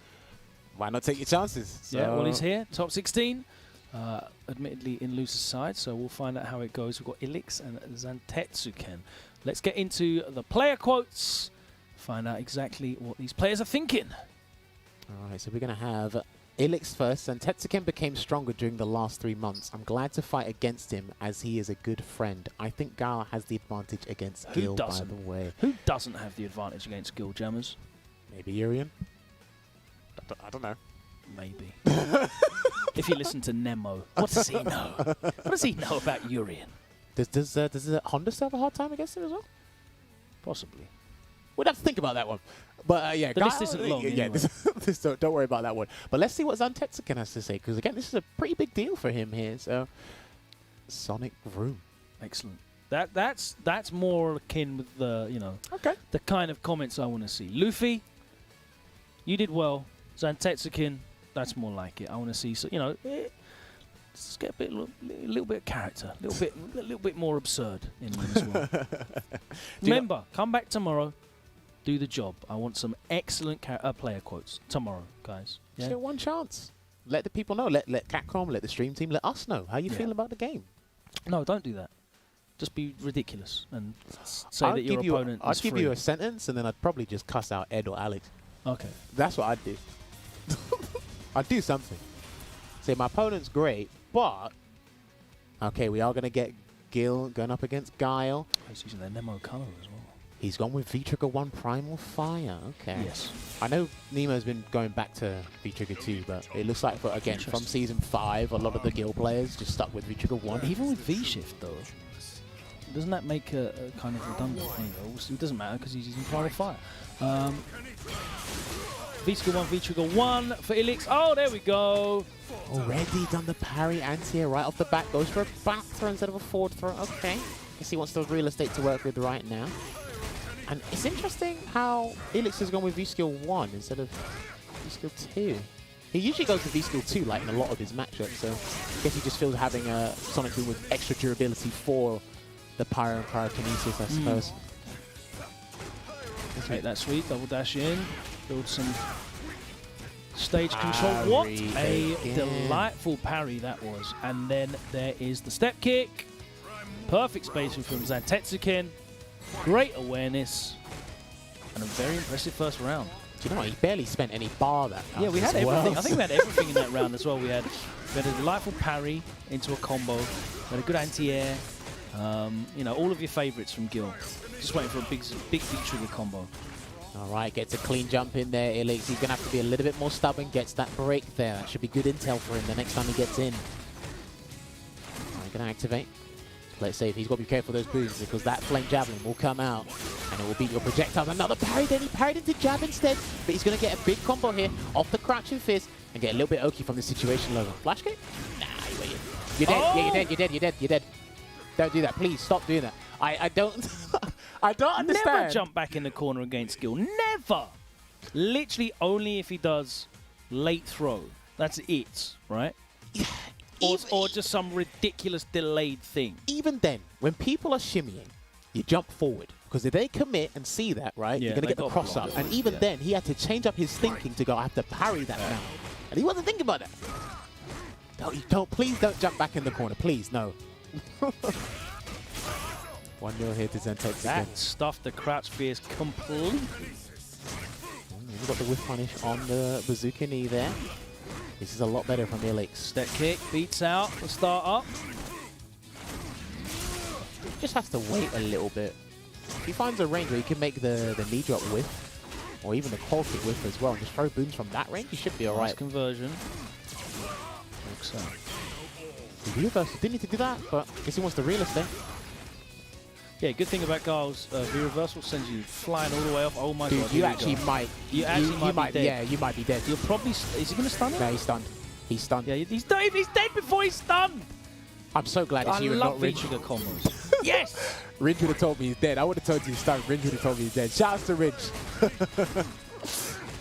Why not take your chances? So Yeah, well, he's here, top 16. Admittedly in loser's side, so we'll find out how it goes. We've got Ilix and Zantetsuken. Let's get into the player quotes. Find out exactly what these players are thinking. All right, so we're going to have Ilix first. And Tetsuken became stronger during the last 3 months. I'm glad to fight against him as he is a good friend. I think Gala has the advantage against Gil, by the way. Who doesn't have the advantage against Gil, Jammers? Maybe Urian? I don't know. Maybe. If you listen to Nemo, what does he know? What does he know about Urian? Does Honda still have a hard time against him as well? Possibly. We'd have to think about that one. But yeah, the list isn't long. Yeah, Anyway. don't worry about that one. But let's see what Zantetsuken has to say, because again, this is a pretty big deal for him here. So, Sonic Room. Excellent. That's more akin with the the kind of comments I want to see. Luffy, you did well. Zantetsuken, that's more like it. I want to see, let's get a little bit of character, a little bit more absurd in them as well. Remember, come back tomorrow, do the job. I want some excellent player quotes tomorrow, guys. Just get one chance. Let the people know. Let Capcom, let the stream team, let us know how you feel about the game. No, don't do that. Just be ridiculous and say that your opponent is I'd give free. you a sentence, and then I'd probably just cuss out Ed or Alex. Okay. That's what I'd do. I'd do something. Say, my opponent's great, but... Okay, we are going to get Gil going up against Guile. He's using their Nemo color as well. He's gone with V-Trigger 1 Primal Fire. Okay. Yes. I know Nemo's been going back to V-Trigger 2, but it looks like, again, from Season 5, a lot of the Gil players just stuck with V-Trigger 1. Even with V-Shift, though, doesn't that make a kind of redundant? Anyway, it doesn't matter because he's using Primal Fire. V-Trigger 1, V-Trigger 1 for Ilix. Oh, there we go. Already done the parry anti-air right off the bat. Goes for a back throw instead of a forward throw. Okay. guess he wants the real estate to work with right now. And it's interesting how Elix has gone with V-Skill 1 instead of V-Skill 2. He usually goes with V-Skill 2 like in a lot of his matchups, so I guess he just feels having a Sonic Boom with extra durability for the Pyro and Pyrokinesis, I suppose. Take that sweep, double dash in, build some stage control. What a delightful parry that was. And then there is the step kick. Perfect spacing from Zantetsuken. Great awareness. And a very impressive first round. Do you know what? He barely spent any bar that round. Yeah, we had as well. everything. I think we had everything in that round as well. We had a delightful parry into a combo. We had a good anti-air. You know, all of your favorites from Gil. Just waiting for a big trigger combo. All right, gets a clean jump in there, Elix. He's going to have to be a little bit more stubborn. Gets that break there. That should be good intel for him the next time he gets in. All right, going to activate. Play it safe. He's got to be careful of those booms because that flame javelin will come out and it will beat your projectiles. Another parry, then he parried into jab instead. But he's going to get a big combo here off the crouching fist and get a little bit oaky from the situation logo. Flash kick? Nah, you're dead. Yeah, you're dead. You're dead. You're dead. You're dead. Don't do that. Please stop doing that. I don't I don't understand. Never jump back in the corner against Gil. Never. Literally only if he does late throw. That's it, right? Or just some ridiculous delayed thing. Even then, when people are shimmying, you jump forward. Because if they commit and see that, right, you're going to get the cross up. And even then, he had to change up his thinking to go, I have to parry that now. And he wasn't thinking about that. Please don't jump back in the corner. Please, no. 1-0 here to Zentex again. That stuffed the crouch fears completely. We've got the whiff punish on the bazooka knee there. This is a lot better from Elix. Step kick, beats out the start up. Just has to wait a little bit. If he finds a range where he can make the knee drop whiff, or even the core kick whiff as well, and just throw booms from that range, he should be alright. Nice conversion. Looks so. The reversal didn't need to do that, but I guess he wants the real estate. Yeah, good thing about Garl's V-reversal sends you flying all the way off. Oh my god. You actually might. You might be dead. Yeah, you might be dead. You'll probably. Is he going to stun him? No, he's stunned. He's stunned. Yeah, he's dead. He's dead before he's stunned. I'm so glad it's you and not Ridge. I love combos. Yes! Ridge would have told me he's dead. I would have told you he's stunned. Ridge would have told me he's dead. Shouts to Ridge.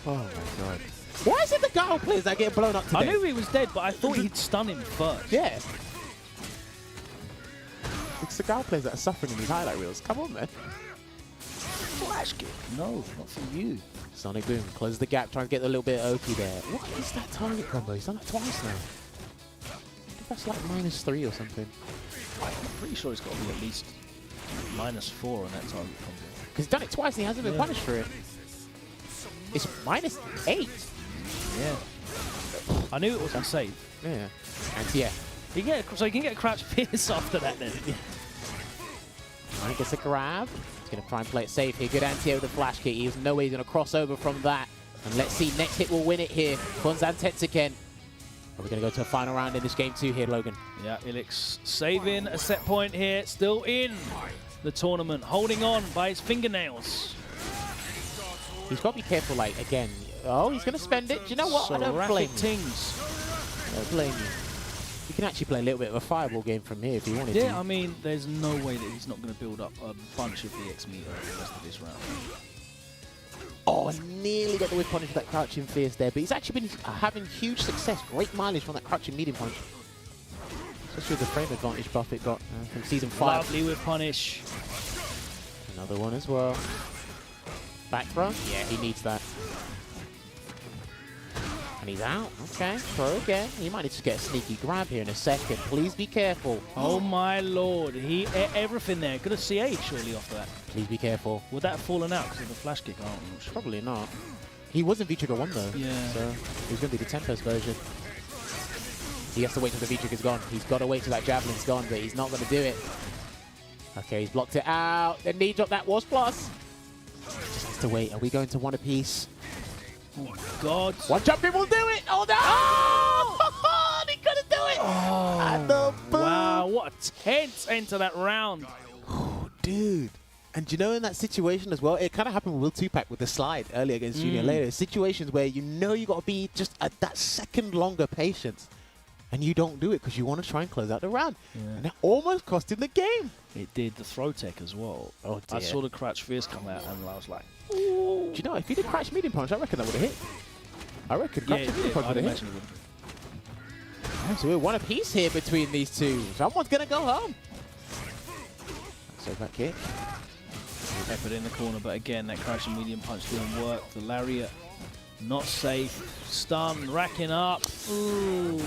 Oh my god. Why is it the Garl players that get blown up today? I knew he was dead, but I thought he'd stun him first. Yeah. It's the Garl players that are suffering in these highlight reels. Come on, man. Flash kick. No, not for you. Sonic Boom. Close the gap. Try and get a little bit of Oki there. What is that target combo? He's done it twice now. I think that's like -3 or something. I'm pretty sure it's got to be at least -4 on that target combo. Because he's done it twice and he hasn't been punished for it. It's -8. Yeah. I knew it wasn't safe. Yeah. And yeah. So you can get a crouch pierce after that then. Alright, gets a grab. He's going to try and play it safe here. Good anti over the flash kick. He has no way he's going to cross over from that. And let's see, next hit will win it here. Konzan Tetsuken. We're going to go to a final round in this game too here, Logan. Yeah, Elix saving a set point here. Still in the tournament. Holding on by his fingernails. He's got to be careful, like, again. Oh, he's going to spend it. Do you know what? I don't blame you. I don't blame you. You can actually play a little bit of a fireball game from here if you wanted to. Yeah, I mean, there's no way that he's not going to build up a bunch of EX meter for the rest of this round. Oh, nearly got the whip punish with that crouching fierce there, but he's actually been having huge success. Great mileage from that crouching medium punch. Especially with the frame advantage buff it got from Season 5. Lovely whip punish. Another one as well. Back throw? Yeah, he needs that. And he's out. Okay, throw again. He might need to get a sneaky grab here in a second. Please be careful. Oh my lord. He everything there. Could have CA surely off that. Please be careful. Would that have fallen out because of the flash kick? I'm not sure. Probably not. He was in V-Trigger 1 though. Yeah. So he was going to be the Tempest version. He has to wait till the V-Trigger's gone. He's got to wait till that Javelin's gone, but he's not going to do it. Okay, he's blocked it out. The knee drop, that was plus. Just has to wait. Are we going to one apiece? Oh my god. One jump in will do it! Oh no! Oh! He couldn't do it! Oh, and the boom! Wow, what a tense end to that round. Oh, dude. And you know, in that situation as well, it kind of happened with Will Tupac with the slide earlier against Junior later. Situations where you know you got to be just at that second longer patience. and you don't do it because you want to try and close out the round. Yeah. And that almost cost him the game. It did the throw tech as well. Oh, I dear. saw the crouch fierce come out, and I was like, Do you know, if he did crouch medium punch, I reckon that would have hit. I reckon crouch medium punch would have hit. So we're one apiece here between these two. Someone's going to go home. So back kick. Peppered in the corner, but again, that crouching medium punch didn't work. The lariat, not safe. Stun, racking up. Ooh.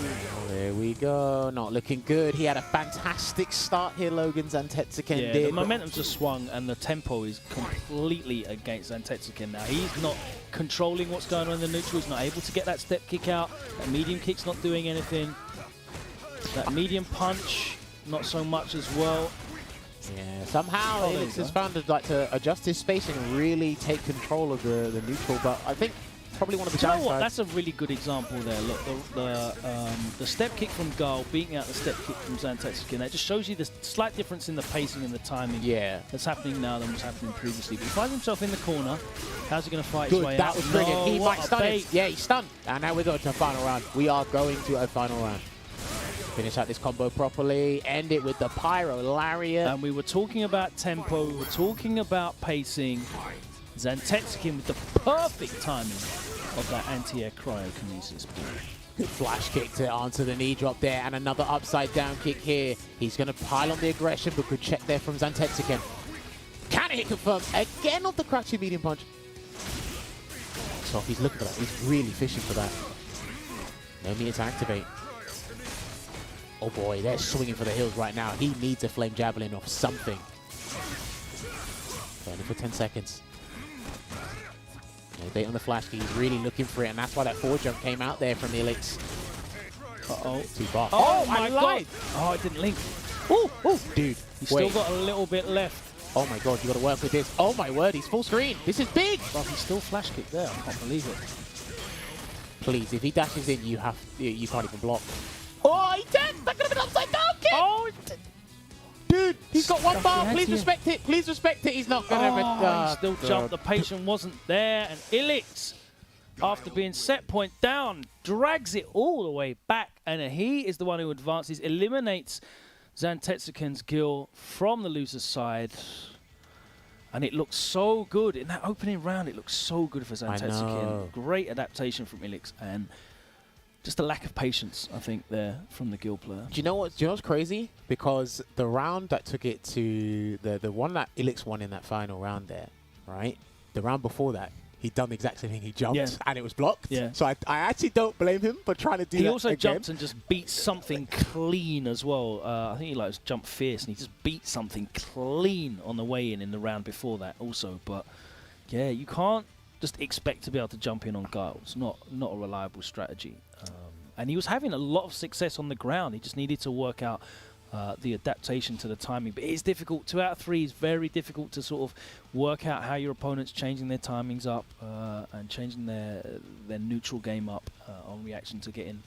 There we go. Not looking good. He had a fantastic start here, Logan Zantetsuken Yeah, did. the momentum just swung, and the tempo is completely against Zantetsuken now. He's not controlling what's going on in the neutral. He's not able to get that step kick out. That medium kick's not doing anything. That medium punch, not so much as well. Yeah, somehow Elix has found to adjust his spacing and really take control of the neutral, but I think probably one of the Do you know downsides. what? That's a really good example there. Look, the step kick from Gull beating out the step kick from Zantetsuken. That just shows you the slight difference in the pacing and the timing that's happening now than was happening previously. But he finds himself in the corner. How's he going to fight his way out? That was brilliant. He what might a stun bait. it. Yeah, he's stunned. And now we're going to a final round. We are going to a final round. Finish out this combo properly. End it with the Pyro Lariat. And we were talking about tempo. We were talking about pacing. Zantetsuken with the perfect timing of that anti-air cryokinesis. Good flash kick to answer the knee drop there. And another upside down kick here. He's going to pile on the aggression, but good check there from Zantetsuken. Can hit confirmed. Again off the crouching medium punch. So he's looking for that. He's really fishing for that. No need to activate. Oh boy, they're swinging for the hills right now. He needs a flame javelin or something. Only for 10 seconds. No bait on the flash key. He's really looking for it, and that's why that forward jump came out there from Elix. Uh-oh. Too far. Oh, I my lied. God. Oh, it didn't link. Ooh, ooh, dude. He's still got a little bit left. Oh my God, you got to work with this. Oh my word, he's full screen. This is big. But he's still flash kicked there. I can't believe it. Please, if he dashes in, you can't even block. Oh, he did! That could have been upside down kick! Oh, dude, he's got one bar. Stuff Please respect it. Please respect it. He's not going to have it. He still jumped. The patient wasn't there. And Elix, after being set point down, drags it all the way back. And he is the one who advances, eliminates Zantetsuken's Gil from the loser's side. And it looks so good. In that opening round, it looks so good for Zantetsuken. Great adaptation from Elix. And just a lack of patience, I think, there from the Gil player. Do you know what's crazy? Because the round that took it to the one that Elix won in that final round there, right? The round before that, he'd done the exact same thing. He jumped and it was blocked. Yeah. So I actually don't blame him for trying to do that. He also again. jumps and just beats something clean as well. I think he likes jump fierce, and he just beat something clean on the way in the round before that also. But yeah, you can't just expect to be able to jump in on Guile. It's not a reliable strategy. And he was having a lot of success on the ground. He just needed to work out the adaptation to the timing. But it is difficult. 2 out of 3 is very difficult to sort of work out how your opponent's changing their timings up and changing their neutral game up on reaction to getting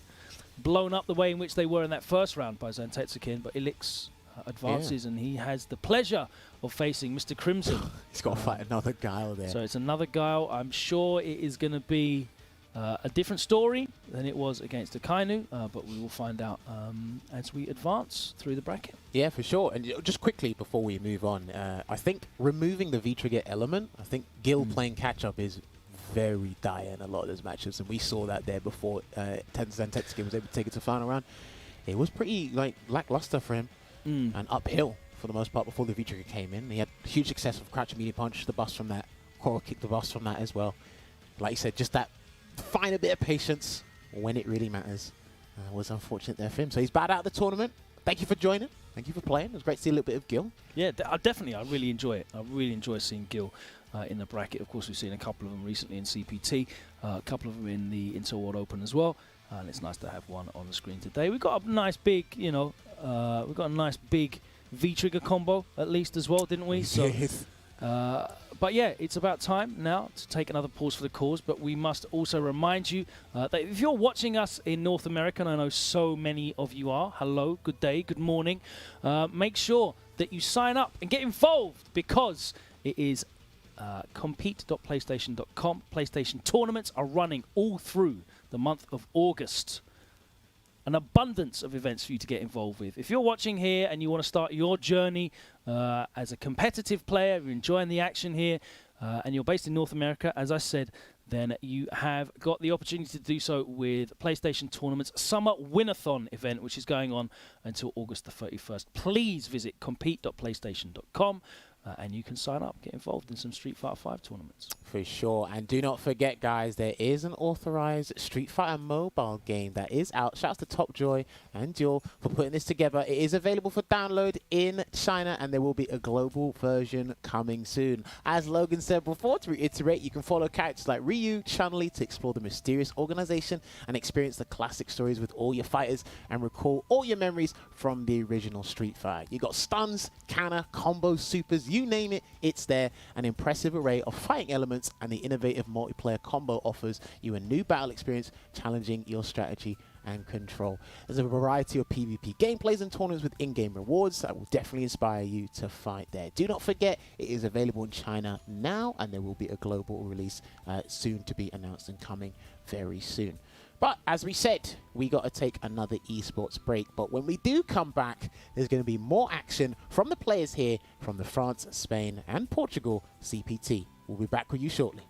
blown up the way in which they were in that first round by Zantetsuken. But Elix advances, and he has the pleasure of facing Mr. Crimson. He's got to fight another Guile there. So it's another Guile. I'm sure it is going to be a different story than it was against Akainu, but we will find out as we advance through the bracket. Yeah, for sure. And just quickly before we move on, I think removing the V-trigger element, I think Gil playing catch-up is very dire in a lot of those matches, and we saw that there before Zantetsuken was able to take it to final round. It was pretty lackluster for him and uphill for the most part before the V-trigger came in. He had huge success with crouch and medium punch, the bust from that, coral kick the bust from that as well. Like you said, just that find a bit of patience when it really matters was unfortunate there for him. So he's bowed out of the tournament. Thank you for joining. Thank you for playing. It was great to see a little bit of Gil. Yeah, definitely. I really enjoy it. I really enjoy seeing Gil in the bracket. Of course, we've seen a couple of them recently in CPT, a couple of them in the Intel World Open as well. And it's nice to have one on the screen today. We've got a nice big, we've got a nice big V-trigger combo at least as well, didn't we? So. But yeah, it's about time now to take another pause for the cause. But we must also remind you that if you're watching us in North America, and I know so many of you are, hello, good day, good morning, make sure that you sign up and get involved, because it is compete.playstation.com. PlayStation tournaments are running all through the month of August. an abundance of events for you to get involved with. If you're watching here and you want to start your journey as a competitive player, you're enjoying the action here, and you're based in North America, as I said, then you have got the opportunity to do so with PlayStation Tournament's Summer Winathon event, which is going on until August the 31st. Please visit compete.playstation.com. And you can sign up, get involved in some Street Fighter V tournaments. For sure. And do not forget, guys, there is an authorized Street Fighter mobile game that is out. Shouts to Top Joy and Duel for putting this together. It is available for download in China, and there will be a global version coming soon. As Logan said before, to reiterate, you can follow characters like Ryu, Chun-Li to explore the mysterious organization and experience the classic stories with all your fighters and recall all your memories from the original Street Fighter. You got stuns, canna, combos, supers, you name it, it's there. An impressive array of fighting elements and the innovative multiplayer combo offers you a new battle experience challenging your strategy and control. There's a variety of PvP gameplays and tournaments with in-game rewards that will definitely inspire you to fight there. Do not forget, it is available in China now, and there will be a global release soon to be announced and coming very soon. But as we said, we got to take another esports break. But when we do come back, there's going to be more action from the players here from the France, Spain, and Portugal CPT. We'll be back with you shortly.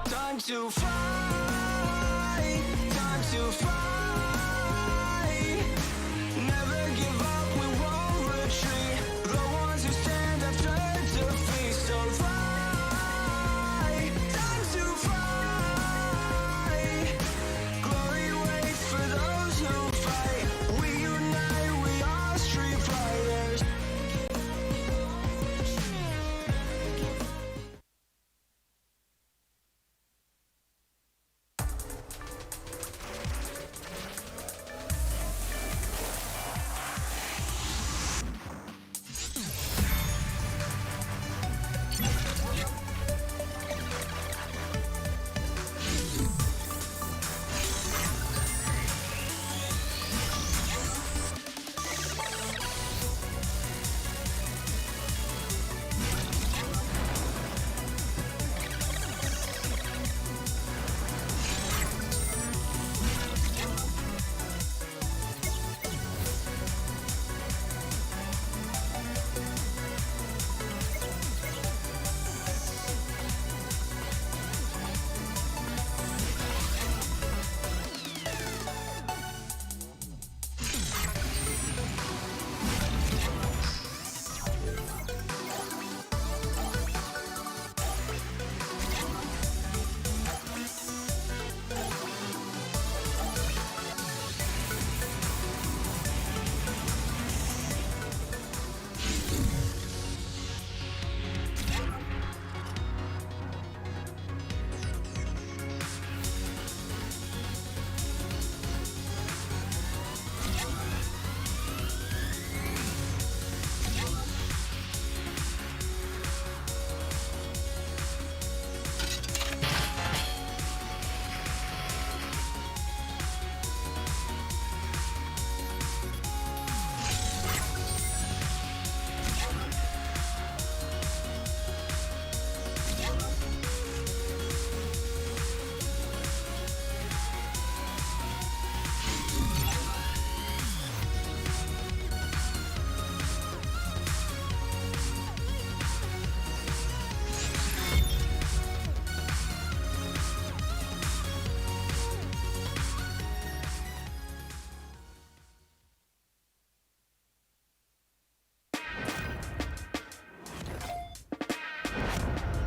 Time to fight, time to fight. Never give up, we won't retreat. The ones who stand up turn to feast. So fight, time to fight. Glory waits for those who fight. We unite, we are street fighters.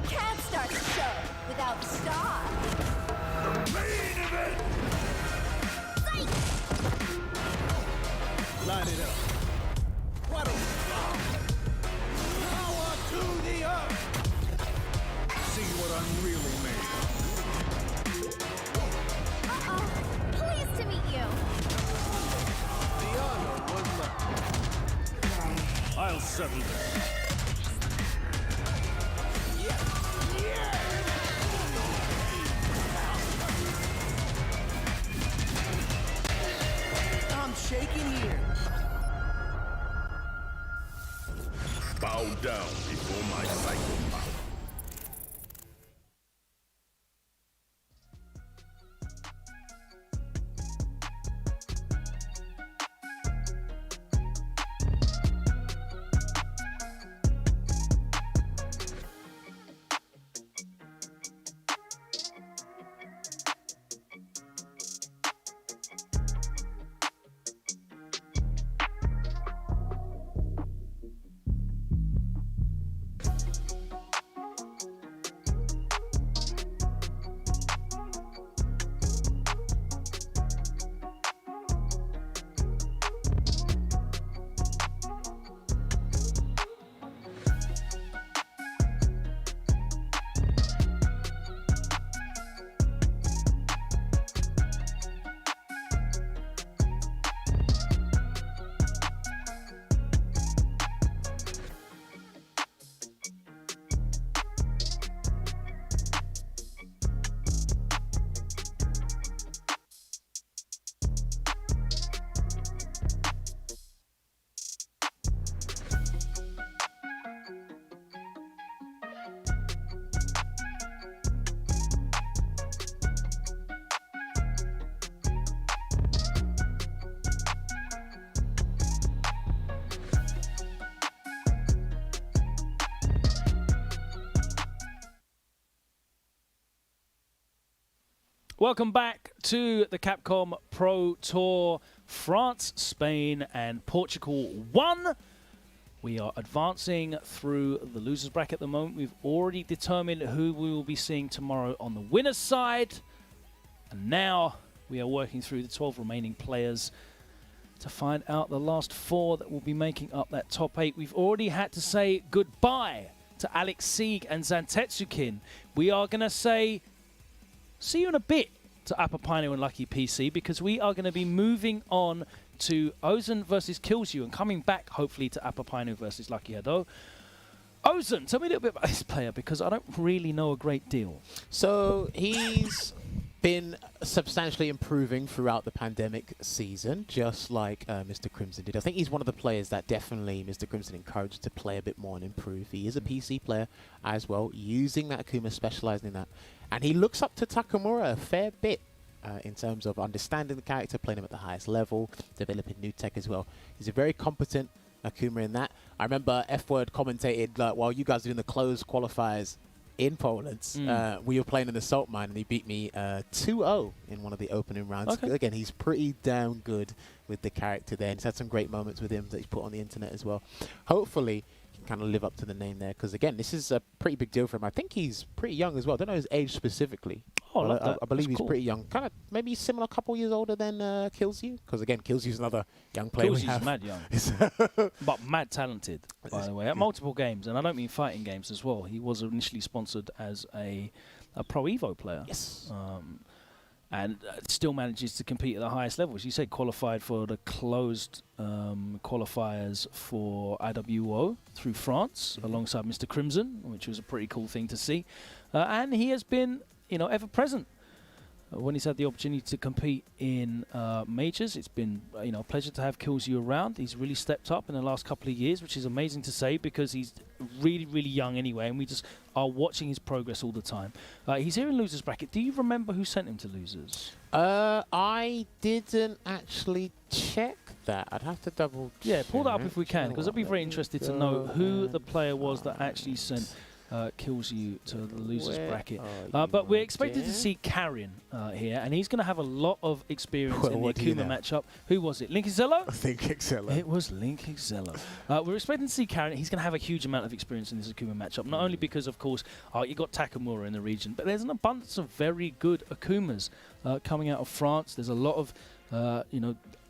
Can't start the show without star. Main event! Line it up. What a power to the earth! See what I'm really made of. Uh-oh. Pleased to meet you. The honor was mine. I'll settle this. I'm shaking here. Bow down before my psycho power. Welcome back to the Capcom Pro Tour. France, Spain, and Portugal won. We are advancing through the losers bracket at the moment. We've already determined who we will be seeing tomorrow on the winner's side. And now we are working through the 12 remaining players to find out the last 4 that will be making up that top 8. We've already had to say goodbye to Alex Sieg and Zantetsukin. We are going to say see you in a bit to Apapino and Lucky PC, because we are going to be moving on to Ozen versus Kills You and coming back hopefully to Apapino versus Lucky Hado. Ozen, tell me a little bit about this player, because I don't really know a great deal. So he's been substantially improving throughout the pandemic season, just like Mr. Crimson did. I think he's one of the players that definitely Mr. Crimson encouraged to play a bit more and improve. He is a PC player as well, using that Akuma, specializing in that. And he looks up to Takamura a fair bit in terms of understanding the character, playing him at the highest level, developing new tech as well. He's a very competent Akuma in that. I remember F-Word commentated while you guys were doing the closed qualifiers in Poland, we were playing an Assault Mine, and he beat me 2-0 in one of the opening rounds. Okay. Again, he's pretty damn good with the character there. And he's had some great moments with him that he's put on the internet as well. Hopefully, he can kind of live up to the name there, because, again, this is a pretty big deal for him. I think he's pretty young as well. I don't know his age specifically. Oh, I love that. I believe That's he's cool. pretty young. Kind of maybe similar, a couple years older than Kills You, because, again, Kills You's another young player. Kills You's mad young. But mad talented, by the way, at multiple games. And I don't mean fighting games as well. He was initially sponsored as a Pro Evo player. Yes. And still manages to compete at the highest level. As you said, qualified for the closed qualifiers for IWO through France alongside Mr. Crimson, which was a pretty cool thing to see. And he has been, ever present. When he's had the opportunity to compete in majors, it's been a pleasure to have Kills You around. He's really stepped up in the last couple of years, which is amazing to say, because he's really, really young anyway, and we just are watching his progress all the time. He's here in Losers Bracket. Do you remember who sent him to Losers? I didn't actually check that. I'd have to double check. Yeah, pull that up if we can, because I'd be very interested to know who the player was that actually sent Kills You to the Losers Bracket. But we're expected to see Karen here, and he's going to have a lot of experience in the Akuma matchup. Who was it? Link Excello? I think Excello. It was Link Excello. We're expecting to see Karen. He's going to have a huge amount of experience in this Akuma matchup, not only because, of course, you got Takamura in the region, but there's an abundance of very good Akumas coming out of France. There's a lot of,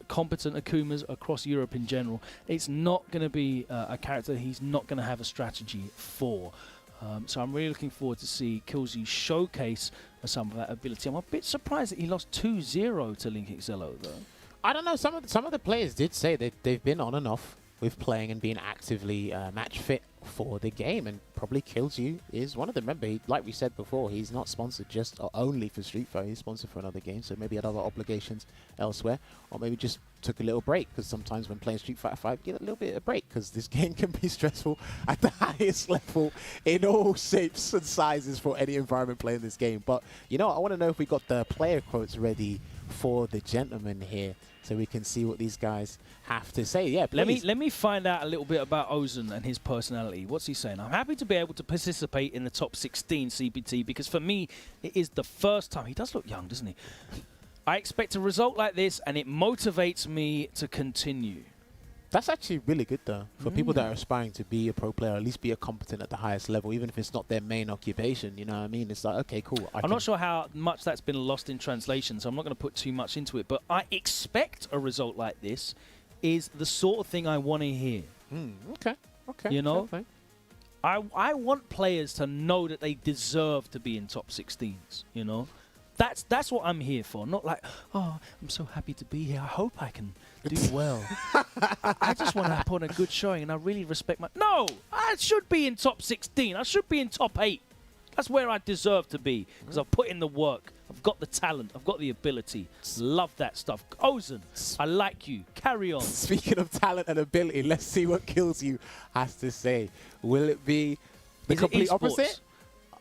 competent Akumas across Europe in general. It's not going to be a character he's not going to have a strategy for. So I'm really looking forward to see Kills You showcase some of that ability. I'm a bit surprised that he lost 2-0 to Link Excello, though. I don't know. Some of the players did say that they've been on and off with playing and being actively match fit for the game, and probably Kills You is one of them. Remember, like we said before, he's not sponsored just only for Street Fighter. He's sponsored for another game, so maybe had other obligations elsewhere, or maybe just took a little break, because sometimes when playing Street Fighter 5, get a little bit of break, because this game can be stressful at the highest level in all shapes and sizes for any environment playing this game. But I want to know if we got the player quotes ready for the gentleman here, so we can see what these guys have to say. Yeah, please. Let me find out a little bit about Ozen and his personality. What's he saying? I'm happy to be able to participate in the top 16 CPT, because for me, it is the first time. He does look young, doesn't he? I expect a result like this, and it motivates me to continue. That's actually really good, though, for people that are aspiring to be a pro player, at least be a competent at the highest level, even if it's not their main occupation. You know what I mean? It's like, okay, cool. I'm not sure how much that's been lost in translation, so I'm not going to put too much into it. But I expect a result like this is the sort of thing I want to hear. Okay. Okay. I want players to know that they deserve to be in top 16s, That's what I'm here for. Not like, oh, I'm so happy to be here. I hope I can do well. I just want to put a good showing, and I really respect my... No! I should be in top 16. I should be in top 8. That's where I deserve to be, because I've put in the work. I've got the talent. I've got the ability. Love that stuff. Ozen, I like you. Carry on. Speaking of talent and ability, let's see what Kills You has to say. Will it be the complete opposite?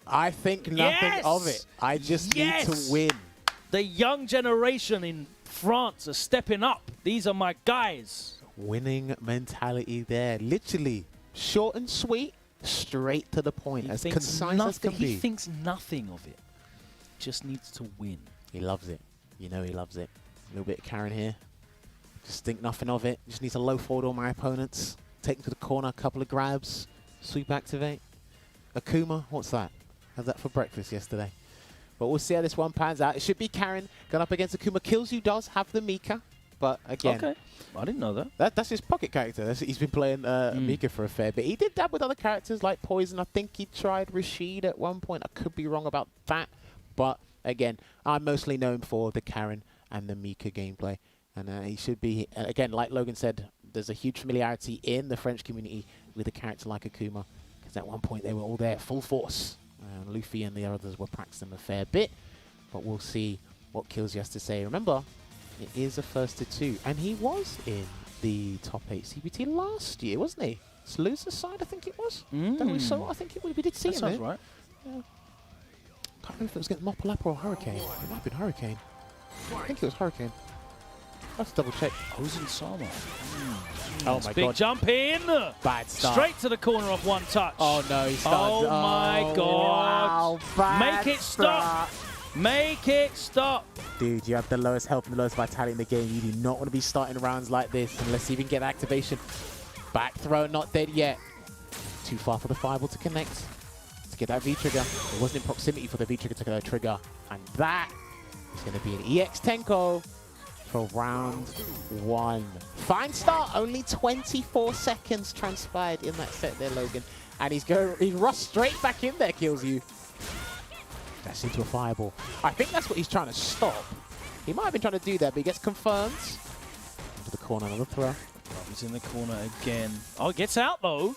I think nothing of it. I just need to win. The young generation in France are stepping up. These are my guys. Winning mentality there. Literally short and sweet, straight to the point, as concise as can be. He thinks nothing of it. Just needs to win. He loves it. You know he loves it. A little bit of Karen here. Just think nothing of it. Just need to low forward all my opponents. Take them to the corner, a couple of grabs. Sweep activate. Akuma, what's that? Had that for breakfast yesterday. But we'll see how this one pans out. It should be Karen going up against Akuma. Kills You does have the Mika. But again, Okay, I didn't know that. that's his pocket character. He's been playing Mika for a fair bit. He did dab with other characters like Poison. I think he tried Rashid at one point. I could be wrong about that. But again, I'm mostly known for the Karen and the Mika gameplay. And he should be, again, like Logan said, there's a huge familiarity in the French community with a character like Akuma. Because at one point they were all there full force. Luffy and the others were practicing a fair bit. But we'll see what Kills has to say. Remember, it is a first to 2. And he was in the top 8 CBT last year, wasn't he? It's loser's side, I think it was. That we saw. I think we did see him Sounds there. right. Yeah. Can't remember if it was against Mopalapa or Hurricane. It might have been Hurricane. I think it was Hurricane. Let's double check. Ozen Sama. Oh my Big god. jump in. Bad start. Straight to the corner off one touch. Oh no, he started. Oh my god. Wow, bad Make it stop. Make it stop. Dude, you have the lowest health and the lowest vitality in the game. You do not want to be starting rounds like this unless you even get activation. Back throw, not dead yet. Too far for the fireball to connect. To get that V-trigger. It wasn't in proximity for the V-trigger to get that trigger. And that is going to be an EX Tenko for round 1. Fine start, only 24 seconds transpired in that set there, Logan. And he rushed straight back in there, Kills You. That's into a fireball. I think that's what he's trying to stop. He might have been trying to do that, but he gets confirmed. Into the corner, another throw. He's in the corner again. Oh, it gets out though.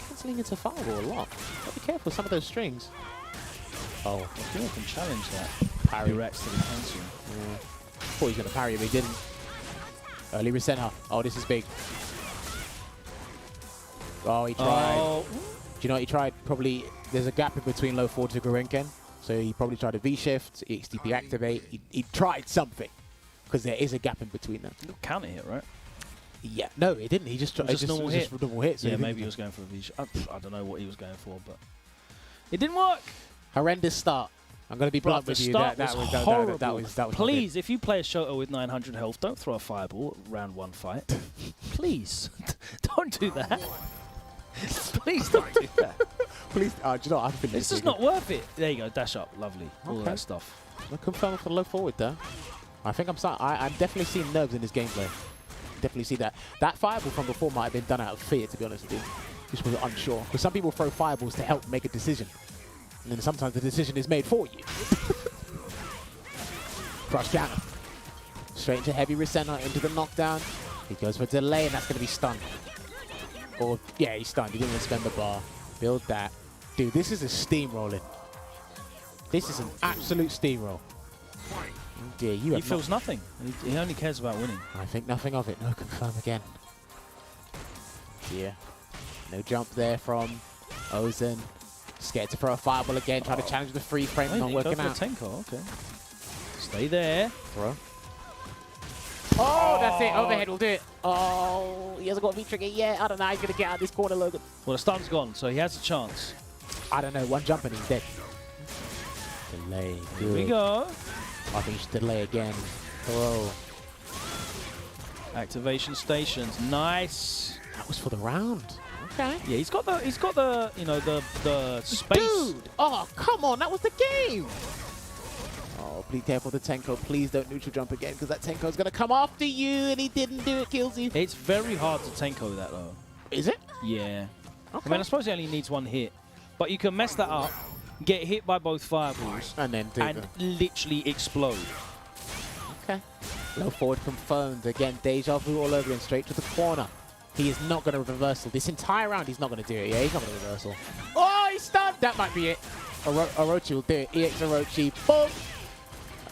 Cancelling into fireball a lot. Gotta be careful with some of those strings. Oh, I can challenge that. parry. Direct to the cancel. Yeah. Thought he was going to parry, but he didn't. Early Resenta. Oh, this is big. Oh, he tried. Oh. Do you know what he tried? Probably, there's a gap in between low forward to Gorenken. So he probably tried a V-shift, XDP activate. He tried something. Because there is a gap in between them. Counter hit, right? Yeah. No, he didn't. He just tried. Just normal hit. Just normal hit. So Yeah, maybe he was going for a V. I don't know what he was going for, but it didn't work. Horrendous start. I'm going to be blunt with you. That was horrible. that was Please, if you play a Shoto with 900 health, don't throw a fireball round 1 fight. Please, don't do that. Please don't do that. Please, do you know what? I think It's just not worth it. There you go, dash up, lovely, all that stuff. I'm confirming for the low forward though. I think I'm definitely seeing nerves in his gameplay. Definitely see that. That fireball from before might have been done out of fear, to be honest with you. Just was unsure. Because some people throw fireballs to help make a decision. And then sometimes the decision is made for you. Crush counter. Straight into heavy Resena, into the knockdown. He goes for delay, and that's going to be stunned. Or, yeah, he's stunned. He didn't even spend the bar. Build that. Dude, this is a steamrolling. This is an absolute steamroll. Oh dear, He feels nothing. He only cares about winning. I think nothing of it. No confirm again. Yeah. No jump there from Ozen. Scared to throw a fireball again. Trying to challenge the free frame. Not working out. Tenko, okay. Stay there. Throw. Oh, that's it. Overhead will do it. Oh, he hasn't got a V-trigger yet. I don't know. He's going to get out of this corner, Logan. Well, the stun's gone, so he has a chance. I don't know. One jump and he's dead. Delay. Here we go. I think he should delay again. Throw. Activation stations. Nice. That was for the round. Okay. Yeah, he's got the you know the space. Dude! Oh, come on, that was the game! Oh, be careful with the Tenko. Please don't neutral jump again, because that Tenko's going to come after you, and he didn't do it, Kills You. It's very hard to Tenko that, though. Is it? Yeah. Okay. I mean, I suppose he only needs 1 hit. But you can mess that up, get hit by both fireballs, and then literally explode. Okay. Low forward confirmed. Again, deja vu all over again, straight to the corner. He is not going to reversal. This entire round, he's not going to do it. Yeah, he's not going to reversal. Oh, he's stunned! That might be it. Orochi will do it. EX Orochi. Boom!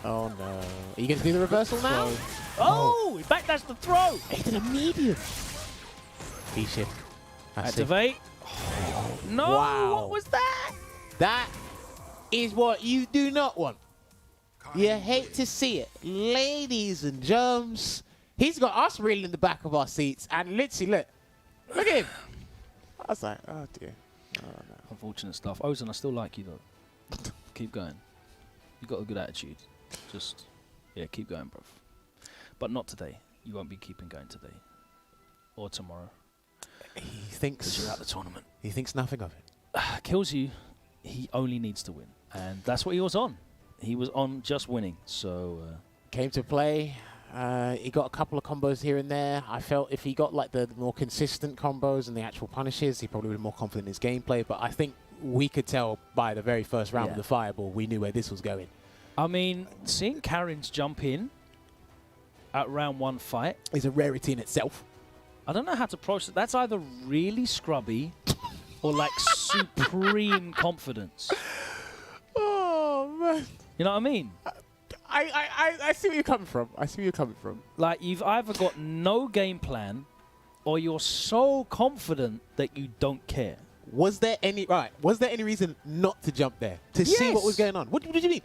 Oh, no. Are you going to do the reversal now? Oh! He backdashed the throw! He did a medium. V-shift. Activate. Oh, no! Wow. What was that? That is what you do not want. You hate to see it. Ladies and germs. He's got us reeling in the back of our seats, and literally, look at him. I was like, oh dear. Oh, no. Unfortunate stuff. Ozen, I still like you though. Keep going. You got a good attitude. Just, yeah, keep going, bruv. But not today. You won't be keeping going today. Or tomorrow. He thinks... 'Cause you're at the tournament. He thinks nothing of it. Kills you. He only needs to win. And that's what he was on. He was on just winning. So... Came to play. He got a couple of combos here and there. I felt if he got like the more consistent combos and the actual punishes, he probably would be more confident in his gameplay. But I think we could tell by the very first round of the Fireball, we knew where this was going. I mean, seeing Karin's jump in at round 1 fight is a rarity in itself. I don't know how to process. That's either really scrubby or like supreme confidence. Oh, man. You know what I mean? I see where you're coming from. I see where you're coming from. Like, you've either got no game plan or you're so confident that you don't care. Was there any reason not to jump there? To see what was going on? What did you mean?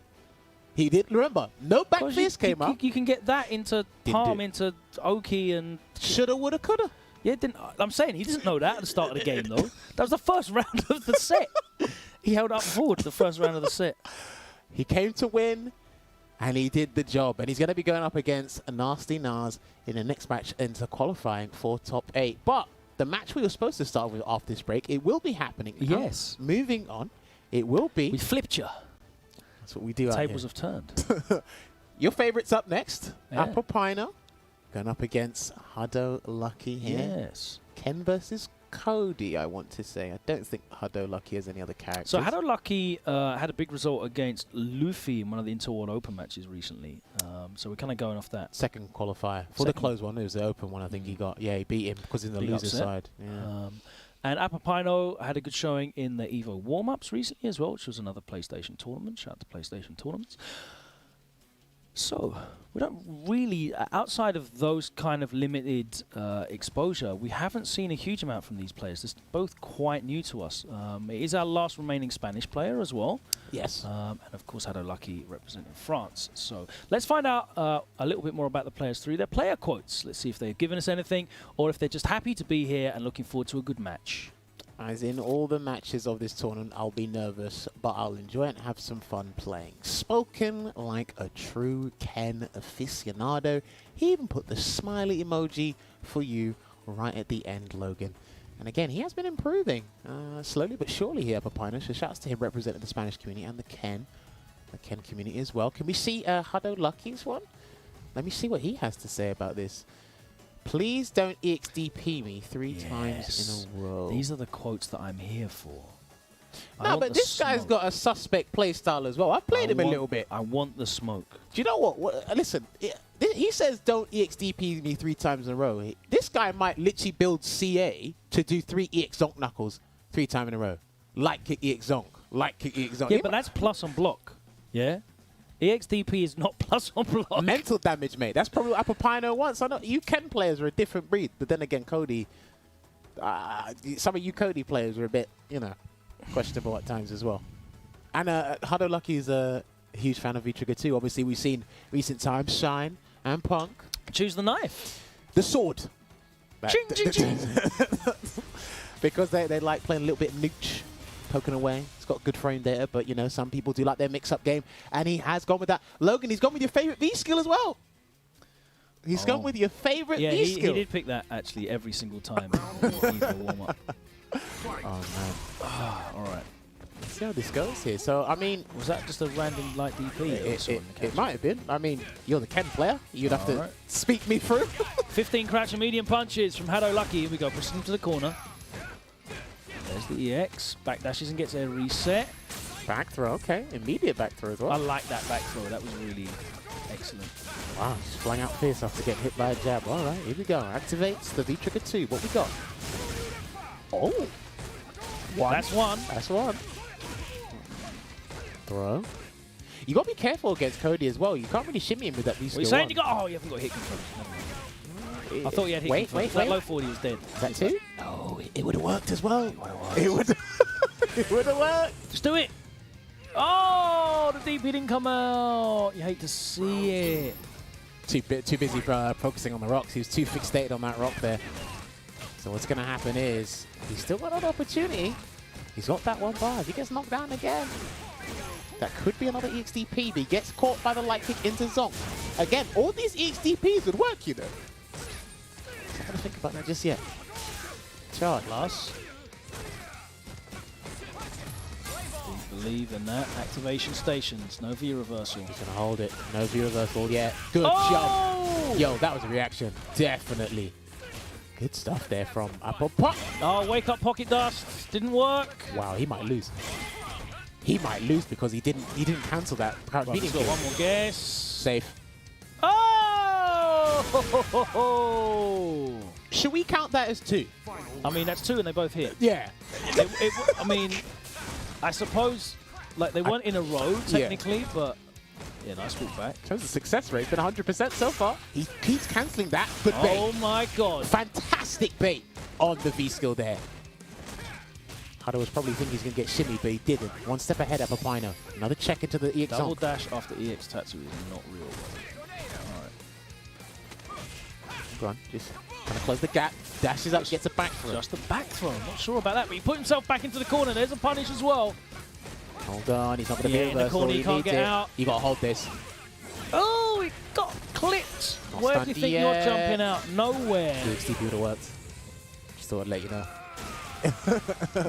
He did. Remember, no back fist came up. You can get that into palm, into Oki, and... Shoulda, woulda, coulda. Yeah, I'm saying he doesn't know that at the start of the game, though. That was the first round of the set. He held up forward the first round of the set. He came to win, and he did the job. And he's going to be going up against a Nasty Nas in the next match into qualifying for top 8. But the match we were supposed to start with after this break, it will be happening. Yes. Moving on, it will be... We flipped you. That's what we do. Tables have turned. Your favourites up next. Yeah. Apple Pino going up against Hado Lucky here. Yes. Ken versus Cody, I want to say. I don't think Hado Lucky has any other characters. So Hado Lucky had a big result against Luffy in one of the Interworld Open matches recently. So we're kind of going off that. Second qualifier. For the closed one, it was the open one I think he got. Yeah, he beat him because in the loser side. Yeah. And Apapino had a good showing in the EVO warm-ups recently as well, which was another PlayStation tournament. Shout out to PlayStation tournaments. So, we don't really, outside of those kind of limited exposure, we haven't seen a huge amount from these players. They're both quite new to us. It is our last remaining Spanish player as well. Yes. And of course, Hado Lucky representing France. So, let's find out a little bit more about the players through their player quotes. Let's see if they've given us anything, or if they're just happy to be here and looking forward to a good match. As in all the matches of this tournament, I'll be nervous, but I'll enjoy it and have some fun playing. Spoken like a true Ken aficionado. He even put the smiley emoji for you right at the end, Logan. And again, he has been improving slowly but surely here, Papino. So shouts to him representing the Spanish community and the Ken community as well. Can we see Hado Lucky's one? Let me see what he has to say about this. Please don't EXDP me 3 times in a row. These are the quotes that I'm here for. No, but this guy's got a suspect play style as well. I've played him a little bit. I want the smoke. Do you know what? Listen, he says don't EXDP me 3 times in a row. This guy might literally build CA to do 3 EX Zonk knuckles 3 times in a row. Light kick EX Zonk. Light kick EX Zonk. Yeah, but that's plus on block. Yeah? EXDP is not plus on block. Mental damage, mate. That's probably what Apapino wants. I know you Ken players are a different breed, but then again, Cody, some of you Cody players are a bit, questionable at times as well. And Hado Lucky is a huge fan of V-Trigger too. Obviously, we've seen recent times Shine and Punk. Choose the knife. The sword. Ching, ching, ching. Because they like playing a little bit nooch. Poking away. It's got good frame data, but, some people do like their mix-up game. And he has gone with that. Logan, he's gone with your favorite V-skill as well. He's gone with your favorite V-skill. Yeah, he did pick that, actually, every single time in the warm-up. Oh, man. All right. Let's see how this goes here. So, I mean... Was that just a random light DP? It might have been. I mean, you're the Ken player. You'd have to speak me through. 15 crouch and medium punches from Hado Lucky. Here we go. Pushing him to the corner. There's the EX. Backdashes and gets a reset. Back throw, okay. Immediate back throw as well. I like that back throw. That was really excellent. Wow, just flying out fierce after getting hit by a jab. All right, here we go. Activates the V-Trigger 2. What we got? Oh. One. That's one. That's one. Throw. You got to be careful against Cody as well. You can't really shimmy him with that V-skill. What are you saying? You haven't got hit control. I thought you had hit control. That low 40 was dead. Is that 2? No, it would have worked as well. It would have worked. Just do it. Oh, the DP didn't come out. You hate to see it. Too busy focusing on the rocks. He was too fixated on that rock there. So what's going to happen is he's still got an opportunity. He's got that one bar. If he gets knocked down again, That could be another EXDP, but he gets caught by the light kick into Zonk. Again, all these EXDPs would work, you know. I'm not gonna think about that just yet. Charge. Plus. Believe in that. Activation stations. No V reversal. He's gonna hold it. No V reversal yet. Good jump. Yo, that was a reaction. Definitely. Good stuff there from Apple Pop. Oh, wake up pocket dust. Didn't work. Wow, he might lose. He might lose because he didn't cancel that. Right, he's got one more guess. Safe. Oh! Should we count that as 2? I mean, that's 2 and they both hit. Yeah. I mean, I suppose, like, they weren't in a row, technically, but, yeah, nice walk back. In terms of success rate, it's been 100% so far. He keeps cancelling that. Good bait. Oh, my God. Fantastic bait on the V-skill there. Hado was probably thinking he's going to get shimmy, but he didn't. One step ahead of Apopino. Another check into the EX Double Zonk. dash after EX Tattoo is not real. Alright. Go on, just trying to close the gap. Dashes up, gets a back throw. Just a back throw. I'm not sure about that, but he put himself back into the corner. There's a punish as well. Hold on, he's not going to be in the reversal. corner, he can't get out. You got to hold this. Oh, he got clipped. Not Where do you stunned think you're jumping out? Nowhere. EXDP would have worked. Just thought I'd let you know.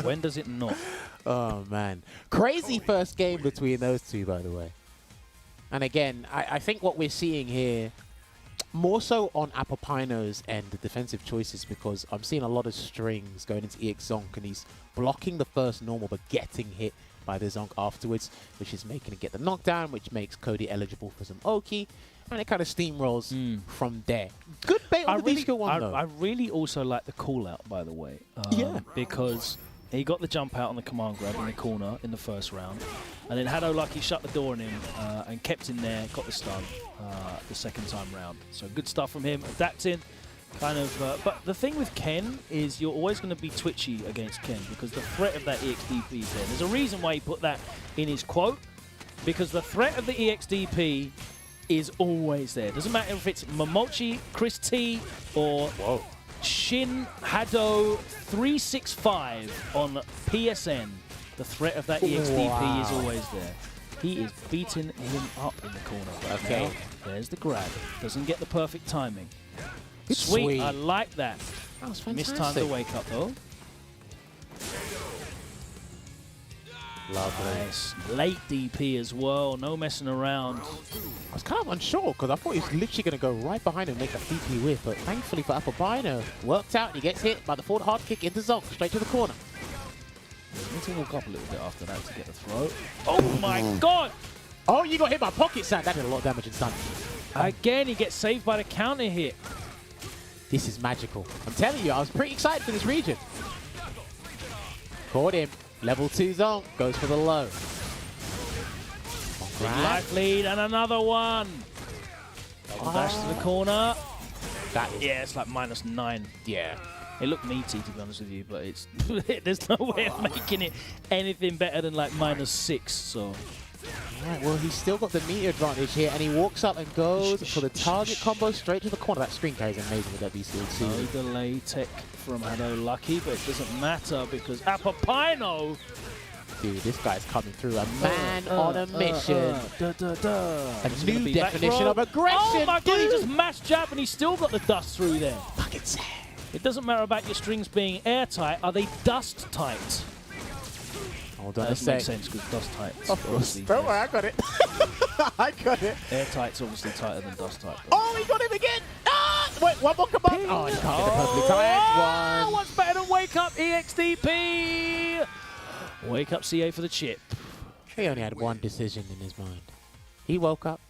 When does it not? Oh, man. Crazy first game between those two, by the way. And again, I think what we're seeing here, more so on Apopino's end, the defensive choices, because I'm seeing a lot of strings going into EX Zonk, and he's blocking the first normal, but getting hit by the Zonk afterwards, which is making it get the knockdown, which makes Cody eligible for some Oki, and it kind of steamrolls from there. Good bait on the V-skill one, though. I really also like the call-out, by the way. Yeah. Because he got the jump out on the command grab in the corner in the first round, and then Hado Lucky shut the door on him and kept him there, got the stun the second time round. So good stuff from him, adapting. Kind of, but the thing with Ken is you're always going to be twitchy against Ken because the threat of that EXDP is there. There's a reason why he put that in his quote, because the threat of the EXDP is always there. Doesn't matter if it's Momochi, Chris T, or Shin Hado 365 on PSN. The threat of that EXDP is always there. He is beating him up in the corner. Okay. Now, there's the grab. Doesn't get the perfect timing. It's Sweet, I like that. That was fantastic. Missed time to wake up though. Lovely. Nice. Late DP as well, no messing around. I was kind of unsure because I thought he was literally going to go right behind him and make a DP whip, but thankfully for Apopino, worked out and he gets hit by the forward hard kick into Zonk, straight to the corner. Need to walk up a little bit after that to get the throw. Oh my God! Oh, you got hit by pocket sand. That did a lot of damage in stun. Again, he gets saved by the counter hit. This is magical. I'm telling you, I was pretty excited for this region. Caught him. Level 2 Zonk goes for the low. Big life lead and another one. Double dash to the corner. That is, yeah, it's like -9. yeah. It looked meaty, to be honest with you, but it's there's no way of making it anything better than like -6. So. Alright, well, he's still got the meter advantage here, and he walks up and goes for the target combo straight to the corner. That screen carry is amazing with that V-skill too. No delay tech from Hado Lucky, but it doesn't matter because Apopino. Dude, this guy's coming through. A man on a mission. A new definition of aggression. Oh my God, he dude. just mashed jab and he's still got the dust through there. Fucking sad. It doesn't matter about your strings being airtight. Are they dust tight? Hold on That a doesn't make sec. sense because dust tight. Of course. Don't worry, I got it. I got it. Airtight's obviously tighter than dust tight. Oh, he got him again. Ah! Wait, one more command. Oh, he can't get the perfectly timed one. What's better than Wake Up EXDP? Wake Up CA for the chip. He only had one decision in his mind. He woke up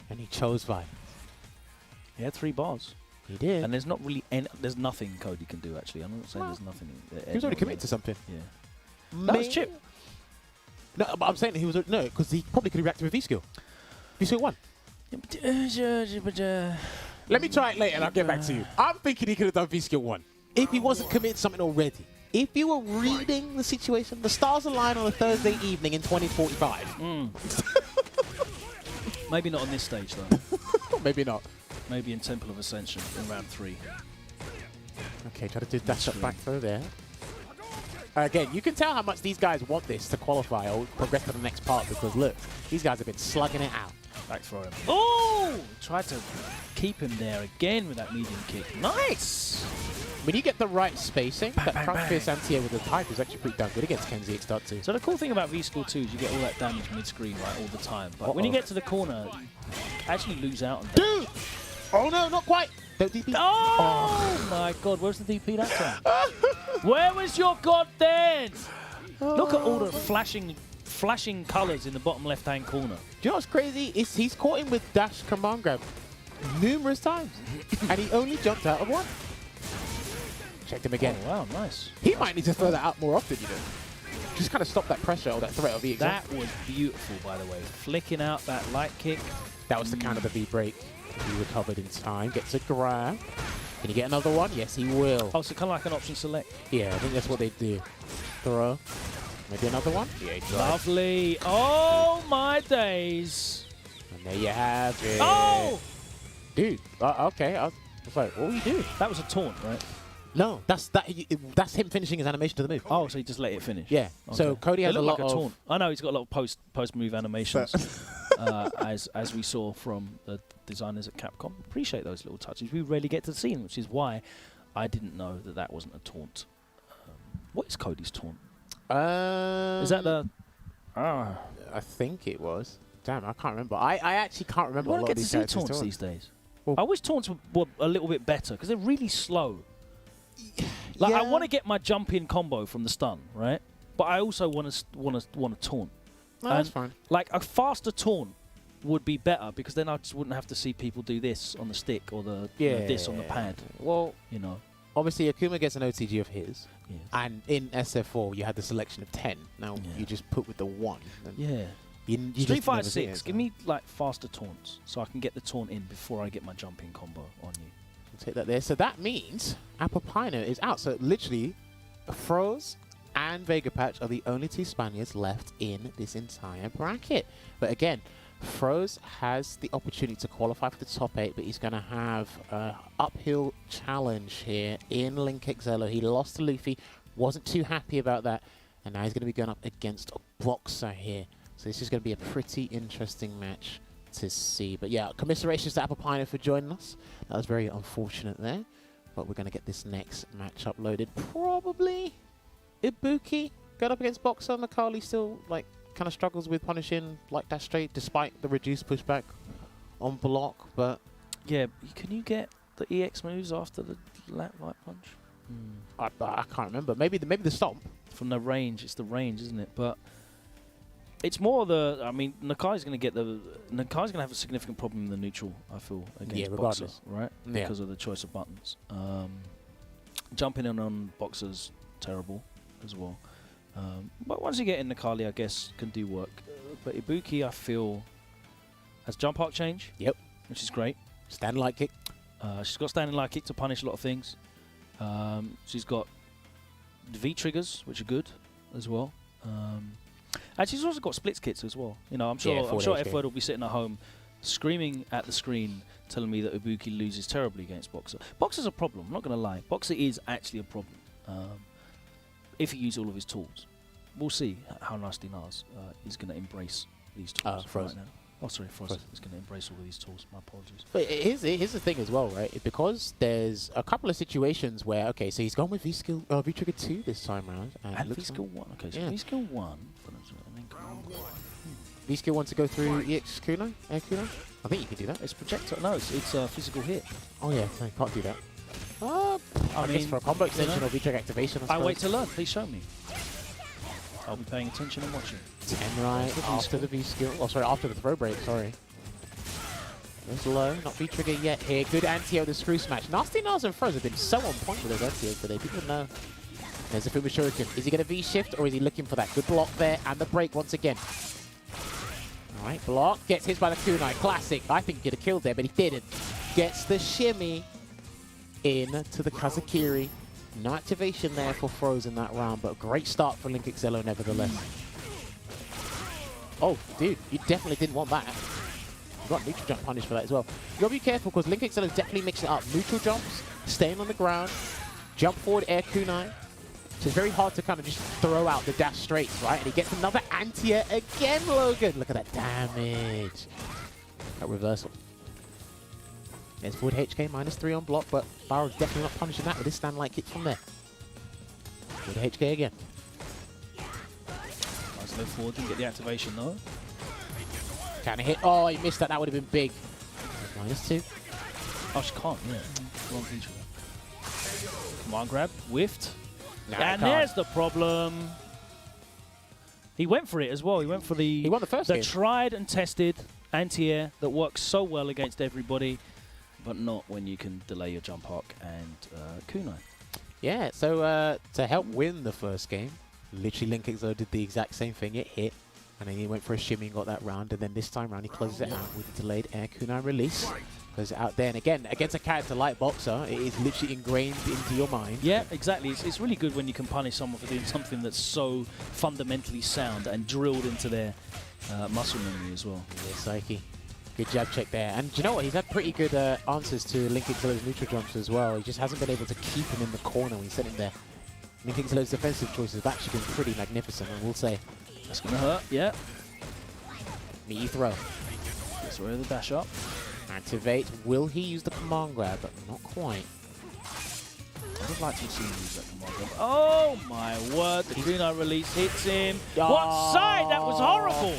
and he chose violence. He had 3 bars. He did. And there's not really any, there's nothing Cody can do actually. I'm not saying there's nothing. He was already committed to something. Yeah. That was chip. No, but I'm saying that he was no, because he probably could have reacted with V-skill. V-skill 1. Let me try it later and I'll get back to you. I'm thinking he could have done V-skill 1 if he wasn't committed to something already. If you were reading the situation, the stars align on a Thursday evening in 2045. Maybe not on this stage though. Maybe not. Maybe in Temple of Ascension in round 3. Okay, try to do dash up back throw there. Again, you can tell how much these guys want this to qualify or progress to the next part because look, these guys have been slugging it out. Back throw him. Oh! Tried to keep him there again with that medium kick. Nice! When you get the right spacing, that front fierce anti-air with the type is actually pretty damn good against Kenzie at start 2. So the cool thing about V-Skill 2 is you get all that damage mid-screen, right, all the time. But when you get to the corner, you actually lose out on that. Dude! Oh no, not quite! Don't DP. Oh my god, where's the DP that time? Where was your god then? Look at all the flashing colours in the bottom left-hand corner. Do you know what's crazy? He's caught him with dash command grab numerous times, and he only jumped out of one. Checked him again. Oh, wow, nice. He might need to throw that out more often, you know. Just kind of stop that pressure or that threat of the exam. That was beautiful, by the way. Flicking out that light kick. That was the count of the V break. He recovered in time. Gets a grab. Can he get another one? Yes, he will. Oh, so kind of like an option select. Yeah, I think that's what they do. Throw. Maybe another one? Yeah, he does. Lovely. Oh, my days. And there you have it. Oh! Dude, okay. I was like, what will you do? That was a taunt, right? No, that's him finishing his animation to the move. Oh, so he just let it finish. Yeah. Okay. So Cody has a lot like of taunt. I know he's got a lot of post move animations, as we saw from the designers at Capcom. Appreciate those little touches. We rarely get to see them, which is why I didn't know that wasn't a taunt. What is Cody's taunt? Is that the? I think it was. Damn, I can't remember. I actually can't remember. I don't get to see taunts these days. Well, I wish taunts were a little bit better because they're really slow. Like yeah. I want to get my jump in combo from the stun, right? But I also want to taunt. No, that's fine. Like a faster taunt would be better because then I just wouldn't have to see people do this on the stick or the this on the pad. Well, you know. Obviously, Akuma gets an OTG of his, yes. And in SF4 you had the selection of 10. Now you just put with the 1. Yeah. You Street Fighter 6, give me like faster taunts so I can get the taunt in before I get my jumping combo on you. I'll take that there. So that means Apopino is out. So literally, Froze and Vega Patch are the only 2 Spaniards left in this entire bracket. But again, Froze has the opportunity to qualify for the top 8, but he's going to have an uphill challenge here in Link Excello. He lost to Luffy, wasn't too happy about that, and now he's going to be going up against a Boxer here. So this is going to be a pretty interesting match to see. But yeah, commiserations to Apopino for joining us. That was very unfortunate there, but we're going to get this next match uploaded. Probably Ibuki going up against Boxer. Makali still like kind of struggles with punishing like dash straight despite the reduced pushback on block, but yeah, can you get the EX moves after the light punch? I can't remember. Maybe the stomp from the range. It's the range, isn't it? But it's more the. I mean, Nakai's going to have a significant problem in the neutral. I feel against Boxer, right? Because of the choice of buttons. Jumping in on Boxer's terrible as well. But once you get in Nakali, I guess can do work. But Ibuki, I feel, has jump arc change. Yep, which is great. Standing light kick. She's got standing light kick to punish a lot of things. She's got V triggers, which are good as well. And she's also got splits kits as well. You know, I'm sure F-Word will be sitting at home screaming at the screen telling me that Ibuki loses terribly against Boxer. Boxer's a problem, I'm not going to lie. Boxer is actually a problem if he uses all of his tools. We'll see how Nasty Nas is going to embrace these tools right now. Oh, sorry, Frost is going to embrace all of these tools. My apologies. But here's the thing as well, right? Because there's a couple of situations where, okay, so he's gone with V-Trigger 2 this time around. And V-Skill 1. Okay, so V-Skill 1. V-Skill 1 to go through EX Kunai? Air Kunai? I think you can do that. It's projectile. No, it's physical hit. Oh, yeah, so you can't do that. I mean, for a combo extension or V-Trigger activation, I wait to learn. Please show me. I'll be paying attention and watching. 10 right after the V-Skill. Oh, sorry, after the throw break, sorry. Goes low, not V-Trigger yet here. Good anti-O the screw smash. Nasty Nas and Froze have been so on point with those anti-Os today. People know. There's a Fuma Shuriken. Is he going to V-shift or is he looking for that? Good block there and the break once again. All right, block. Gets hit by the kunai. Classic. I think he could have killed there, but he didn't. Gets the shimmy in to the Kazakiri. No activation there for Froze in that round, but a great start for Link Excello nevertheless. Oh, dude, you definitely didn't want that. You got neutral jump punish for that as well. You gotta be careful because Link Excello definitely mixing it up. Neutral jumps, staying on the ground, jump forward air kunai, So it's very hard to kind of just throw out the dash straights, right? And he gets another anti-air again, Logan. Look at that damage. That reversal. There's forward HK -3 on block, but Barrow definitely not punishing that with his stand light kick from there. Forward HK again. Nice low forward, didn't get the activation though. Can hit. Oh, he missed that. That would have been big. -2. Oh, she can't, yeah. Wrong feature. Come on, grab. Whiffed. Nah, And there's the problem. He went for it as well. He went for the... He won the first game. tried and tested anti-air that works so well against everybody, but not when you can delay your jump arc and kunai. Yeah, so to help win the first game, literally Link Exo did the exact same thing. It hit, and then he went for a shimmy and got that round, and then this time round he closes it out with a delayed air kunai release. Goes out there, and again, against a character like Boxer, it is literally ingrained into your mind. Yeah, exactly. It's really good when you can punish someone for doing something that's so fundamentally sound and drilled into their muscle memory as well. Yeah, Psyche. Good jab check there. And do you know what? He's had pretty good answers to Link Exo's neutral jumps as well. He just hasn't been able to keep him in the corner when he's sitting there. Link Exo's defensive choices have actually been pretty magnificent, I will say. That's going to hurt, yeah. Meaty throw. Gets rid of the dash up. Activate. Will he use the command grab? But not quite. I would like to see him use that command grab. Oh my word, the kunai release hits him. What side? That was horrible.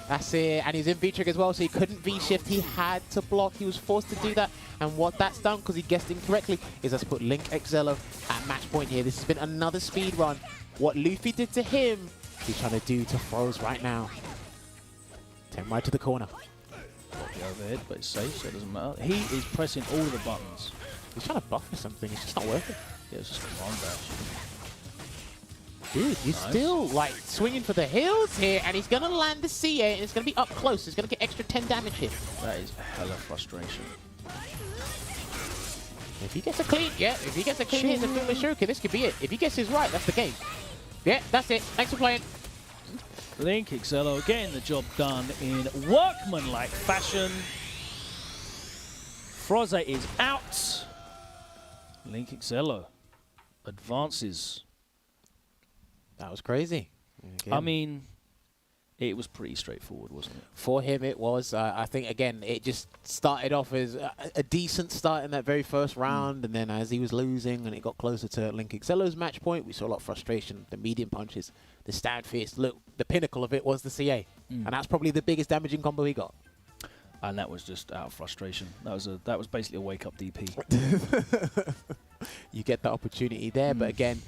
That's it. And he's in V-trick as well, so he couldn't V-shift. He had to block. He was forced to do that. And what that's done, because he guessed incorrectly, is that's put Link Exello at match point here. This has been another speed run. What Luffy did to him, he's trying to do to Froze right now. 10 right to the corner. The overhead, but it's safe, so it doesn't matter. He is pressing all of the buttons. He's trying to buff for something. It's just not working. Yeah, it's just command dash. Dude, he's still like swinging for the hills here, and he's going to land the CA, and it's going to be up close. He's going to get extra 10 damage here. That is hella frustration. If he gets a clean, if he gets a clean hit in the Fuma Shuriken, this could be it. If he gets his right, that's the game. Yeah, that's it. Thanks for playing. Link Exello getting the job done in workmanlike fashion. Froze is out. Link Exello advances. That was crazy. Again. I mean, it was pretty straightforward, wasn't it? For him, it was. I think, again, it just started off as a decent start in that very first round, and then as he was losing and it got closer to Link Excello's match point, we saw a lot of frustration, the medium punches, the stand fist. Look, the pinnacle of it was the CA, and that's probably the biggest damaging combo he got. And that was just out of frustration. That was basically a wake-up DP. You get the opportunity there, but again,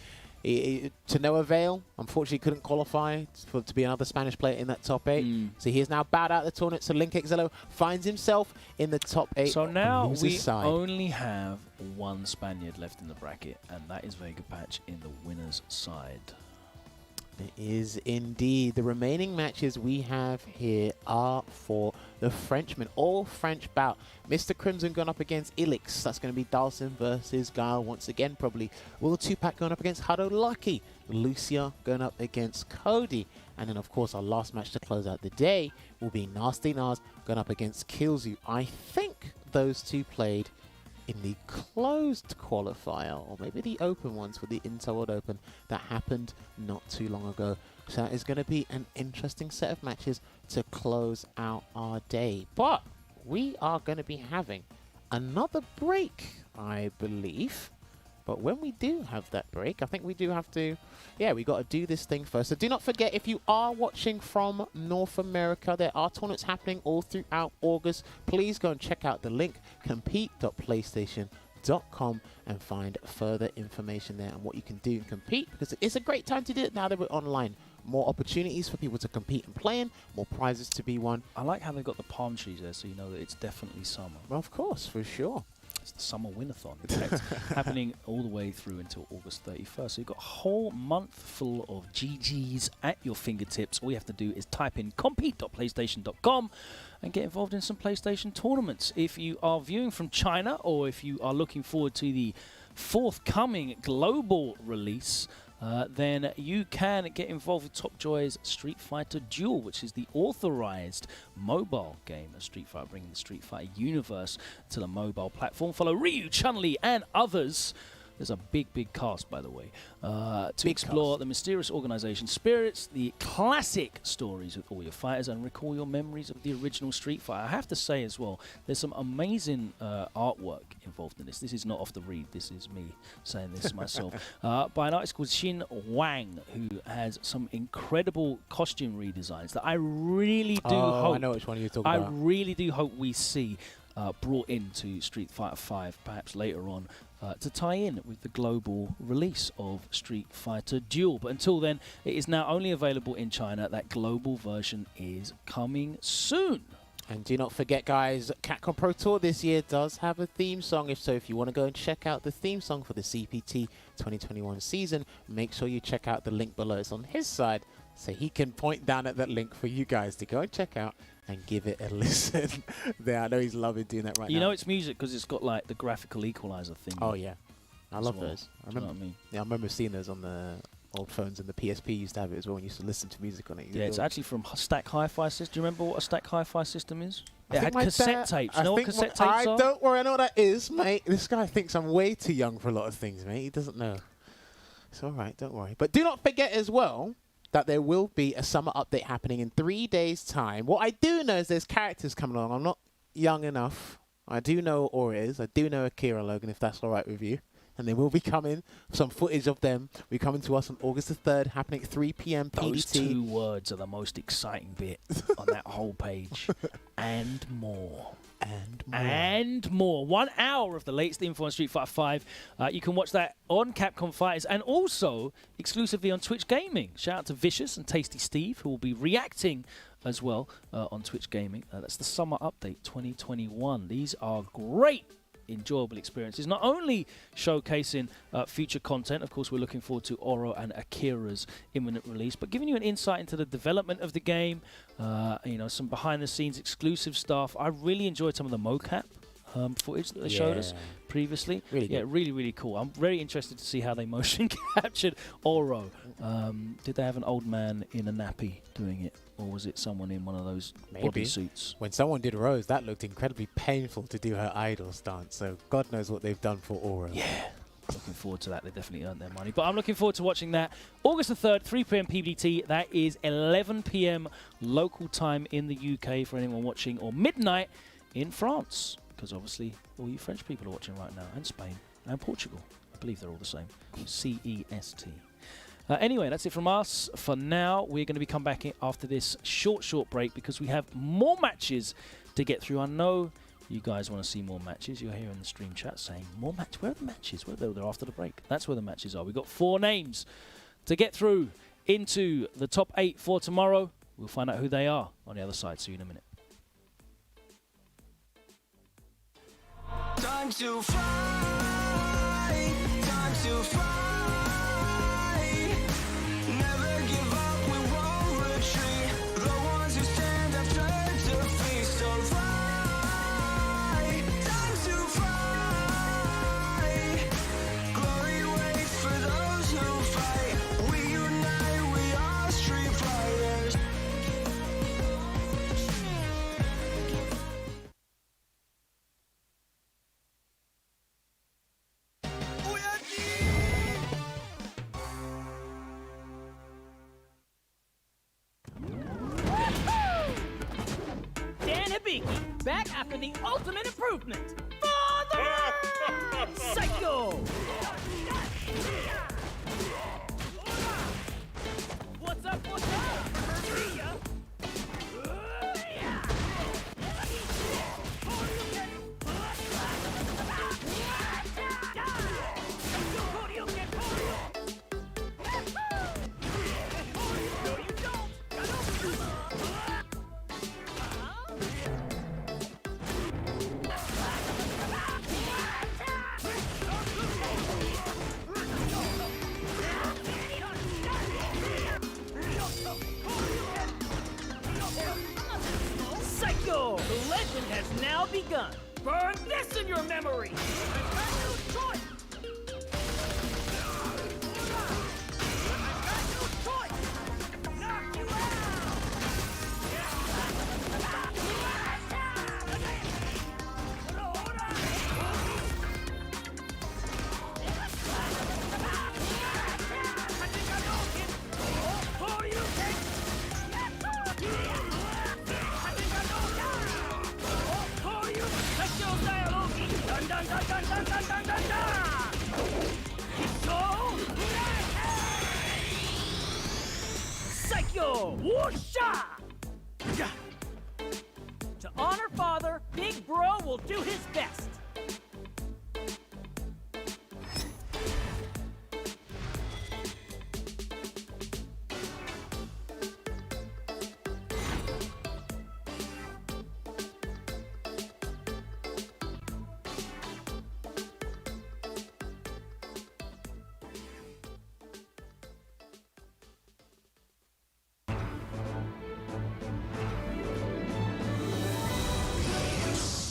to no avail. Unfortunately, couldn't qualify to be another Spanish player in that top 8. So he is now bowed out of the tournament. So Link Exello finds himself in the top 8. So now we only have one Spaniard left in the bracket, and that is Vega Patch in the winner's side. It is indeed. The remaining matches we have here are for the Frenchmen. All French bout. Mr. Crimson going up against Ilix. That's going to be Dalsin versus Guile once again, probably. Will Tupac going up against Hado Lucky. Lucia going up against Cody. And then, of course, our last match to close out the day will be Nasty Nas going up against Killzu. I think those two played in the closed qualifier, or maybe the open ones for the Intel World Open that happened not too long ago. So that is going to be an interesting set of matches to close out our day. But we are going to be having another break, I believe. But when we do have that break, I think we do have to, we got to do this thing first. So do not forget, if you are watching from North America, there are tournaments happening all throughout August. Please go and check out the link, compete.playstation.com, and find further information there on what you can do and compete, because it's a great time to do it now that we're online. More opportunities for people to compete and play in, more prizes to be won. I like how they've got the palm trees there, so you know that it's definitely summer. Well, of course, for sure. It's the Summer Winathon, in fact, happening all the way through until August 31st. So you've got a whole month full of GGs at your fingertips. All you have to do is type in compete.playstation.com and get involved in some PlayStation tournaments. If you are viewing from China, or if you are looking forward to the forthcoming global release, then you can get involved with Top Joy's Street Fighter Duel, which is the authorized mobile game of Street Fighter, bringing the Street Fighter universe to the mobile platform. Follow Ryu, Chun-Li, and others There's a big cast, by the way, to explore the mysterious organization Spirits, the classic stories with all your fighters, and recall your memories of the original Street Fighter. I have to say as well, there's some amazing artwork involved in this. This is not off the read. This is me saying this myself. By an artist called Xin Wang, who has some incredible costume redesigns that I really do hope. I know which one you're talking about. I really do hope we see brought into Street Fighter V, perhaps later on, to tie in with the global release of Street Fighter Duel. But until then, it is now only available in China. That global version is coming soon. And do not forget, guys, Capcom Pro Tour this year does have a theme song. If you want to go and check out the theme song for the CPT 2021 season, make sure you check out the link below. It's on his side, so he can point down at that link for you guys to go and check out and give it a listen. There, I know he's loving doing that right now. You know it's music because it's got like the graphical equalizer thing. Oh yeah, I love those. I remember, what I mean? Yeah, I remember seeing those on the old phones, and the PSP used to have it as well. When you used to listen to music on it. Yeah, it's actually from Stack Hi-Fi system. Do you remember what a Stack Hi-Fi system is? It had my cassette tapes. You know what cassette tapes are? Don't worry, I know what that is, mate. This guy thinks I'm way too young for a lot of things, mate. He doesn't know. It's all right, don't worry. But do not forget as well that there will be a summer update happening in 3 days' time. What I do know is there's characters coming along. I'm not young enough. I do know Aura is. I do know Akira Logan, if that's all right with you. And they will be coming, some footage of them. We're coming to us on August the 3rd, happening at 3 p.m. PDT. Those 2 words are the most exciting bit on that whole page. And more. And more. And more. 1 hour of the latest info on Street Fighter V. You can watch that on Capcom Fighters and also exclusively on Twitch Gaming. Shout out to Vicious and Tasty Steve, who will be reacting as well on Twitch Gaming. That's the Summer Update 2021. These are great, enjoyable experiences, not only showcasing future content. Of course, we're looking forward to Oro and Akira's imminent release, but giving you an insight into the development of the game, you know, some behind the scenes exclusive stuff. I really enjoyed some of the mocap footage that they showed us previously. Really cool. I'm very interested to see how they motion captured Oro. Did they have an old man in a nappy doing it, or was it someone in one of those body suits? When someone did Rose, that looked incredibly painful to do her idol stance, so God knows what they've done for Oro. Yeah, looking forward to that. They definitely earned their money. But I'm looking forward to watching that. August the 3rd, 3 p.m. PBT. That is 11 p.m. local time in the UK for anyone watching, or midnight in France, because obviously all you French people are watching right now, and Spain, and Portugal. I believe they're all the same. CEST. Anyway, that's it from us for now. We're going to be coming back after this short break because we have more matches to get through. I know you guys want to see more matches. You're here in the stream chat saying, more matches? Where are the matches? Well, they're after the break. That's where the matches are. We've got 4 names to get through into the top 8 for tomorrow. We'll find out who they are on the other side. See you in a minute. Time to fight, time to fight. Never give up, we won't retreat. The ones who stand after defeat. So fight, time to fight. Glory waits for those who fight. We unite, we are street fighters. Back after the ultimate improvement. Father! Psycho! What's up, what's up? See ya. Psycho! The legend has now begun. Burn this in your memory. Tokyo! Whoosha! To honor father, Big Bro will do his best.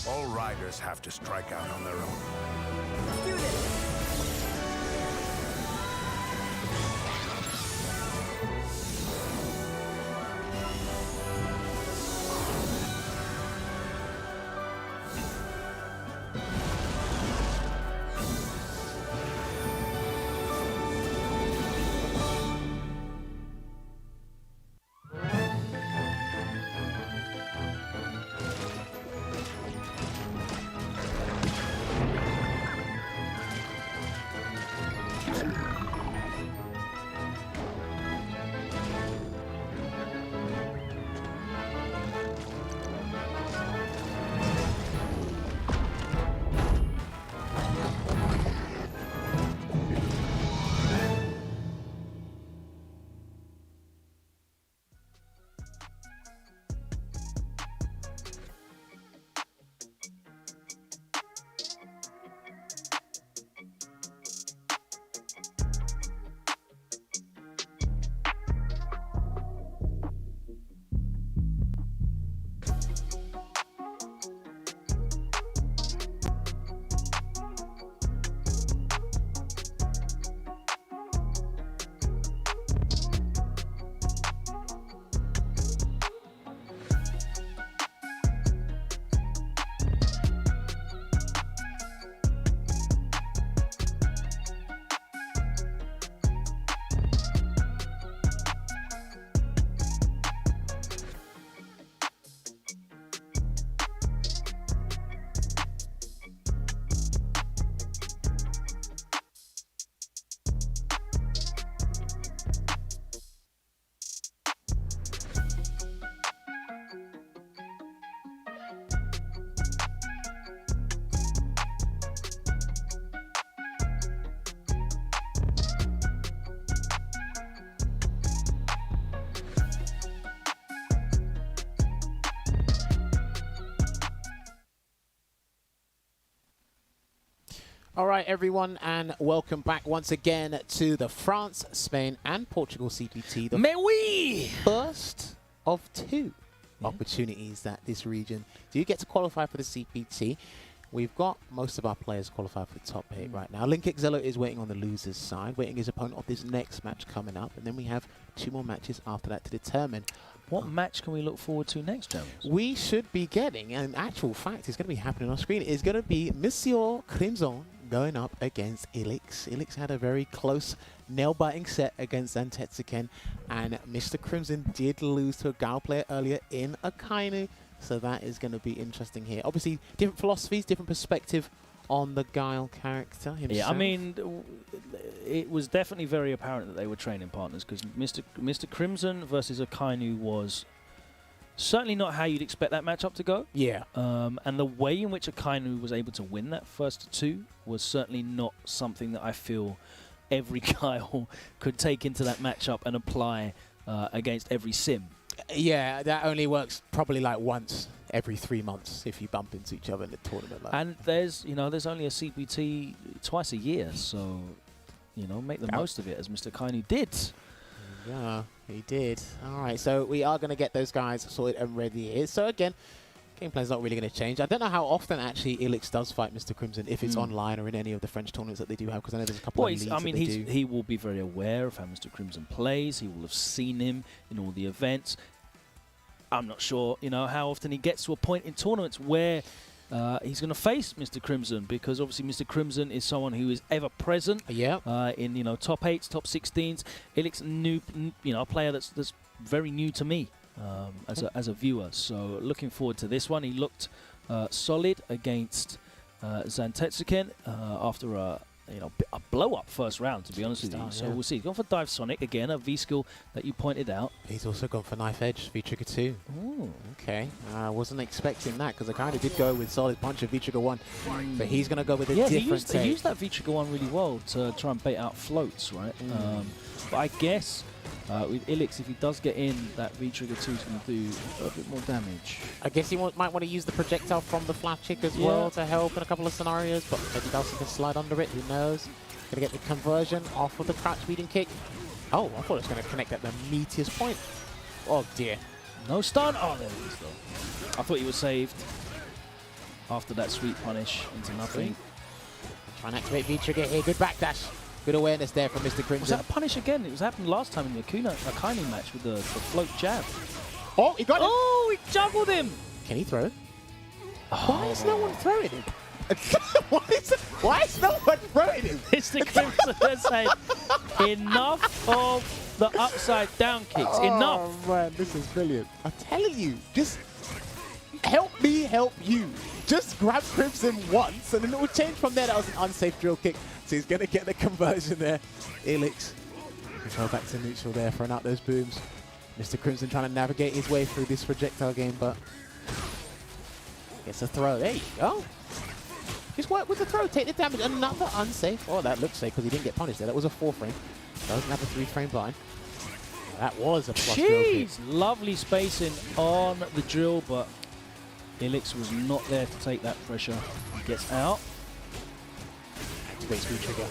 All riders have to strike out on their own. Let's do this. All right, everyone, and welcome back once again to the France, Spain, and Portugal CPT. The Mais oui! first of two opportunities that this region do get to qualify for the CPT. We've got most of our players qualified for the top 8 right now. Link Exello is waiting on the loser's side, waiting his opponent of this next match coming up, and then we have 2 more matches after that to determine. What match can we look forward to next, Jones? We should be getting, and actual fact is going to be happening on screen, is going to be Monsieur Crimson going up against Ilix. Ilix had a very close nail-biting set against Zantetsuken, and Mr. Crimson did lose to a Gao player earlier in Akainu, so that is going to be interesting here. Obviously, different philosophies, different perspective on the Guile character himself. Yeah, I mean, it was definitely very apparent that they were training partners, because Mr. Crimson versus Akainu was certainly not how you'd expect that matchup to go. Yeah. And the way in which Akainu was able to win that first 2 was certainly not something that I feel every Guile could take into that matchup and apply against every sim. Yeah, that only works probably like once every 3 months if you bump into each other in the tournament. Like. And there's only a CPT twice a year, so make the most of it, as Mr. Kainu did. Yeah, he did. All right, so we are going to get those guys sorted and ready here. So again, gameplay's not really going to change. I don't know how often actually Ilix does fight Mr. Crimson, if it's online or in any of the French tournaments that they do have, because I know there's a couple of leagues that they do. He will be very aware of how Mr. Crimson plays. He will have seen him in all the events. I'm not sure, how often he gets to a point in tournaments where he's going to face Mr. Crimson, because obviously Mr. Crimson is someone who is ever present in top 8s, top 16s. Ilix, a player that's very new to me as a viewer. So looking forward to this one. He looked solid against Zantetsuken after a blow-up first round, to be honest with you. So we'll see. He's gone for Dive Sonic again, a V-skill that you pointed out. He's also gone for Knife Edge, V-Trigger 2. Ooh. Okay, I wasn't expecting that because I kind of did go with Solid Punch of V-Trigger 1, but he's going to go with a different take. He used that V-Trigger 1 really well to try and bait out floats, right? But I guess with Ilix, if he does get in, that V-Trigger 2 is going to do a bit more damage. I guess he might want to use the projectile from the flash kick as well to help in a couple of scenarios, but maybe Dawson can slide under it, who knows? Gonna get the conversion off of the crouch beating kick. Oh, I thought it was going to connect at the meatiest point. Oh dear. No stun. Oh, there it is though. I thought he was saved after that sweet punish into nothing. Trying to activate V-Trigger here. Good backdash. Good awareness there from Mr. Crimson. Was that a punish again? It was happened last time in the Akainu match with the float jab. Oh, he got it. Oh, he juggled him. Can he throw? Why is no one throwing him? Why is no one throwing him? Mr. Crimson saying, enough of the upside down kicks. Enough. Oh man, this is brilliant. I'm telling you, just help me help you. Just grab Crimson once, and then it will change from there. That was an unsafe drill kick. So he's going to get the conversion there. Ilix can go back to neutral there, throwing out those booms. Mr. Crimson trying to navigate his way through this projectile game, but gets a throw. There you go. Just work with the throw, take the damage. Another unsafe. Oh, that looks safe because he didn't get punished there. That was a 4-frame. Doesn't have a 3-frame blind. That was a plus drill kick. Lovely spacing on the drill, but Ilix was not there to take that pressure. He gets out. Activates V-Trigger.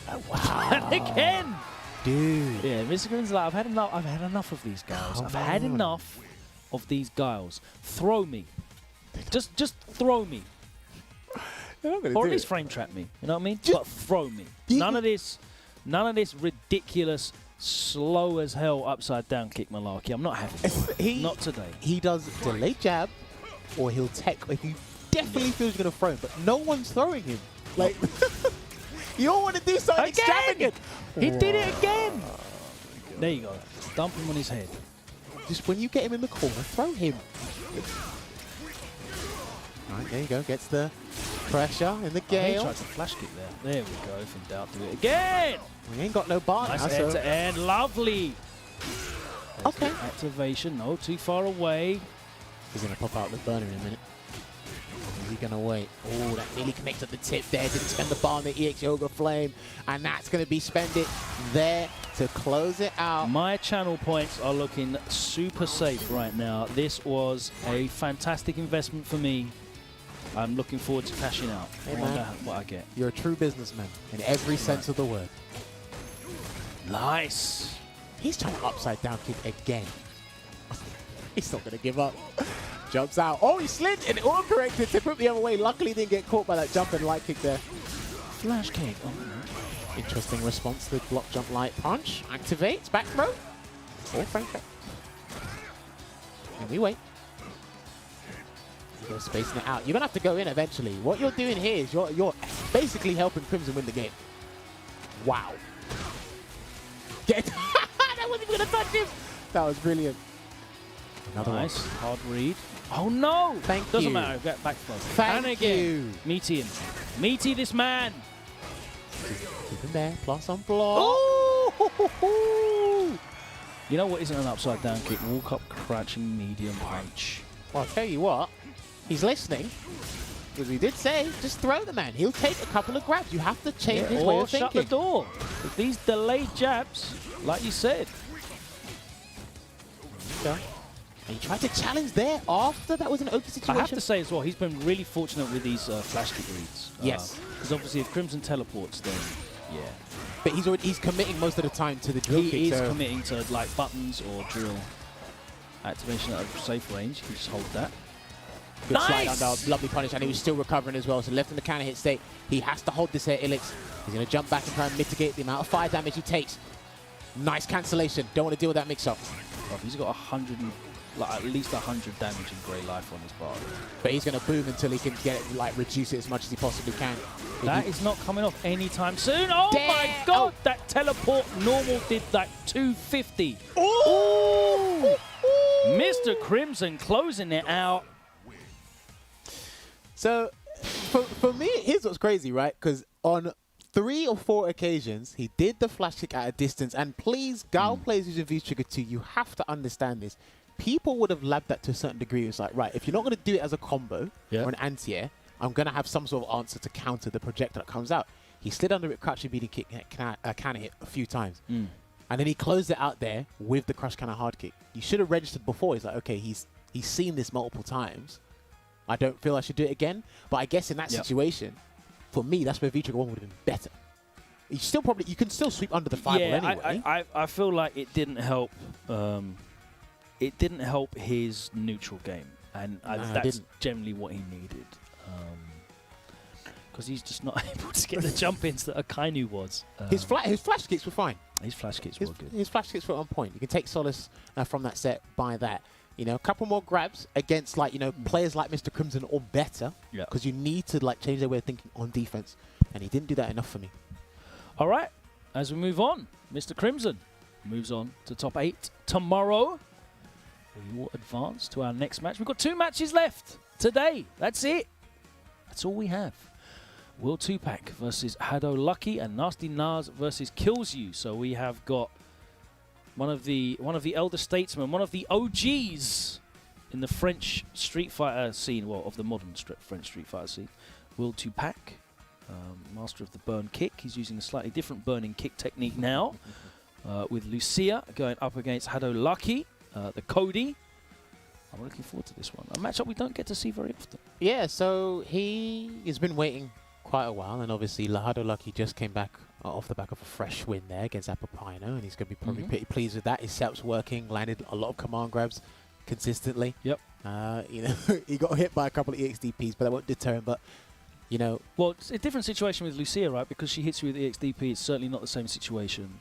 Oh, wow. And again! Dude. Yeah, Mr. Grim's like, I've had enough of these guys. I've had enough of these guys. Throw me. Just throw me. Or at least frame trap me. You know what I mean? But throw me. None of this ridiculous, slow as hell upside down kick malarkey. I'm not having it. Not today. He does delayed jab, or he'll tech if he definitely feels he's going to throw him, but no one's throwing him. Like, you all want to do something extravagant. He did it again. There you go. Dump him on his head. Just when you get him in the corner, throw him. All right, there you go. Gets the pressure in the gale. He tried to flash kick there. There we go. If in doubt, do it again. We ain't got no bar Nice now, end to end. Lovely. Okay. Activation. No, too far away. He's going to pop out the burner in a minute. Is he going to wait? Oh, that nearly connects at the tip there. Didn't spend the bar on the EX Yoga Flame. And that's going to be spent it there to close it out. My channel points are looking super safe right now. This was a fantastic investment for me. I'm looking forward to cashing out. Hey, I man. wonder what I get. You're a true businessman in every sense of the word. Nice. He's trying to upside down kick again. He's not going to give up. Jumps out. Oh, he slid and all corrected to put the other way. Luckily, he didn't get caught by that jump and light kick there. Flash kick. Oh, no. Interesting response to the block jump light punch. Activates. Back throw. Or frame check. And we wait. You're spacing it out. You're going to have to go in eventually. What you're doing here is you're basically helping Crimson win the game. Wow. That wasn't even going to touch him. That was brilliant. Another Nice. Hard read. Oh, no. Thank Doesn't you. matter. Get back throw. Thank and again. you. Meaty him. Meaty this man. Keep him there. Plus on block. Oh! You know what isn't an upside down kick? Walk up crouching medium punch. Well, I'll tell you what. He's listening. Because we did say, just throw the man. He'll take a couple of grabs. You have to change his way Or of shut thinking. the door. With these delayed jabs, like you said. And he tried to challenge there after that was an open situation. I have to say as well, he's been really fortunate with these flash kick reads. Yes. Because obviously if Crimson teleports, then yeah. But he's committing most of the time to the drill kick. He is so committing to like buttons or drill. Activation at a safe range. You can just hold that. Good slide under, lovely punish, and he was still recovering as well. So left in the counter hit state. He has to hold this here, Ilix. He's going to jump back and try and mitigate the amount of fire damage he takes. Nice cancellation. Don't want to deal with that mix-up. He's got 100, like at least 100 damage and grey life on his bar. But he's going to boom until he can get it, like reduce it as much as he possibly can. That is not coming off anytime soon. Oh my God! That teleport normal did like 250. Ooh! Mr. Crimson closing it out. So, for me, here's what's crazy, right? Because on 3 or 4 occasions, he did the flash kick at a distance. And please, Gao plays using V-Trigger 2. You have to understand this. People would have labbed that to a certain degree. It's like, right, if you're not going to do it as a combo or an anti-air, I'm going to have some sort of answer to counter the projectile that comes out. He slid under it, crouching beating kick, cannon hit a few times. And then he closed it out there with the crush cannon hard kick. You should have registered before. He's like, okay, he's seen this multiple times. I don't feel I should do it again. But I guess in that situation, for me, that's where V-Trigger 1 would have been better. You can still sweep under the 5 anyway. I feel like it didn't help. It didn't help his neutral game, and that's generally what he needed. Because he's just not able to get the jump-ins that Akainu was. His flash kicks were fine. His flash kicks were good. His flash kicks were on point. You can take solace from that set by that. You know, a couple more grabs against, like, you know, players like Mr. Crimson or better. Because you need to, like, change their way of thinking on defense. And he didn't do that enough for me. All right. As we move on, Mr. Crimson moves on to top 8 tomorrow. We will advance to our next match. We've got 2 matches left today. That's it. That's all we have. Will 2-Pack versus Hado Lucky and Nasty Nas versus Kills You. So we have got one of the elder statesmen, one of the OGs in the French Street Fighter scene, well, of the modern French Street Fighter scene. Will 2-Pack, master of the burn kick. He's using a slightly different burning kick technique now, with Lucia going up against Hado Lucky, the Cody. I'm looking forward to this one. A matchup we don't get to see very often. Yeah, so he has been waiting quite a while, and obviously Hado Lucky just came back off the back of a fresh win there against Apopino, and he's going to be probably pretty pleased with that. His setup's working, landed a lot of command grabs consistently. Yep. You know, he got hit by a couple of EXDPs, but that won't deter him. But you know, well, it's a different situation with Lucia, right? Because she hits you with EXDP. It's certainly not the same situation.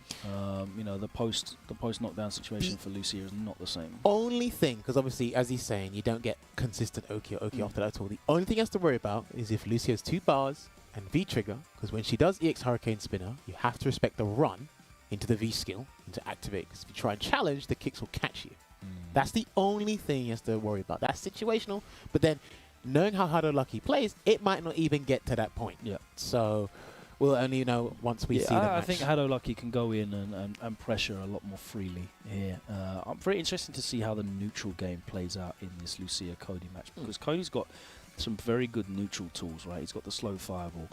You know, the post knockdown situation for Lucia is not the same. Only thing, because obviously, as he's saying, you don't get consistent Oki or Oki after that at all. The only thing he has to worry about is if Lucia has 2 bars and V-Trigger, because when she does EX Hurricane Spinner, you have to respect the run into the V skill and to activate. Because if you try and challenge, the kicks will catch you. That's the only thing he has to worry about. That's situational, but then knowing how Hado Lucky plays, it might not even get to that point. Yeah. So we'll only know once we see the match. I think Hado Lucky can go in and pressure a lot more freely here. I'm very interested to see how the neutral game plays out in this Lucia Cody match, because Cody's got some very good neutral tools, right? He's got the slow fireball.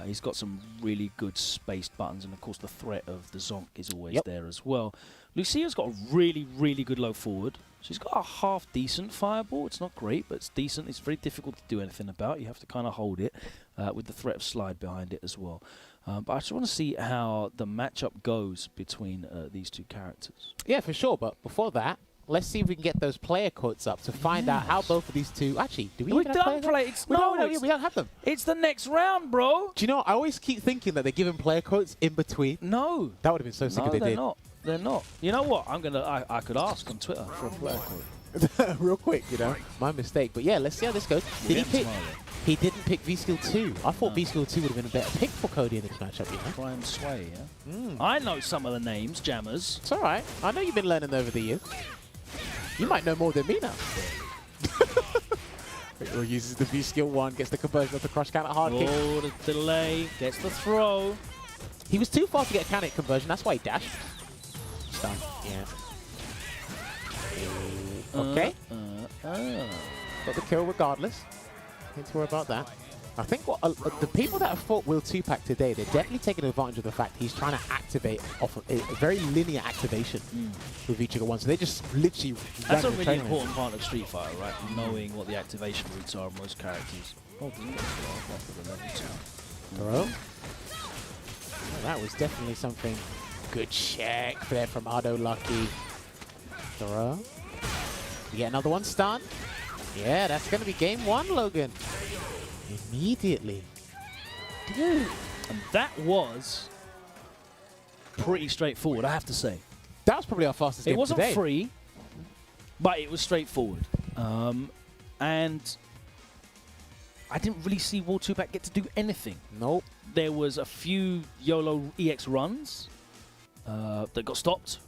He's got some really good spaced buttons, and of course the threat of the Zonk is always there as well. Lucia's got a really, really good low forward. She's got a half-decent fireball. It's not great, but it's decent. It's very difficult to do anything about. You have to kind of hold it with the threat of slide behind it as well. But I just want to see how the matchup goes between these 2 characters. Yeah, for sure. But before that, let's see if we can get those player quotes up to find out how both of these 2... Actually, do we even have players? We don't have them. It's the next round, bro. Do you know, I always keep thinking that they're giving player quotes in between. No. That would have been so sick if they did. No, they're not. You know what? I could ask on Twitter for a player quote. Real quick, you know. My mistake. But yeah, let's see how this goes. He didn't pick V-Skill 2. I thought V-Skill 2 would have been a better pick for Cody in this matchup, you know. Prime Sway, yeah? I know some of the names, Jammers. It's all right. I know you've been learning over the years. You might know more than me now. Or uses the V-Skill 1, gets the conversion of the crush counter hard kick. Oh, the delay, gets the throw. He was too far to get a counter conversion, that's why he dashed. Stun, yeah. Okay. Got the kill regardless. Need to worry about that. I think what the people that have fought Will 2-Pack today, they're definitely taking advantage of the fact he's trying to activate off of a very linear activation with V-Trigger 1. So they just literally... That's a really important part of Street Fighter, right? Knowing what the activation routes are of most characters. Oh, didn't get the level 2. Throw. Well, that was definitely something. Good check there from Hado Lucky. Throw. You get another one, stun. Yeah, that's going to be game 1, Logan. Immediately. Dude. And that was pretty straightforward, I have to say. That was probably our fastest game today. It wasn't today. free, but it was straightforward. And I didn't really see Will 2-Pack get to do anything. Nope. There was a few YOLO EX runs that got stopped.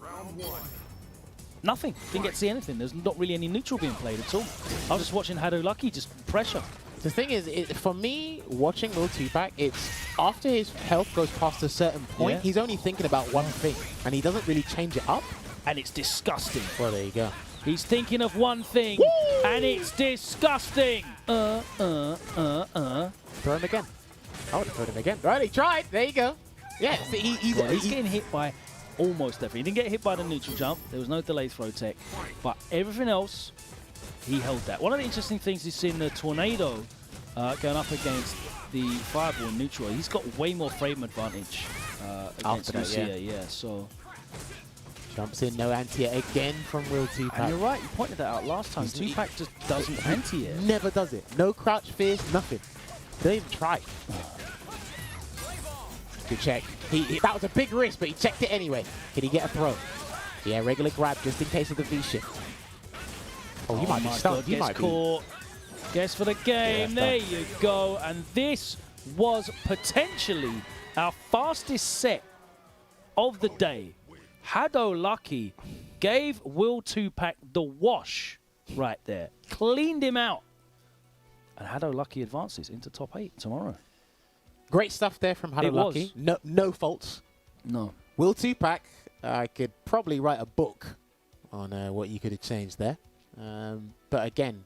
Nothing. Didn't get to see anything. There's not really any neutral being played at all. I was just watching Hado Lucky just pressure. The thing is, for me, watching Will 2-Pack, it's after his health goes past a certain point, Yeah. he's only thinking about one thing, and he doesn't really change it up. And it's disgusting. Well, there you go. He's thinking of one thing, and it's disgusting. Throw him again. I would have thrown him again. Right, he tried. There you go. Yeah, he's getting hit by almost everything. He didn't get hit by the neutral jump. There was no delay throw tech. But everything else, he held that. One of the interesting things is seeing the Tornado going up against the Fireball neutral. He's got way more frame advantage against that, Lucia. Yeah, so... Jumps in, no anti-air again from Will 2-Pack. And you're right, you pointed that out last time. 2-Pack just doesn't anti-air. Never does it. No crouch fierce, nothing. They didn't even try. Good check. That was a big risk, but he checked it anyway. Can he get a throw? Yeah, regular grab just in case of the V-shift. Oh, you might be stunned. You might caught. Guess for the game. There you go. And this was potentially our fastest set of the day. Hado Lucky gave Will 2-Pack the wash right there. Cleaned him out. And Hado Lucky advances into top 8 tomorrow. Great stuff there from Hado Lucky. No faults. No. Will 2-Pack, I could probably write a book on what you could have changed there. But again,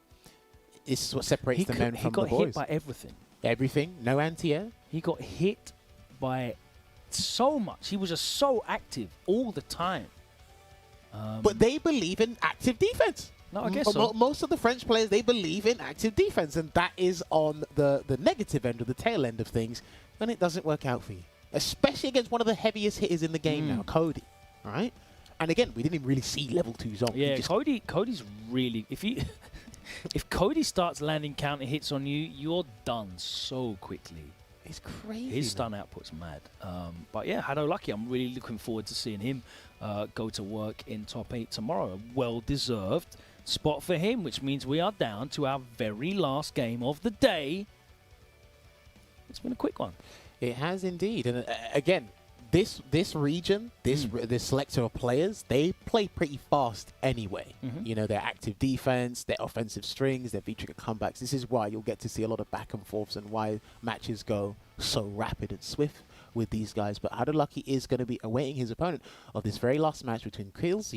this is what separates the men from the boys. He got hit by everything. Everything. No anti-air. He got hit by so much. He was just so active all the time. But they believe in active defense. No, I guess so. Most of the French players, they believe in active defense, and that is on the negative end or the tail end of things when it doesn't work out for you. Especially against one of the heaviest hitters in the game now, Cody. All right? And again, we didn't even really see level 2s on. Yeah, Cody's really... If Cody starts landing counter hits on you, you're done so quickly. It's crazy. His stun output's mad. But yeah, Hado Lucky, I'm really looking forward to seeing him go to work in top 8 tomorrow. A well-deserved spot for him, which means we are down to our very last game of the day. It's been a quick one. It has indeed. And again, this region, this selector of players, they play pretty fast anyway. You know, their active defense, their offensive strings, their V-trigger comebacks. This is why you'll get to see a lot of back and forths and why matches go so rapid and swift with these guys. But Hado Lucky is going to be awaiting his opponent of this very last match between Kills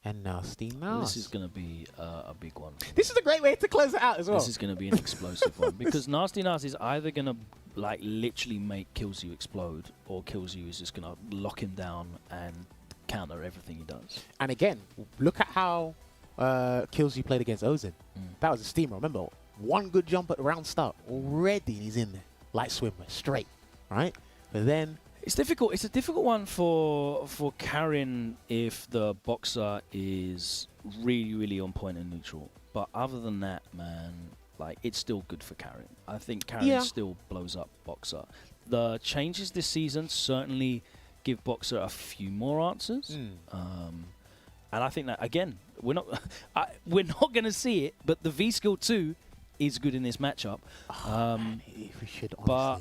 and Nasty Nas. This is going to be a big one. This is a great way to close it out as well. This is going to be an explosive one because Nasty Nas is either going to like literally make Kills explode, or Kills is just going to lock him down and counter everything he does. And again, look at how Kills played against Ozin. That was a steamer. Remember, one good jump at the round start, already he's in there. Light swimmer, straight, right? But then... It's difficult. It's a difficult one for carrying if the boxer is really, really on point and neutral. But other than that, man, like it's still good for carrying. I think carrying still blows up boxer. The changes this season certainly give boxer a few more answers. And I think that again, we're not going to see it. But the V skill 2 is good in this matchup. Man, we should honestly. But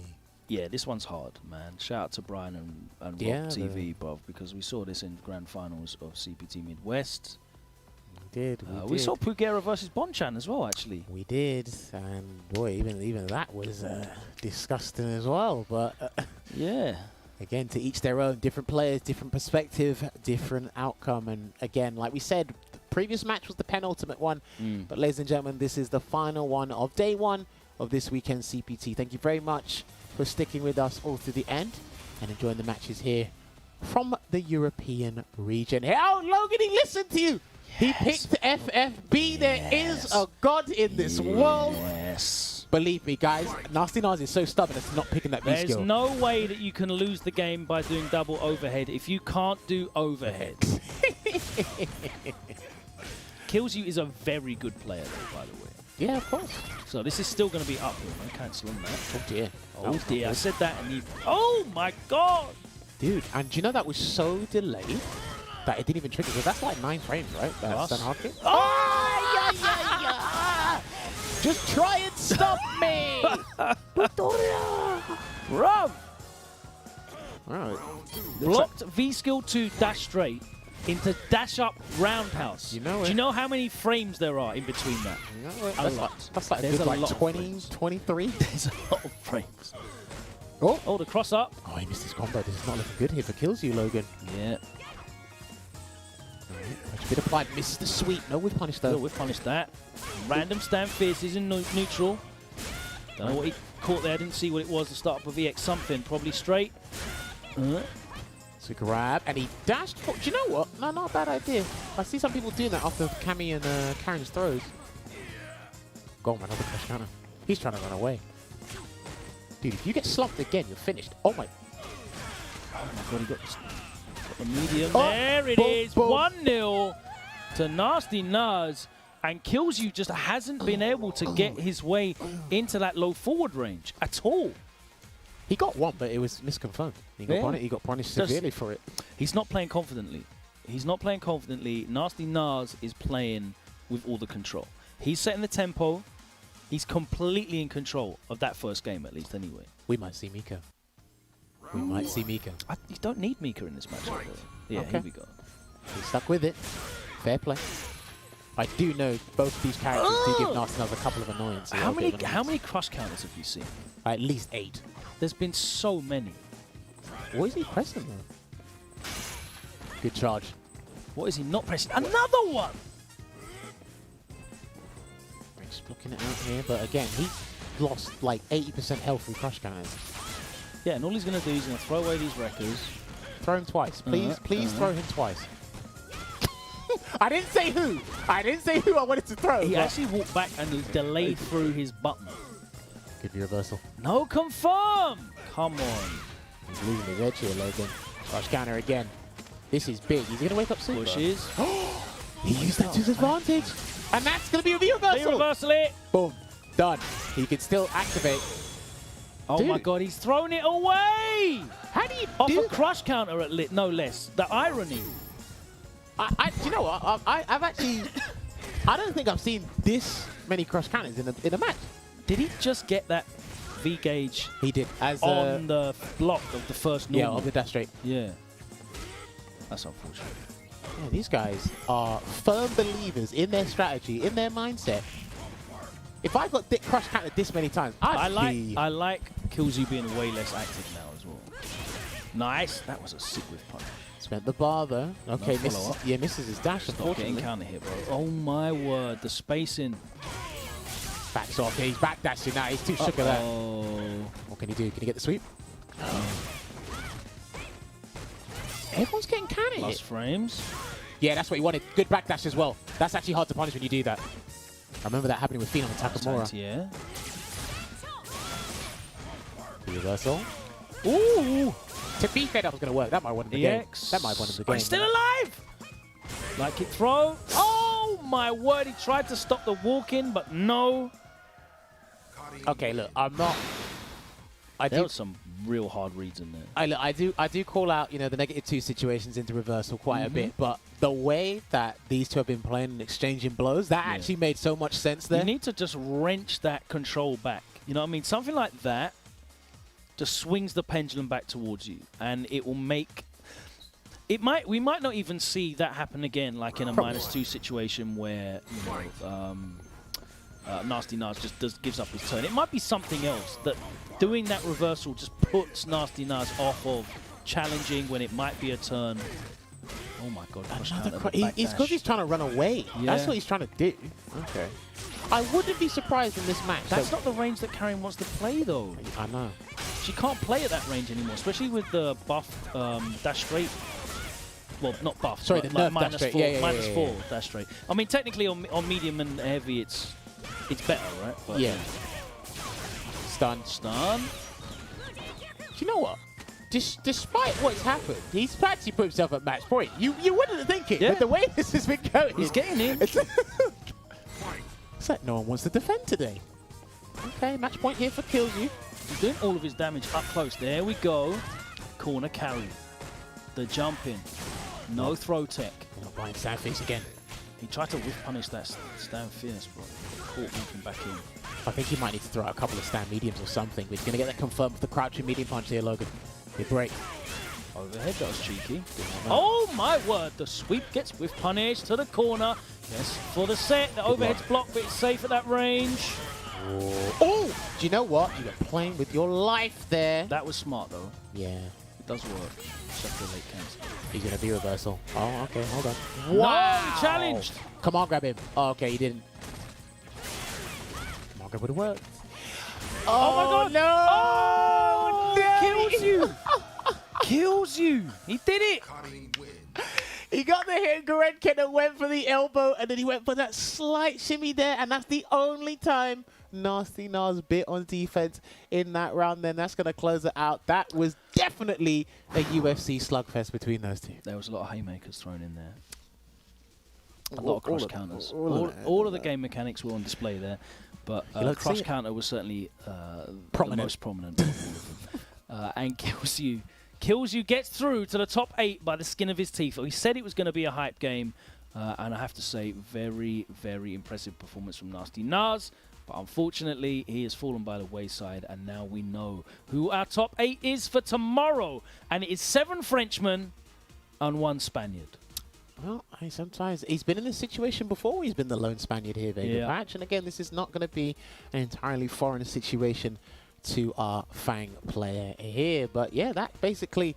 yeah, this one's hard, man. Shout out to Brian and Rock TV, bruv, because we saw this in grand finals of CPT Midwest. We did. We saw Pugera versus Bonchan as well, actually. We did, and boy, even that was disgusting as well. But yeah, again, to each their own. Different players, different perspective, different outcome. And again, like we said, the previous match was the penultimate one. But ladies and gentlemen, this is the final one of day 1 of this weekend's CPT. Thank you very much for sticking with us all to the end and enjoying the matches here from the European region. Oh, Logan, he listened to you. Yes. He picked FFB. There is a god in this world. Yes. Believe me, guys, Nasty Nas is so stubborn as not picking that B skill. There's no way that you can lose the game by doing double overhead if you can't do overhead. Kills You is a very good player, though, by the way. Yeah, of course. So this is still going to be uphill. No cancelling that. Oh, dear. Oh, dear. I said that and you... Oh, my God. Dude, and do you know that was so delayed that it didn't even trigger? So that's like 9 frames, right? That's an hard kick. Oh, yeah. Just try and stop me. Rob. Right. Blocked V skill 2 dash straight into dash up roundhouse. You know it. Do you know how many frames there are in between that? You know it. A lot. That's like, There's good, a like lot of 20, frames. 23. There's a lot of frames. Oh, the cross up. Oh, he missed his combo. This is not looking good here for kills you, Logan. Yeah. A bit applied. Misses the sweep. No whiff punish though. No whiff punish that. Random stand fierce is in neutral. Don't know what he caught there. Didn't see what it was to start up with EX something. Probably straight. So grab, and he dashed. Do you know what? No, not a bad idea. I see some people doing that after Cammy and Karen's throws. Go on, another crush counter. He's trying to run away. Dude, if you get slumped again, you're finished. Oh my. Oh my god, he got the medium. There it is. 1-0 to Nasty Nuz. And Kills You just hasn't been able to get his way into that low forward range at all. He got one, but it was misconfirmed. He got punished severely for it. He's not playing confidently. He's not playing confidently. Nasty Naz is playing with all the control. He's setting the tempo. He's completely in control of that first game, at least, anyway. We might see Mika. We might see Mika. You don't need Mika in this match. Yeah, okay. Here we go. He's stuck with it. Fair play. I do know both of these characters do give Nasty Nuz a couple of annoyances. How many crush counters have you seen? At least 8. There's been so many. What is he pressing though? Good charge. What is he not pressing? Another one! Just blocking it out here, but again, he lost like 80% health through crush counters. Yeah, and all he's going to do is going to throw away these wreckers. Throw him twice. Please throw him twice. I didn't say who. I didn't say who I wanted to throw. He actually walked back and he delayed through his button. Good reversal. No confirm. Come on. He's losing his edge here, Logan. Crush counter again. This is big. He's going to wake up soon. Pushes. He used that to his advantage. And that's going to be a reversal. Reversal it. Boom. Done. He can still activate. Oh my god, he's thrown it away! How do you Off do a crush counter at lit, no less. The irony. Do you know what? I've actually... I don't think I've seen this many crush counters in a match. Did he just get that V-gauge? He did. As on the block of the first normal? Yeah, of the dash straight. Yeah. That's unfortunate. Yeah, these guys are firm believers in their strategy, in their mindset. If I got crush countered this many times, I like Kills You being way less active now as well. Nice. That was a sick whiff punch. Spent the bar though. Okay, no misses his dash. Not getting counter hit, bro. Oh my word, the spacing. Backs off. Yeah, he's back dashing now. He's too shook at that. Oh. What can he do? Can he get the sweep? Everyone's getting counter Plus hit. frames. Yeah, that's what he wanted. Good back dash as well. That's actually hard to punish when you do that. I remember that happening with Phenom and Takamura. Yeah. Reversal. Ooh! To be fair, that was going to work. That might have won him the game. That might have won him the game. But he's still alive! Like it throw. Oh my word, he tried to stop the walk-in, but no. Okay, look, I'm not... There was some real hard reads in there. I do call out, you know, the -2 situations into reversal quite a bit, but the way that these two have been playing and exchanging blows, that actually made so much sense there. You need to just wrench that control back. You know what I mean? Something like that just swings the pendulum back towards you, and it will make... We might not even see that happen again, like in a -2 situation where, you know, Nasty Naz just gives up his turn. It might be something else that doing that reversal just puts Nasty Naz off of challenging when it might be a turn. Oh my god. It's because he's trying to run away. Yeah. That's what he's trying to do. Okay. I wouldn't be surprised in this match. That's not the range that Karen wants to play, though. I know. She can't play at that range anymore, especially with the buff dash straight. Well, not buff. Sorry, the nerf minus dash straight. 4, Yeah, minus 4 dash straight. I mean, technically on medium and heavy, it's better, right? But yeah. Stun. Do you know what? Despite what's happened, he's actually put himself at match point. You wouldn't think it, with the way this has been going. He's getting in. It's like no one wants to defend today. Okay, match point here for Kills You. He's doing all of his damage up close. There we go. Corner carry. The jump in. No throw tech. Not buying stand face again. He tried to whiff punish that stand fierce, bro. Caught moving back in. I think he might need to throw out a couple of stand mediums or something, but he's going to get that confirmed with the crouching medium punch here, Logan. Good break. Overhead, that was cheeky. Oh my word, the sweep gets whiff punish to the corner. Yes, for the set. The overhead's blocked, but it's safe at that range. Oh, do you know what? You were playing with your life there. That was smart, though. Yeah. It does work. Except for late cancel. He's going to be reversal. Oh, okay. Hold on. Wow! No, challenged! Come on, grab him. Oh, okay, he didn't. Come on, grab would have worked. Oh, my God! No! Oh, no! Kills you! Kills you! He did it! He got the hit, Gorenken, and went for the elbow, and then he went for that slight shimmy there, and that's the only time Nasty Nas bit on defense in that round. Then that's going to close it out. That was definitely a UFC slugfest between those two. There was a lot of haymakers thrown in there. A lot of cross counters. All All of the game mechanics were on display there, but cross counter was certainly the most prominent. And Kills you, gets through to the top 8 by the skin of his teeth. He said it was going to be a hype game, and I have to say, very, very impressive performance from Nasty Nas. But unfortunately, he has fallen by the wayside, and now we know who our top 8 is for tomorrow. And it is 7 Frenchmen and 1 Spaniard. Well, sometimes he's been in this situation before. He's been the lone Spaniard here, Vega Patch. And again, this is not going to be an entirely foreign situation to our Fang player here. But yeah, that basically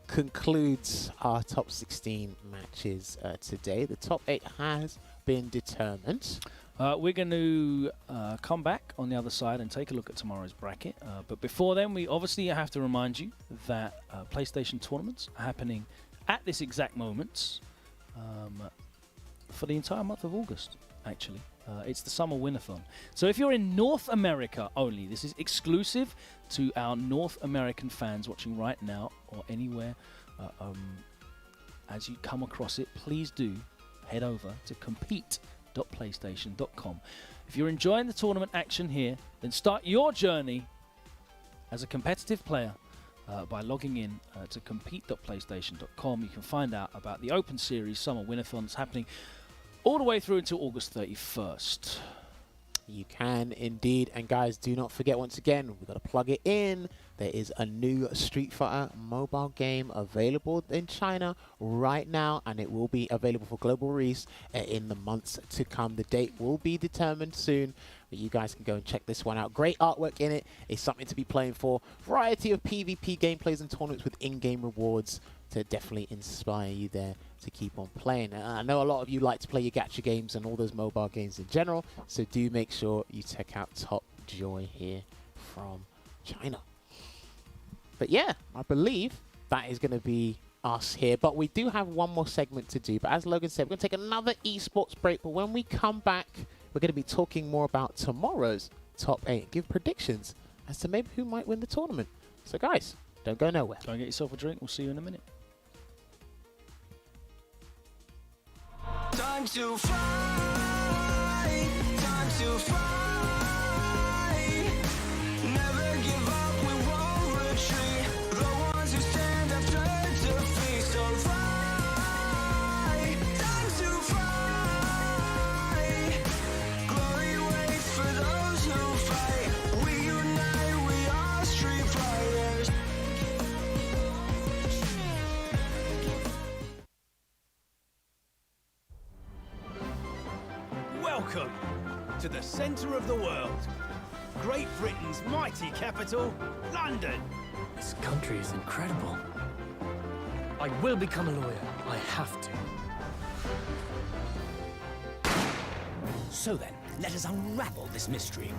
concludes our top 16 matches today. The top 8 has been determined. We're going to come back on the other side and take a look at tomorrow's bracket. But before then, we obviously have to remind you that PlayStation tournaments are happening at this exact moment for the entire month of August, actually. It's the Summer Winathon. So if you're in North America only, this is exclusive to our North American fans watching right now or anywhere. As you come across it, please do head over to compete.playstation.com. If you're enjoying the tournament action here, then start your journey as a competitive player by logging in to compete.playstation.com. You can find out about the Open Series Summer Winathon that's happening all the way through until August 31st. You can indeed. And guys, do not forget, once again, we've got to plug it in. There is a new Street Fighter mobile game available in China right now, and it will be available for global release in the months to come. The date will be determined soon, but you guys can go and check this one out. Great artwork in it. It's something to be playing for. Variety of PvP gameplays and tournaments with in-game rewards to definitely inspire you there to keep on playing. And I know a lot of you like to play your gacha games and all those mobile games in general, so do make sure you check out Top Joy here from China. But yeah, I believe that is going to be us here. But we do have one more segment to do. But as Logan said, we're going to take another esports break. But when we come back, we're going to be talking more about tomorrow's top 8. Give predictions as to maybe who might win the tournament. So guys, don't go nowhere. Go and get yourself a drink. We'll see you in a minute. Time to fly, time to fly. Never give up, we won't retreat. The ones who stand after defeat. So fly, time to fly. Glory waits for those who fight. We unite, we are street fighters. Welcome to the centre of the world. Great Britain's mighty capital, London. This country is incredible. I will become a lawyer. I have to. So then, let us unravel this mystery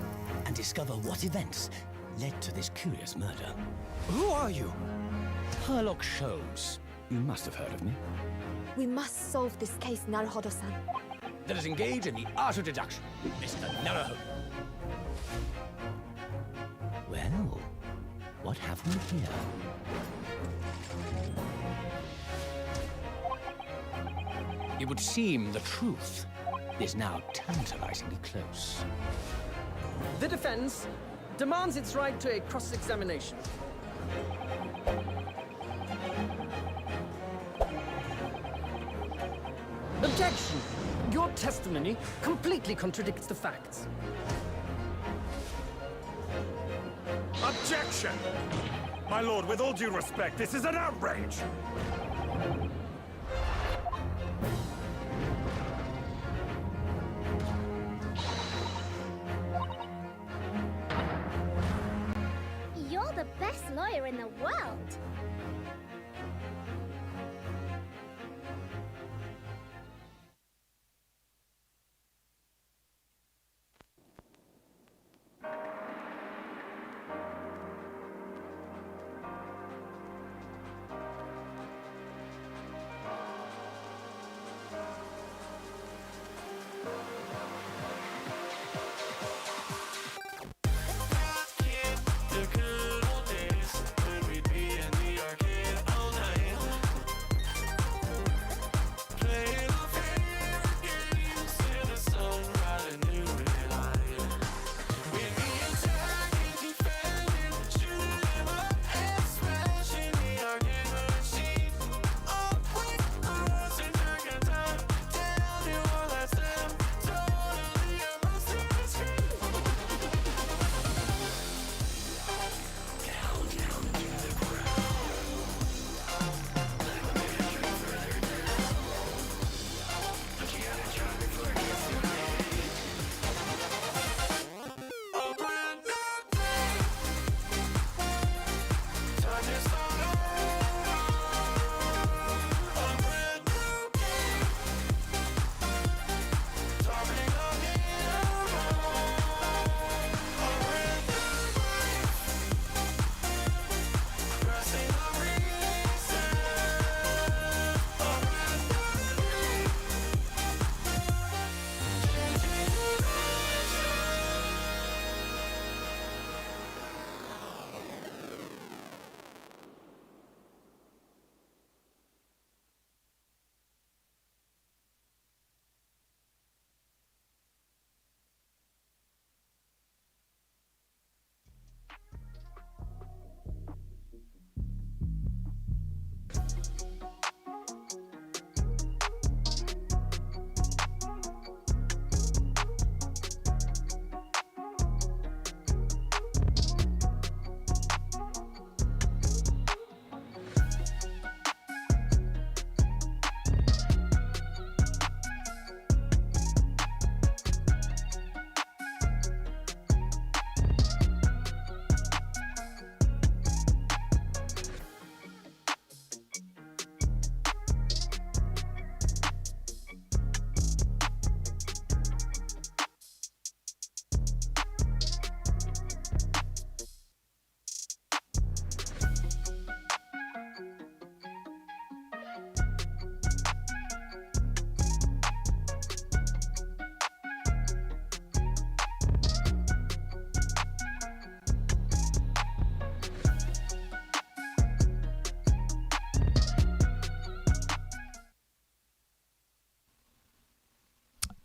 and discover what events led to this curious murder. Who are you? Herlock Sholmes. You must have heard of me. We must solve this case, Naruhodo-san. Let us engage in the art of deduction, Mr. Naruhodo. Well, what have we here? It would seem the truth is now tantalizingly close. The defense demands its right to a cross-examination. Objection! Your testimony completely contradicts the facts. Objection! My lord, with all due respect, this is an outrage! lawyer in the world.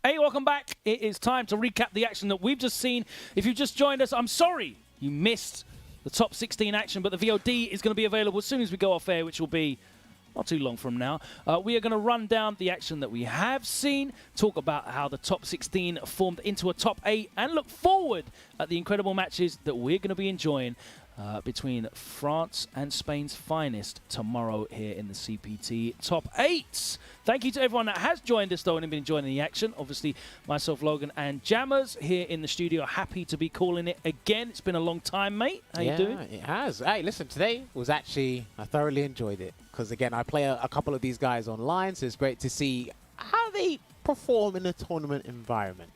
Hey, welcome back. It is time to recap the action that we've just seen. If you just joined us, I'm sorry you missed the top 16 action, but the VOD is going to be available as soon as we go off air, which will be not too long from now. We are going to run down the action that we have seen, talk about how the top 16 formed into a top 8, and look forward at the incredible matches that we're going to be enjoying between France and Spain's finest tomorrow here in the CPT Top 8. Thank you to everyone that has joined us, though, and been enjoying the action. Obviously, myself, Logan, and Jammers here in the studio. Happy to be calling it again. It's been a long time, mate. How you doing? Yeah, it has. Hey, listen, today was actually, I thoroughly enjoyed it. Because, again, I play a couple of these guys online, so it's great to see how they perform in a tournament environment.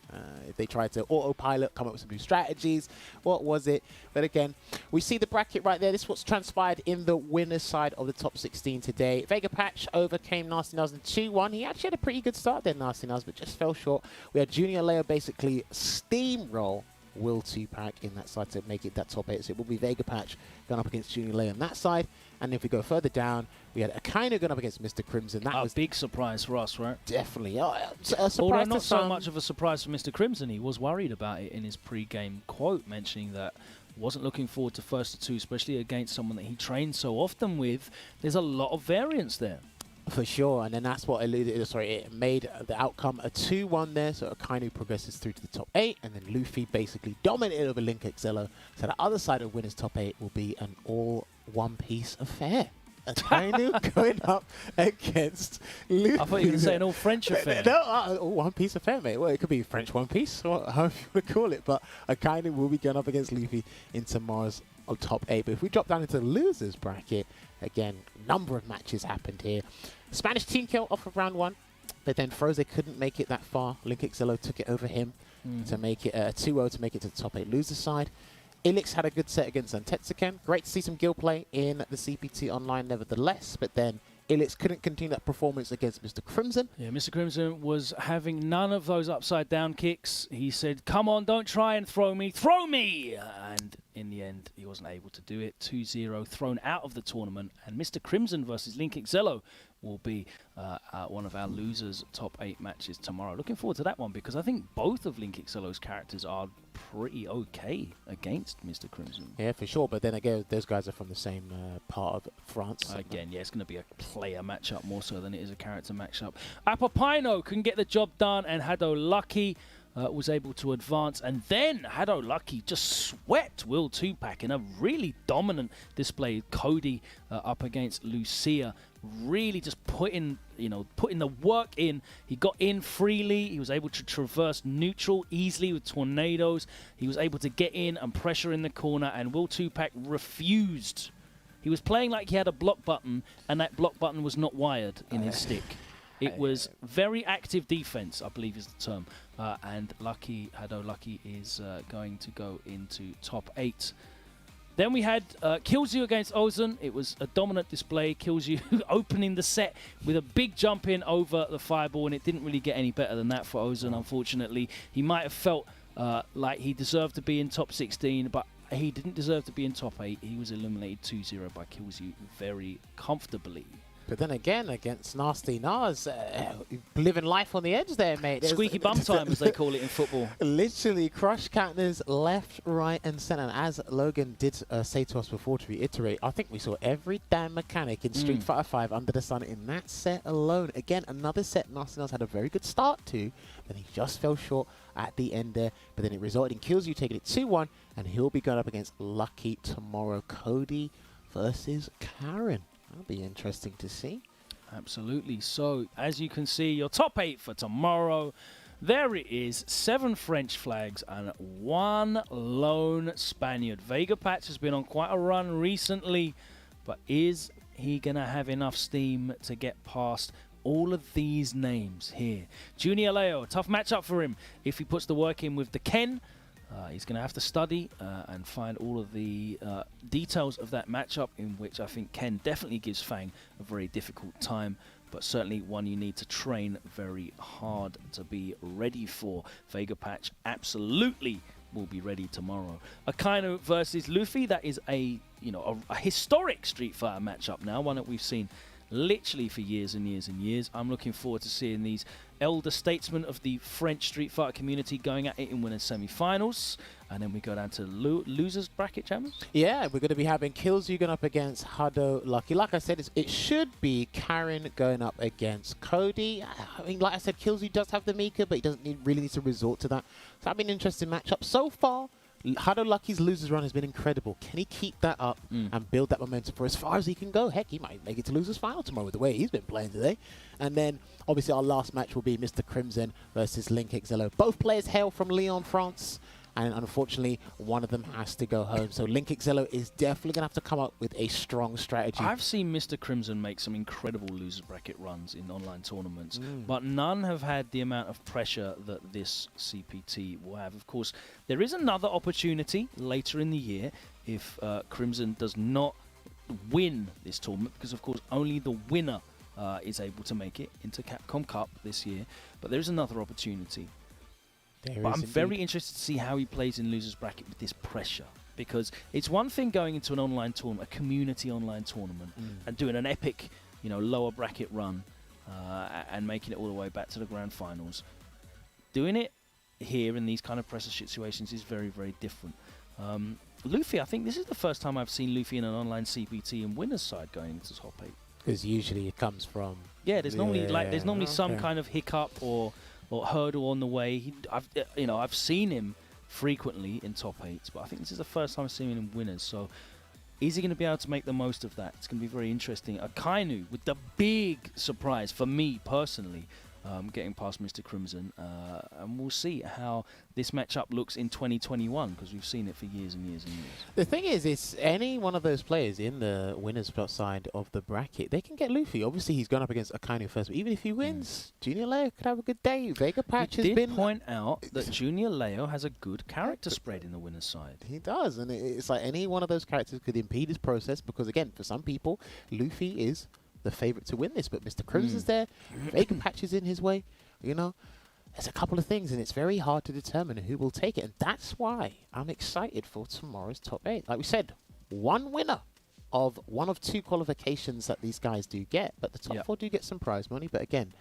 If they try to autopilot, come up with some new strategies, what was it? But again, we see the bracket right there. This is what's transpired in the winner's side of the top 16 today. Vega Patch overcame Nasty Nuz in 2-1. He actually had a pretty good start there, Nasty Nuz, but just fell short. We had Junior Leo basically steamroll Will 2-Pack in that side to make it that top 8. So it will be Vega Patch going up against Junior Leo on that side. And if we go further down, we had Akainu going up against Mr. Crimson. That was a big surprise for us, right? Definitely. A surprise. Although not so much of a surprise for Mr. Crimson. He was worried about it in his pre-game quote, mentioning that wasn't looking forward to first to two, especially against someone that he trains so often with. There's a lot of variance there. For sure, and then that's what it made the outcome a 2-1 there, so Akainu progresses through to the top 8, and then Luffy basically dominated over Link Excello, so the other side of winners top 8 will be an all one-piece affair. Akainu going up against Luffy. I thought you were going to say an all French affair. No, all one-piece affair, mate. Well, it could be French one-piece, or however you want to call it, but Akainu will be going up against Luffy in tomorrow's of top 8. But if we drop down into the losers bracket, again, number of matches happened here. Spanish team kill off of round 1, but then Froze couldn't make it that far. Link Xelo took it over him to make it a 2-0 to make it to the top 8 loser side. Ilix had a good set against Untetsuken. Great to see some Gil play in the CPT online nevertheless, but then Ilix couldn't continue that performance against Mr. Crimson. Yeah, Mr. Crimson was having none of those upside down kicks. He said, come on, don't try and throw me. Throw me! And in the end, he wasn't able to do it. 2-0, thrown out of the tournament. And Mr. Crimson versus Link Xelo will be one of our losers' top 8 matches tomorrow. Looking forward to that one because I think both of Link Xelo's characters are pretty okay against Mr. Crimson. Yeah, for sure. But then again, those guys are from the same part of France. Again, yeah, it's going to be a player matchup more so than it is a character matchup. Apopino couldn't get the job done, and Hado Lucky was able to advance. And then Hado Lucky just swept Will 2-Pack in a really dominant display. Cody up against Lucia, really just putting the work in. He got in freely. He was able to traverse neutral easily with tornadoes. He was able to get in and pressure in the corner, and Will 2-Pack refused. He was playing like he had a block button, and that block button was not wired in his stick. It was very active defense, I believe is the term. And Hado Lucky is going to go into top 8. Then we had Killzoo against Ozan. It was a dominant display. Killzoo opening the set with a big jump in over the fireball, and it didn't really get any better than that for Ozan, unfortunately. He might have felt like he deserved to be in top 16, but he didn't deserve to be in top 8. He was eliminated 2-0 by Killzoo very comfortably. But then again, against Nasty Nas, living life on the edge there, mate. Squeaky bum time, as they call it in football. Literally, crush counters left, right, and centre. And as Logan did say to us before, to reiterate, I think we saw every damn mechanic in Street Fighter 5 under the sun in that set alone. Again, another set Nasty Nas had a very good start to, but he just fell short at the end there. But then it resulted in Killzoo taking it 2-1, and he'll be going up against Lucky tomorrow. Cody versus Karen. That'll be interesting to see. Absolutely. So, as you can see, your top 8 for tomorrow. There it is. 7 French flags and 1 lone Spaniard. Vega Patch has been on quite a run recently, but is he going to have enough steam to get past all of these names here? Junior Leo, tough matchup for him. If he puts the work in with the Ken, he's going to have to study and find all of the details of that matchup, in which I think Ken definitely gives Fang a very difficult time, but certainly one you need to train very hard to be ready for. Vega Patch absolutely will be ready tomorrow. Akainu versus Luffy, that is a historic Street Fighter matchup now, one that we've seen literally for years and years and years. I'm looking forward to seeing these elder statesmen of the French Street Fighter community going at it in winners semi-finals. And then we go down to losers bracket, Jammers. Yeah, we're going to be having Killzoo going up against Hado Lucky. Like I said, it should be Karen going up against Cody. I mean, like I said, Killzoo does have the Mika, but he doesn't really need to resort to that. So that'll be an interesting matchup. So far, Hado Lucky's losers run has been incredible. Can he keep that up and build that momentum for as far as he can go? Heck, he might make it to losers final tomorrow with the way he's been playing today. And then, obviously, our last match will be Mr. Crimson versus Link Xelo. Both players hail from Lyon, France. And unfortunately, one of them has to go home. So Link Xelo is definitely going to have to come up with a strong strategy. I've seen Mr. Crimson make some incredible losers bracket runs in online tournaments, but none have had the amount of pressure that this CPT will have. Of course, there is another opportunity later in the year if Crimson does not win this tournament, because, of course, only the winner is able to make it into Capcom Cup this year. But there is another opportunity. But I'm very interested to see how he plays in losers bracket with this pressure, because it's one thing going into an online tournament, a community online tournament, and doing an epic, lower bracket run and making it all the way back to the grand finals. Doing it here in these kind of pressure situations is very, very different. Luffy, I think this is the first time I've seen Luffy in an online CPT and winners side going into top 8. Because usually it comes from... Yeah, there's normally some kind of hiccup or hurdle on the way. I've seen him frequently in top 8s, but I think this is the first time I've seen him in winners. So is he going to be able to make the most of that? It's going to be very interesting. Akainu with the big surprise for me personally, getting past Mr. Crimson. And we'll see how this matchup looks in 2021, because we've seen it for years and years and years. The thing is, it's any one of those players in the winners side of the bracket, they can get Luffy. Obviously, he's gone up against Akainu first, but even if he wins, Junior Leo could have a good day. Vega Patch has been... point out that Junior Leo has a good character spread in the winners side. He does, and it's like any one of those characters could impede his process, because, again, for some people, Luffy is the favorite to win this, but Mr. Crimson's there, Vega Patch is in his way, you know. There's a couple of things, and it's very hard to determine who will take it, and that's why I'm excited for tomorrow's top 8. Like we said, one winner of one of 2 qualifications that these guys do get, but the top 4 do get some prize money. But again,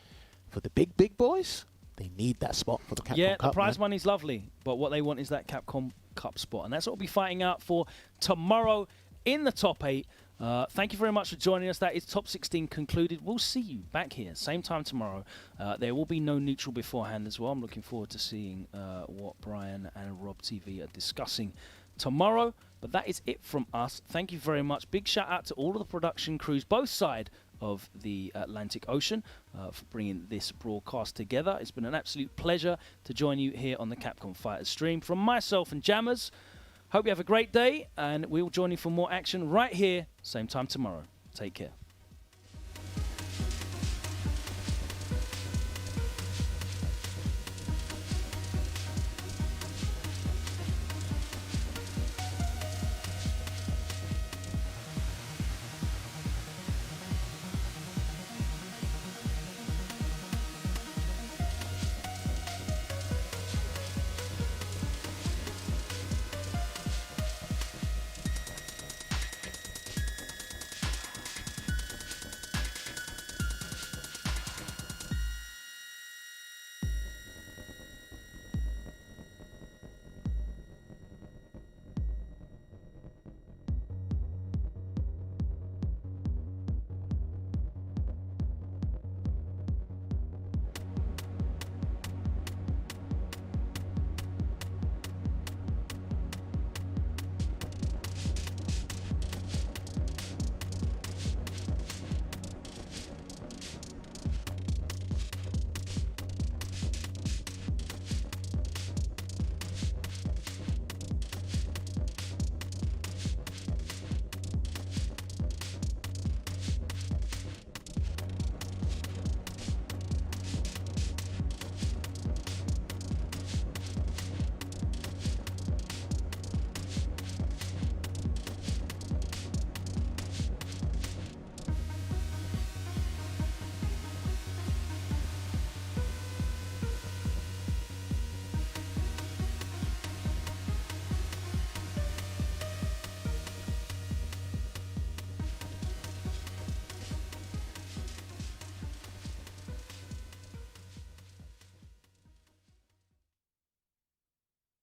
for the big boys, they need that spot for the Capcom Cup. The prize money's lovely, but what they want is that Capcom Cup spot, and that's what we'll be fighting out for tomorrow in the top 8. Thank you very much for joining us. That is top 16 concluded. We'll see you back here, same time tomorrow. There will be no neutral beforehand as well. I'm looking forward to seeing what Brian and Rob TV are discussing tomorrow. But that is it from us. Thank you very much. Big shout out to all of the production crews, both sides of the Atlantic Ocean, for bringing this broadcast together. It's been an absolute pleasure to join you here on the Capcom Fighters stream. From myself and Jammers, hope you have a great day, and we'll join you for more action right here, same time tomorrow. Take care.